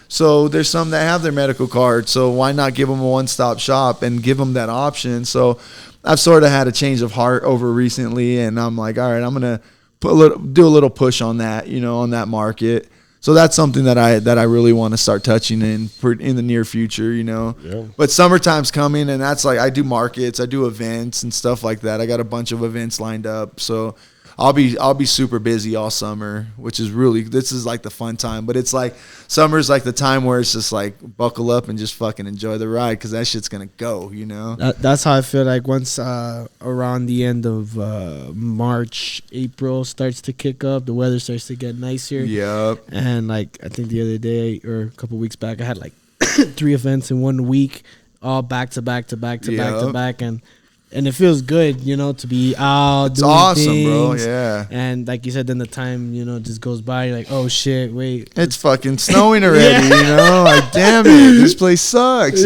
So there's some that have their medical card, so why not give them a one-stop shop and give them that option? So I've sort of had a change of heart over recently, and I'm like, all right, I'm gonna do a little push on that, on that market. So that's something that I really want to start touching in the near future, Yeah. But summertime's coming, and that's like I do markets, I do events and stuff like that. I got a bunch of events lined up, so I'll be super busy all summer, which is this is like the fun time. But it's like summer's like the time where it's just like buckle up and just fucking enjoy the ride because that shit's gonna go, That's how I feel like once around the end of March, April starts to kick up, the weather starts to get nicer. Yep. And like I think the other day or a couple weeks back, I had like 3 events in 1 week, all back to back, and it feels good, to be out. It's doing awesome, things. bro. Yeah. And like you said, then the time, just goes by. You're like, oh shit, wait. It's fucking snowing already, Like, damn it, this place sucks.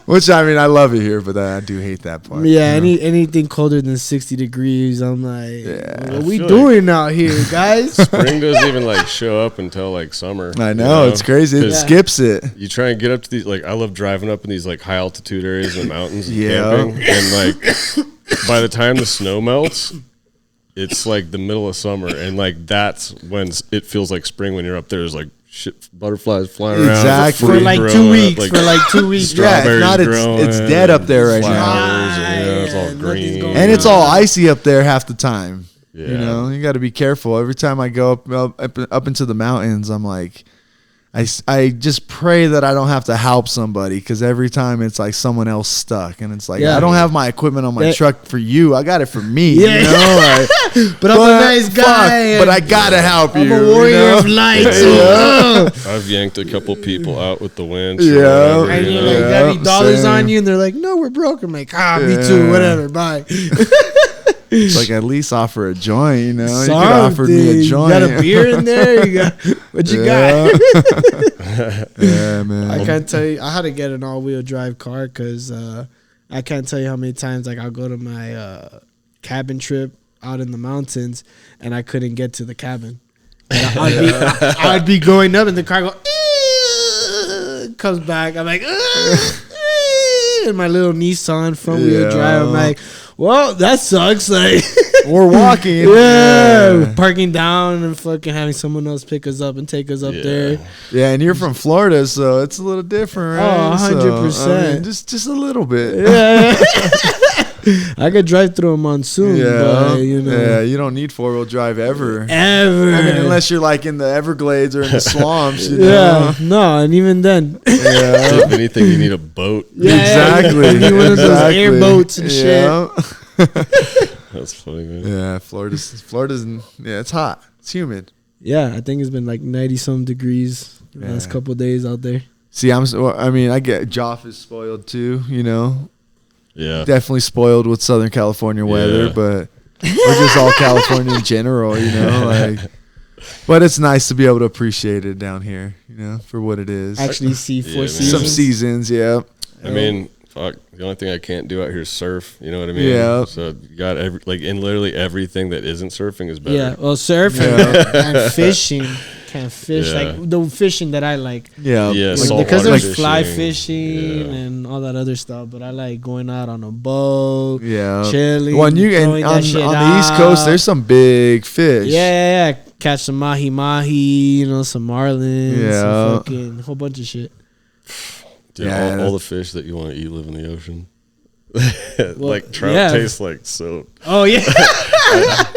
Which I love it here, but I do hate that part. Yeah, anything colder than 60 degrees, I'm like, what are we doing out here, guys? Spring doesn't even like show up until like summer. I know, it's crazy. It skips it. You try and get up to these, like I love driving up in these like high altitude areas in the mountains and camping, and like by the time the snow melts, it's like the middle of summer, and like that's when it feels like spring when you're up there. There's like shit, butterflies flying around. Exactly. For like 2 weeks. For like 2 weeks. It's dead up there right now. It's all green. And it's all icy up there half the time. Yeah. You got to be careful. Every time I go up into the mountains, I'm like, I just pray that I don't have to help somebody because every time it's like someone else stuck and it's like I don't have my equipment on my truck for you. I got it for me. But I'm a nice guy. But I gotta help you. I'm a warrior of light. I've yanked a couple people out with the winch. And you're like, got any dollars on you? And they're like, no, we're broke. I'm like, me too. Whatever. Bye. It's like at least offer a joint, you could offer me a joint. You got a beer in there? What you got? Yeah, man. I can't tell you. I had to get an all-wheel drive car because I can't tell you how many times like I'll go to my cabin trip out in the mountains and I couldn't get to the cabin. I'd be going up and the car comes back. I'm like, and my little Nissan front wheel drive. I'm like, well, that sucks. Like, we're walking. Parking down and fucking having someone else pick us up and take us up there. Yeah, and you're from Florida, so it's a little different, right? 100%. So, just a little bit. Yeah. I could drive through a monsoon, but, Yeah, you don't need 4-wheel drive ever. Unless you're like in the Everglades or in the swamps, no, and even then. If anything, you need a boat. Exactly. You need one of those airboats and shit. That's funny, man. Yeah, Florida's it's hot. It's humid. Yeah, I think it's been like 90-some degrees the last couple of days out there. See, I get Joff is spoiled too, Yeah. Definitely spoiled with Southern California weather, but we're just all California in general, but it's nice to be able to appreciate it down here, for what it is. Actually see 4 seasons. Some seasons, yeah. I mean, fuck, the only thing I can't do out here is surf, you know what I mean? Yeah. So you got and literally everything that isn't surfing is better. Yeah, well, surfing and fishing. Can't fish like the fishing that I like. Yeah, because there's fly fishing and all that other stuff. But I like going out on a boat, chilling. Well, on the East Coast, there's some big fish. Yeah. Catch some mahi, some marlins, some fucking whole bunch of shit. Dude, all the fish that you want to eat live in the ocean. Like trout tastes like soap. Oh yeah.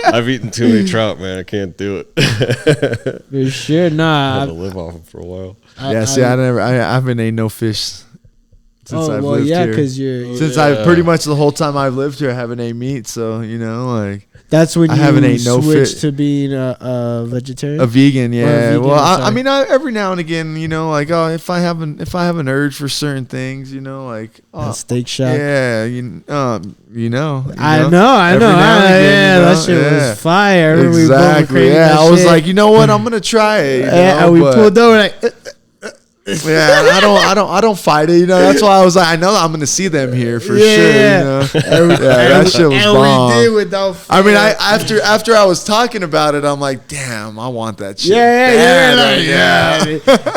I've eaten too many trout, man. I can't do it. For sure, nah. I had to live off them for a while. I haven't ate no fish since I've lived here. Because I pretty much the whole time I've lived here, I haven't ate meat. So like that's when I you haven't ate no switched fish. to being a vegetarian, a vegan. Yeah. vegan, Well, I'm I mean, every now and again, like if I have an urge for certain things, like a steak shack. yeah, I know. Every Yeah, now and again, that shit was fire. Exactly. Yeah, I was like, you know what? I'm gonna try it. And we pulled over like. Yeah, I don't fight it. That's why I was like, I know I'm gonna see them here for sure. That shit was bomb. We did without fear. I mean, after I was talking about it, I'm like, damn, I want that shit. Yeah.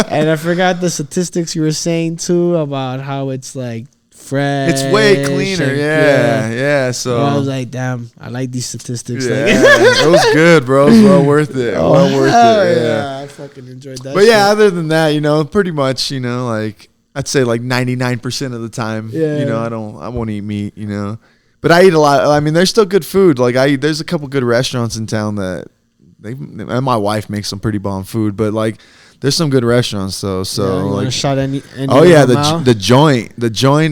And I forgot the statistics you were saying too about how it's like fresh. It's way cleaner. Yeah. So I was like, damn, I like these statistics. Yeah, Like, it was good, bro. It was well worth it. Well worth it. Yeah, I fucking enjoyed that. But yeah, other than that, pretty much, like I'd say like 99% of the time, I won't eat meat, But I eat a lot. I mean, there's still good food. Like there's a couple good restaurants in town that and my wife makes some pretty bomb food, but like there's some good restaurants though. So like, shot any oh yeah, the joint.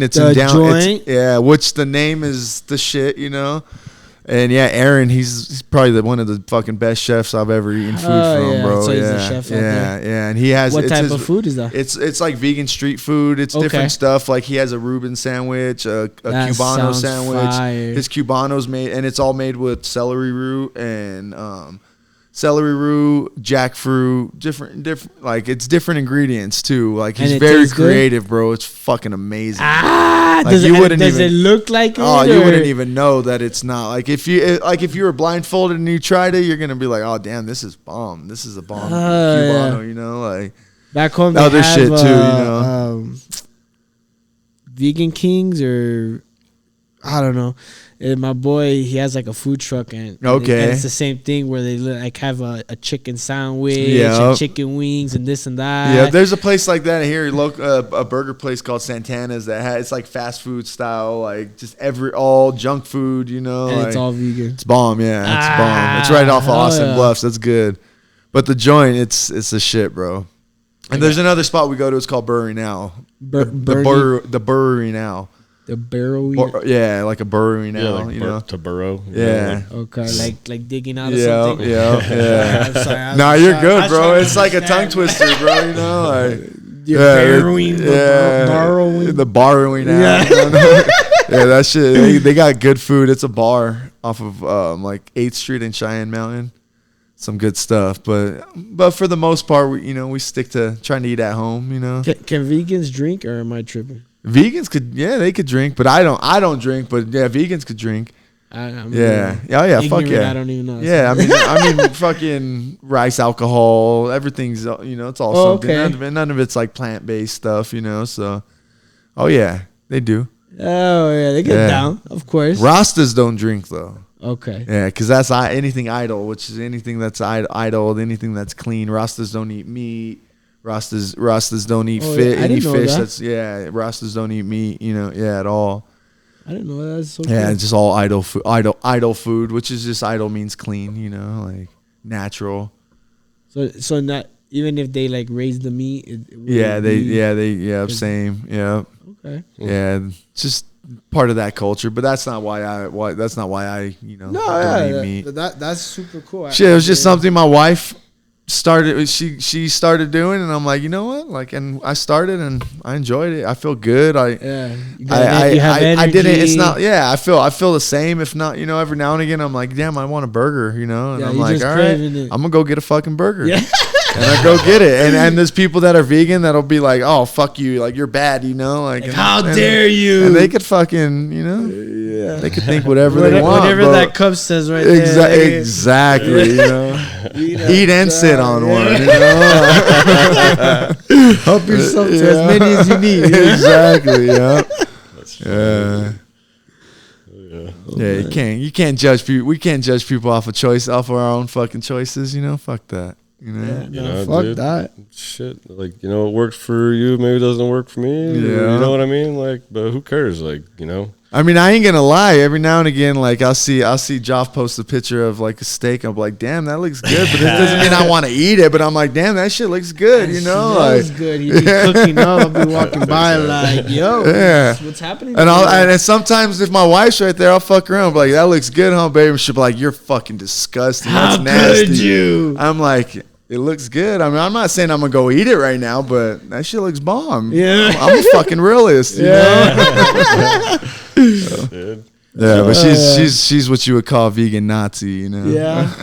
It's in down. Joint? Which the name is the shit, And yeah, Aaron, he's probably one of the fucking best chefs I've ever eaten food from, bro. So he's a chef out there. And he has what type of food is that? It's like vegan street food. It's different stuff. Like he has a Reuben sandwich, a Cubano sandwich. Fire. His Cubano's made, and it's all made with celery root and jackfruit, different. Like it's different ingredients too. Like he's very creative, bro. It's fucking amazing. Does it look like it? Oh, you wouldn't even know that it's not. Like if you were blindfolded and you tried it, you're gonna be like, oh damn, this is bomb. This is a bomb Cubano, like back home. Other shit too, Vegan Kings or I don't know. And my boy, he has like a food truck, and it's the same thing where they like have a chicken sandwich and chicken wings and this and that. Yeah, there's a place like that here, a burger place called Santana's it's like fast food style, like just all junk food, And like, it's all vegan. It's bomb, yeah, it's bomb. It's right off of Austin Bluffs. That's good. But the joint, it's the shit, bro. And there's another spot we go to. It's called Brewery Now. The Brewery Now. The burrowing? Like a burrowing now, like to burrow. Yeah. Okay, like digging out of something? Yeah. I'm sorry, nah, you're good, bro. It's like a tongue twister, bro, like... Burrowing, the borrowing now. Yeah, that shit. They got good food. It's a bar off of like 8th Street in Cheyenne Mountain. Some good stuff, but for the most part, we stick to trying to eat at home, Can vegans drink, or am I tripping? Vegans they could drink, but I don't drink, but yeah, vegans could drink. I'm fuck yeah. I don't even know. Yeah, I mean, fucking rice alcohol, everything's, it's all something. Okay. None of it's like plant-based stuff, so. Oh yeah, they do. Oh yeah, they get down, of course. Rastas don't drink though. Okay. Yeah, because that's anything idle, which is anything that's idle, anything that's clean. Rastas don't eat meat. Rastas don't eat any fish. Rastas don't eat meat. At all. I didn't know that. That's so cool. It's just all idle food, which is just idle means clean. Like natural. So not even if they like raise the meat. Same. Yeah. Okay. Yeah, just part of that culture, but that's not why I don't eat meat. That's super cool. Shit, it was just something my wife started. She started doing, and I'm like, you know what? Like, and I started, and I enjoyed it. I feel good. I didn't. It's not. Yeah, I feel the same. If not, every now and again, I'm like, damn, I want a burger. And I'm like, all right, I'm gonna go get a fucking burger. Yeah. And I go get it, and there's people that are vegan that'll be like, "Oh, fuck you, like you're bad," like how dare you? And they could fucking, they could think whatever they want. Whatever that cup says right there. Exactly, eat and sit on one. Help yourself to as many as you need. Exactly. Yeah. Yeah, you can't judge people. We can't judge people off of our own fucking choices. Fuck that. Fuck dude, that shit. Like, it works for you, maybe it doesn't work for me. Yeah. You know what I mean? Like, but who cares? Like, I mean, I ain't gonna lie. Every now and again, like I'll see Joff post a picture of like a steak. I'm like, damn, that looks good. But it doesn't mean I want to eat it. But I'm like, damn, that shit looks good. You know, like good. He be cooking up. I'll be walking by like, yo, what's happening? And sometimes if my wife's right there, I'll fuck around. I'm like, that looks good, huh, baby? She'll be like, you're fucking disgusting. That's nasty. Could you? I'm like, it looks good. I mean, I'm not saying I'm gonna go eat it right now, but that shit looks bomb. Yeah, I'm a fucking realist. You know? Yeah, but she's what you would call vegan Nazi, you know. Yeah.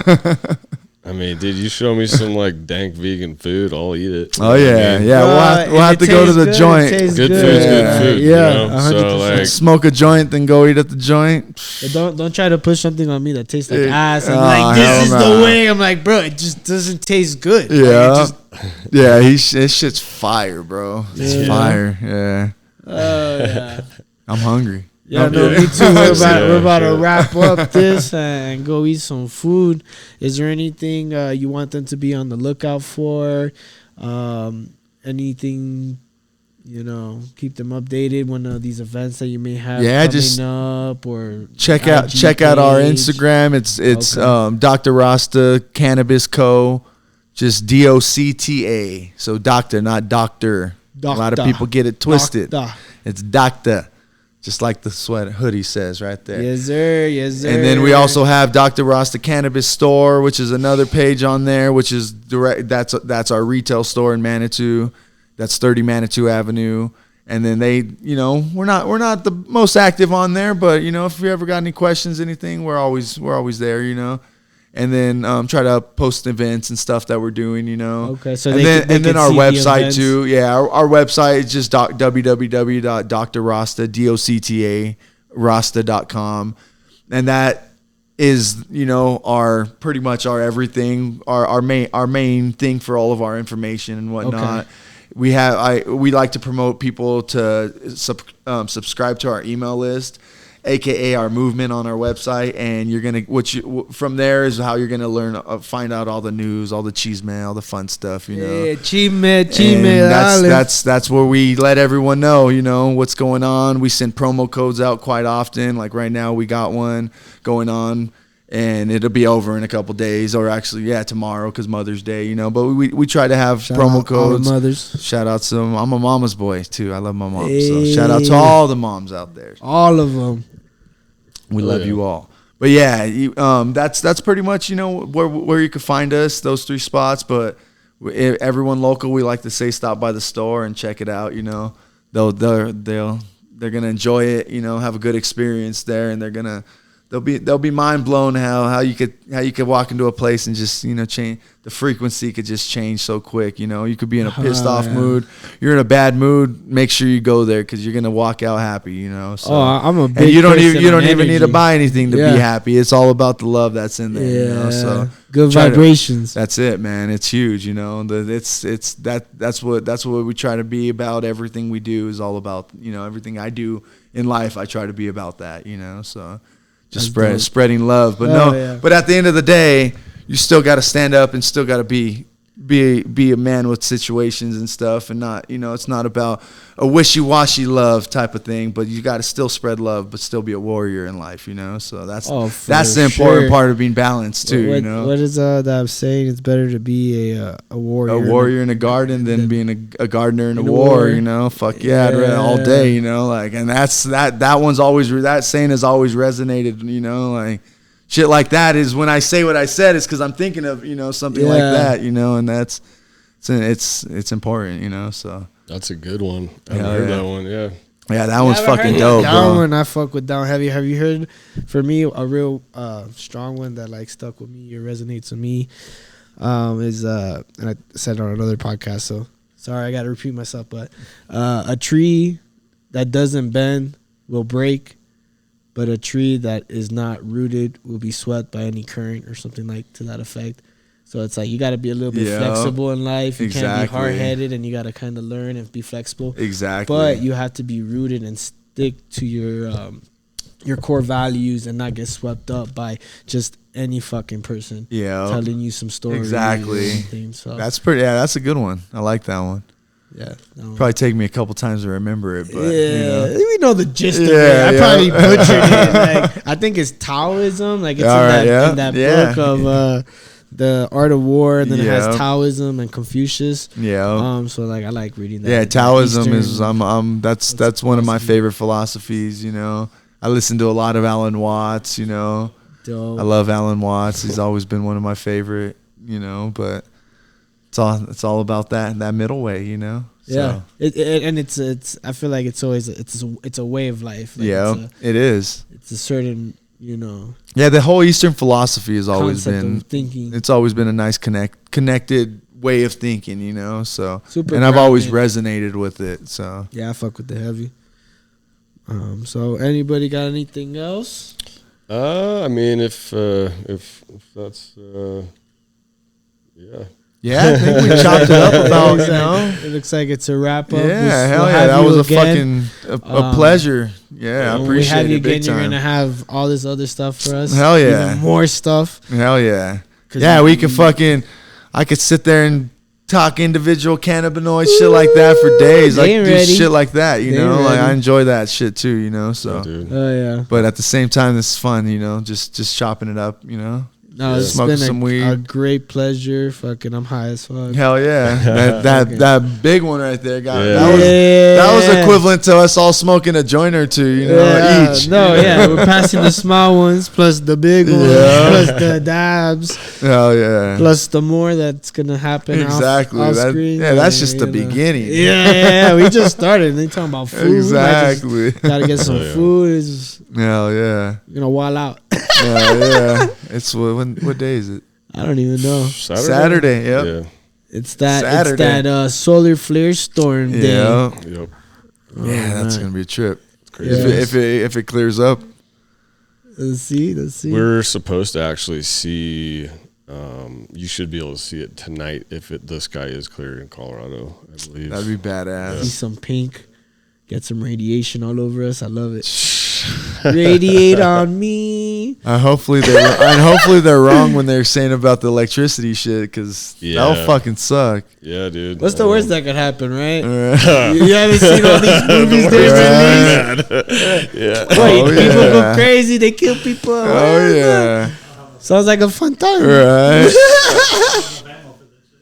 I mean, dude, you show me some like dank vegan food, I'll eat it. Oh yeah, I mean? yeah. We'll have to go to the joint. Good food's good food. Yeah, you know? So like, smoke a joint, then go eat at the joint. Don't try to push something on me that tastes like ass. I'm like, this is the way. I'm like, bro, it just doesn't taste good. Yeah, like, this shit's fire, bro. It's fire. Yeah. Oh yeah. I'm hungry. Yeah, no, me too. We're about to wrap up this and go eat some food. Is there anything you want them to be on the lookout for? Anything, keep them updated when these events that you may have coming up, or check out our Instagram. It's Docta Rasta Cannabis Co. Just DOCTA. So doctor, not doctor. A lot of people get it twisted. It's Docta. Just like the sweater hoodie says right there. Yes, sir. Yes, sir. And then we also have Docta Rasta Cannabis Store, which is another page on there, which is direct. That's our retail store in Manitou. That's 30 Manitou Avenue. And then we're not the most active on there, but if you ever got any questions, anything, we're always there. And then try to post events and stuff that we're doing, Okay, so and then our website too. Yeah, our website is just www.doctarasta.com, and that is our pretty much our everything, our main thing for all of our information and whatnot. Okay. We like to promote people to subscribe to our email list, AKA our movement on our website, and you're gonna from there is how you're gonna learn, find out all the news, all the chisme, all the fun stuff, Yeah, chisme. That's where we let everyone know, what's going on. We send promo codes out quite often. Like right now, we got one going on, and it'll be over in a couple days, or actually, tomorrow because Mother's Day, But we try to have promo codes. All the mothers. Shout out to I'm a mama's boy too. I love my mom. So shout out to all the moms out there. All of them. We love you all. But that's pretty much where you can find us, those 3 spots. But everyone local, we like to say stop by the store and check it out. They're gonna enjoy it. Have a good experience there, and they'll be mind blown how you could walk into a place and just change. The frequency could just change so quick. You could be in a pissed off mood. You're in a bad mood. Make sure you go there because you're gonna walk out happy. So, I'm a big and you don't even need to buy anything to be happy. It's all about the love that's in there. Yeah. So good vibrations. That's it, man. It's huge. That's what we try to be about. Everything we do is all about everything I do in life. I try to be about that. So. Just spreading love, but but at the end of the day, you still got to stand up and still got to be a man with situations and stuff, and not it's not about a wishy-washy love type of thing, but you got to still spread love, but still be a warrior in life, So that's the important part of being balanced too, What is that saying? It's better to be a warrior. A warrior in a garden than being a gardener in a war, Fuck yeah, all day, and that one's always, that saying has always resonated, shit like that is when I say what I said, it's because I'm thinking of something like that, and that's it's important, so that's a good one. I haven't heard that one. Yeah, that one's fucking dope, that bro. one I fuck with down heavy. Have you heard? For me, a real strong one that stuck with me or resonates with me is and I said it on another podcast, so sorry I got to repeat myself, but a tree that doesn't bend will break, but a tree that is not rooted will be swept by any current, or something to that effect. So it's you got to be a little bit flexible in life. You can't be hard-headed, and you got to kind of learn and be flexible. Exactly. But you have to be rooted and stick to your core values and not get swept up by just any fucking person telling you some stories. Exactly. So. That's pretty. Yeah, that's a good one. I like that one. Yeah. Probably take me a couple times to remember it, but we know the gist of it. Yeah, I yeah. probably butchered it. Like, I think it's Taoism. Like it's in that book of the Art of War, and then it has Taoism and Confucius. Yeah. So like I like reading that. Yeah, Taoism Eastern, is that's one of my favorite philosophies. I listen to a lot of Alan Watts. Dope. I love Alan Watts. He's always been one of my favorite. But it's all about that middle way. Yeah, and it's I feel like it's always it's a way of life. Like it is. It's a certain Yeah, the whole Eastern philosophy has always been thinking. It's always been a nice connected way of thinking. So Super and I've always grounded. resonated with it. So yeah, I fuck with the heavy. So anybody got anything else? I mean, if that's yeah. Yeah, I think we chopped it up about, It looks like it's a wrap up. Yeah, hell yeah. That was a pleasure. Yeah, I when appreciate we have you it big again, you're time. going to have all this other stuff for us. Hell yeah. Even more stuff. Hell yeah. Yeah, I could sit there and talk individual cannabinoids, shit like that for days. Like do shit like that, Like I enjoy that shit too, so. Oh yeah. But at the same time, it's fun, just chopping it up, No, it's smoking been some weed. a great pleasure. Fucking, I'm high as fuck. Hell yeah, that big one right there, that that was equivalent to us all smoking a joint or two, each. No, yeah, we're passing the small ones plus the big ones plus the dabs. Hell yeah, plus the more that's gonna happen. Exactly. Off screen. That's just the beginning. Yeah, we just started. They talking about food. Exactly. Gotta get some food. Hell yeah. You're gonna wall out. Yeah. It's what day is it? I don't even know. Saturday. Yep. Yeah. It's that. Saturday. It's that solar flare storm day. Yeah. Yep. Yeah, that's gonna be a trip. Crazy. If it clears up. Let's see. We're supposed to actually see. You should be able to see it tonight if the sky is clear in Colorado. I believe That'd be badass. See some pink. Get some radiation all over us. I love it. Radiate on me. Hopefully they're wrong when they're saying about the electricity shit, because that'll fucking suck. Yeah, dude. What's the worst that could happen, right? You haven't seen all these movies they're released? Yeah. People go crazy. They kill people. Oh yeah. Sounds like a fun time. Right.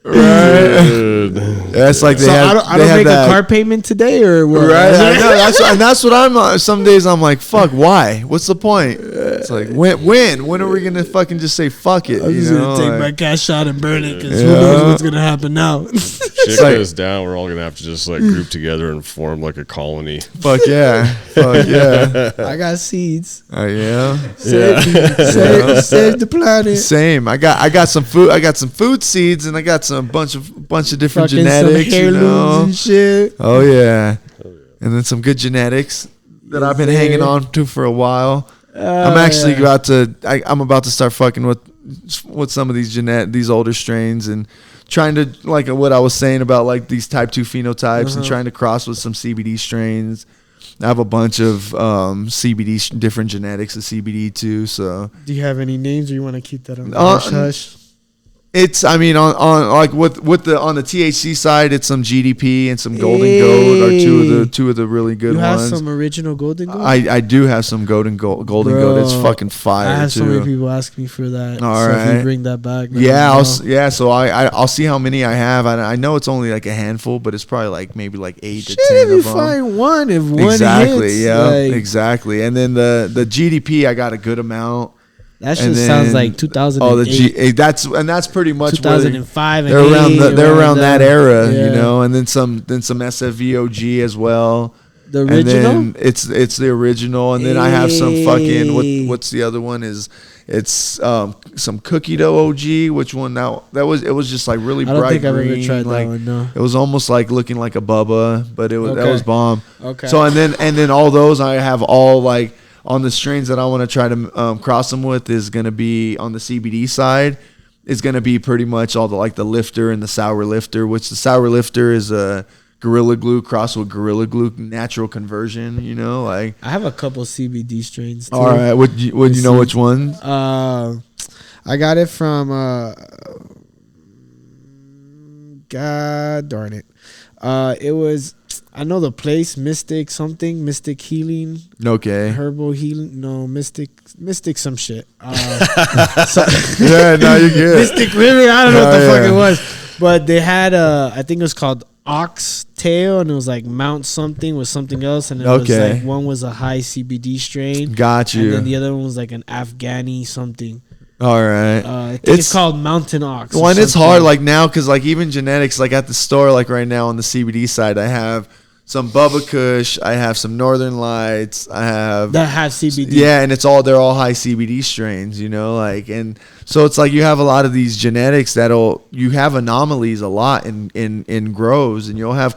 Right. That's like they have. I don't make a car payment today, or what? Right. I know. That's what I'm. Some days I'm like, fuck. Why? What's the point? It's like when are we gonna fucking just say fuck it? I'm just gonna take my cash out and burn it, because who knows what's gonna happen now. Shit goes down, we're all gonna have to just group together and form like a colony. Fuck yeah. Fuck yeah. I got seeds. Yeah. Save the planet. Same. I got some food. I got some food seeds, and I got some bunch of different Fucking genetics. some heirlooms and shit. Oh yeah. And then some good genetics that I've been hanging on to for a while. I'm actually about to start fucking with some of these older strains, and trying to, like what I was saying about like these type 2 phenotypes, and trying to cross with some CBD strains. I have a bunch of CBD different genetics of CBD too. So do you have any names, or you want to keep that on hush hush? It's, I mean, on like with the on the THC side, it's some GDP and some Golden Goat are two of the really good ones. You have some original Golden Goat? I do have some Golden Goat. It's fucking fire. I have too. so many people ask me for that. All so right. if you bring that back, So I'll see how many I have. I know it's only like a handful, but it's probably like maybe like 8 to 10 if you of them. find one, if one Exactly, hits, yeah, exactly. And then the GDP, I got a good amount. That shit sounds like 2008. That's pretty much 2005. They're around that era, And then some SFVOG as well. The original. And then it's the original, and then I have some fucking what's the other one is. It's some cookie dough OG. Which one now? It was just like really bright green. I don't think I've ever tried that one. No. It was almost like looking like a Bubba, but that was bomb. Okay. So and then all those I have all like. On the strains that I want to try to cross them with is going to be on the CBD side. Is going to be pretty much all the lifter and the sour lifter, which the sour lifter is a Gorilla Glue crossed with Gorilla Glue natural conversion. I have a couple CBD strains too. All right, would you know which ones? I got it from God darn it. It was, I know the place, Mystic Healing, Okay. Herbal Healing, no, Mystic some shit. Yeah, no, you're good. Mystic River, I don't know what the fuck it was. But they had, I think it was called Oxtail, and it was like Mount something with something else. And it was like, one was a high CBD strain. Got you. And then the other one was like an Afghani something. All right. I think it's called Mountain Ox. One, it's hard like now because like even genetics, like at the store, like right now on the CBD side, I have some Bubba Kush, I have some Northern Lights, I have that have CBD. Yeah, and they're all high CBD strains, you know, like, and so it's like you have a lot of these genetics you have anomalies a lot in grows, and you'll have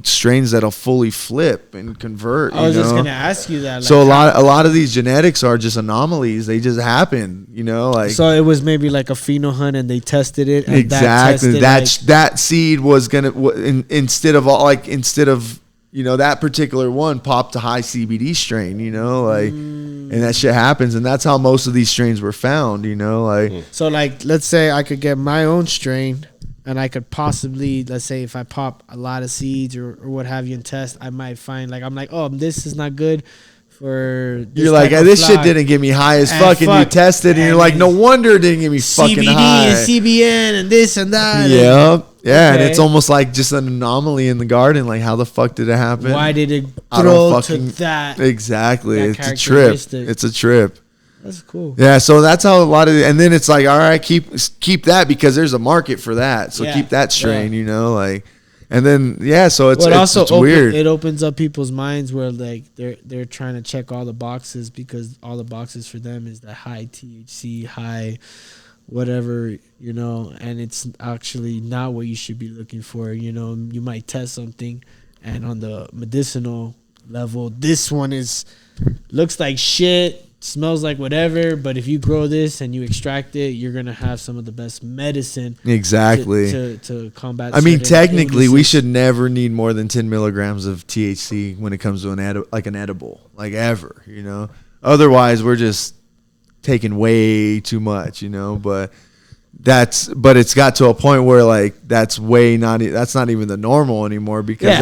strains that'll fully flip and convert. I was just gonna ask you that. Like, so a lot of these genetics are just anomalies; they just happen, you know. Like, so it was maybe like a pheno hunt, and they tested it. And exactly. That seed was instead of you know, that particular one popped a high CBD strain, you know, like, and that shit happens. And that's how most of these strains were found, you know, like. So, like, let's say I could get my own strain, and I could possibly, let's say if I pop a lot of seeds or what have you and test, I might find, like, I'm like, oh, this is not good for this. You're like, this shit didn't get me high as fuck, and you tested, and you're like, no wonder it didn't get me fucking high. CBD and CBN and this and that. Yeah. Yeah, and it's almost like just an anomaly in the garden. Like, how the fuck did it happen? Why did it grow to that? Exactly. That it's a trip. It's a trip. That's cool. Yeah, so that's how a lot of and then it's like, all right, keep that because there's a market for that. So keep that strain, you know, like, and then so it's weird. It opens up people's minds where like they're trying to check all the boxes because all the boxes for them is the high THC, high whatever, you know, and it's actually not what you should be looking for. You know, you might test something, and on the medicinal level, this one looks like shit, smells like whatever, but if you grow this and you extract it, you're gonna have some of the best medicine exactly to combat. I mean, technically, we should never need more than 10 milligrams of THC when it comes to an edible, like ever, you know. Otherwise, we're just taking way too much, you know, but it's got to a point where like that's not even the normal anymore because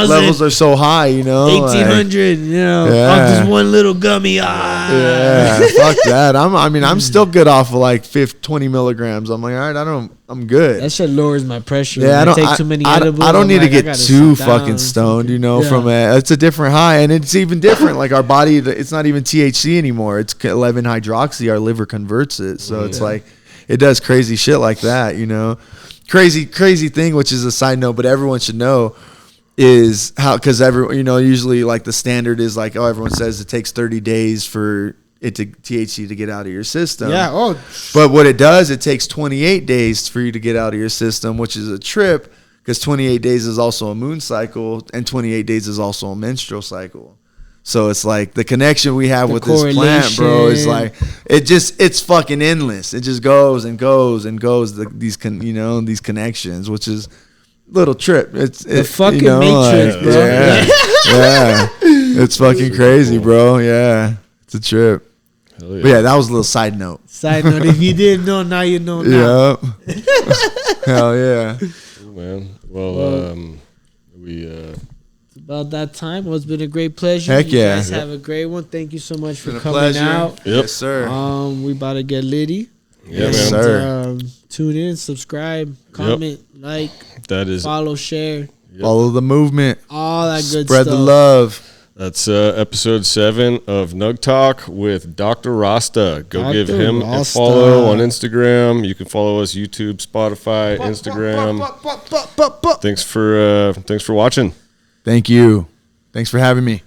levels are so high, you know, 1,800, you know, off this one little gummy. Yeah, fuck that. I'm still good off of like 20 milligrams. I'm like, all right, I'm good. That shit lowers my pressure. Yeah, I don't take too many edibles. I don't need to get too fucking stoned, you know. It's a different high, and it's even different. Like our body, it's not even THC anymore. It's 11-hydroxy. Our liver converts it, so it's like it does crazy shit like that, you know. Crazy thing, which is a side note, but everyone should know is how, because usually like the standard is like, oh, everyone says it takes 30 days for THC to get out of your system. Yeah. Oh. But what it does, it takes 28 days for you to get out of your system, which is a trip because 28 days is also a moon cycle and 28 days is also a menstrual cycle. So it's like the connection we have with this plant, bro, is like it's fucking endless. It just goes and goes and goes. These connections, which is little trip. It's the fucking Matrix, bro. Yeah. It's fucking crazy, bro. Yeah, it's a trip. Yeah. But yeah, that was a little side note. If you didn't know, now you know. Now. Yeah. Hell yeah. Cool, man. Well, it's about that time. Well, it's been a great pleasure. Heck yeah. You guys have a great one. Thank you so much for coming out. Yep. Yes, sir. We about to get litty. Yes, sir. Tune in, subscribe, comment, like, follow, share. Yep. Follow the movement. All that good stuff. Spread the love. That's episode 7 of Nug Talk with Docta Rasta. Go give him a follow on Instagram. You can follow us YouTube, Spotify, Instagram. Thanks for watching. Thank you. Thanks for having me.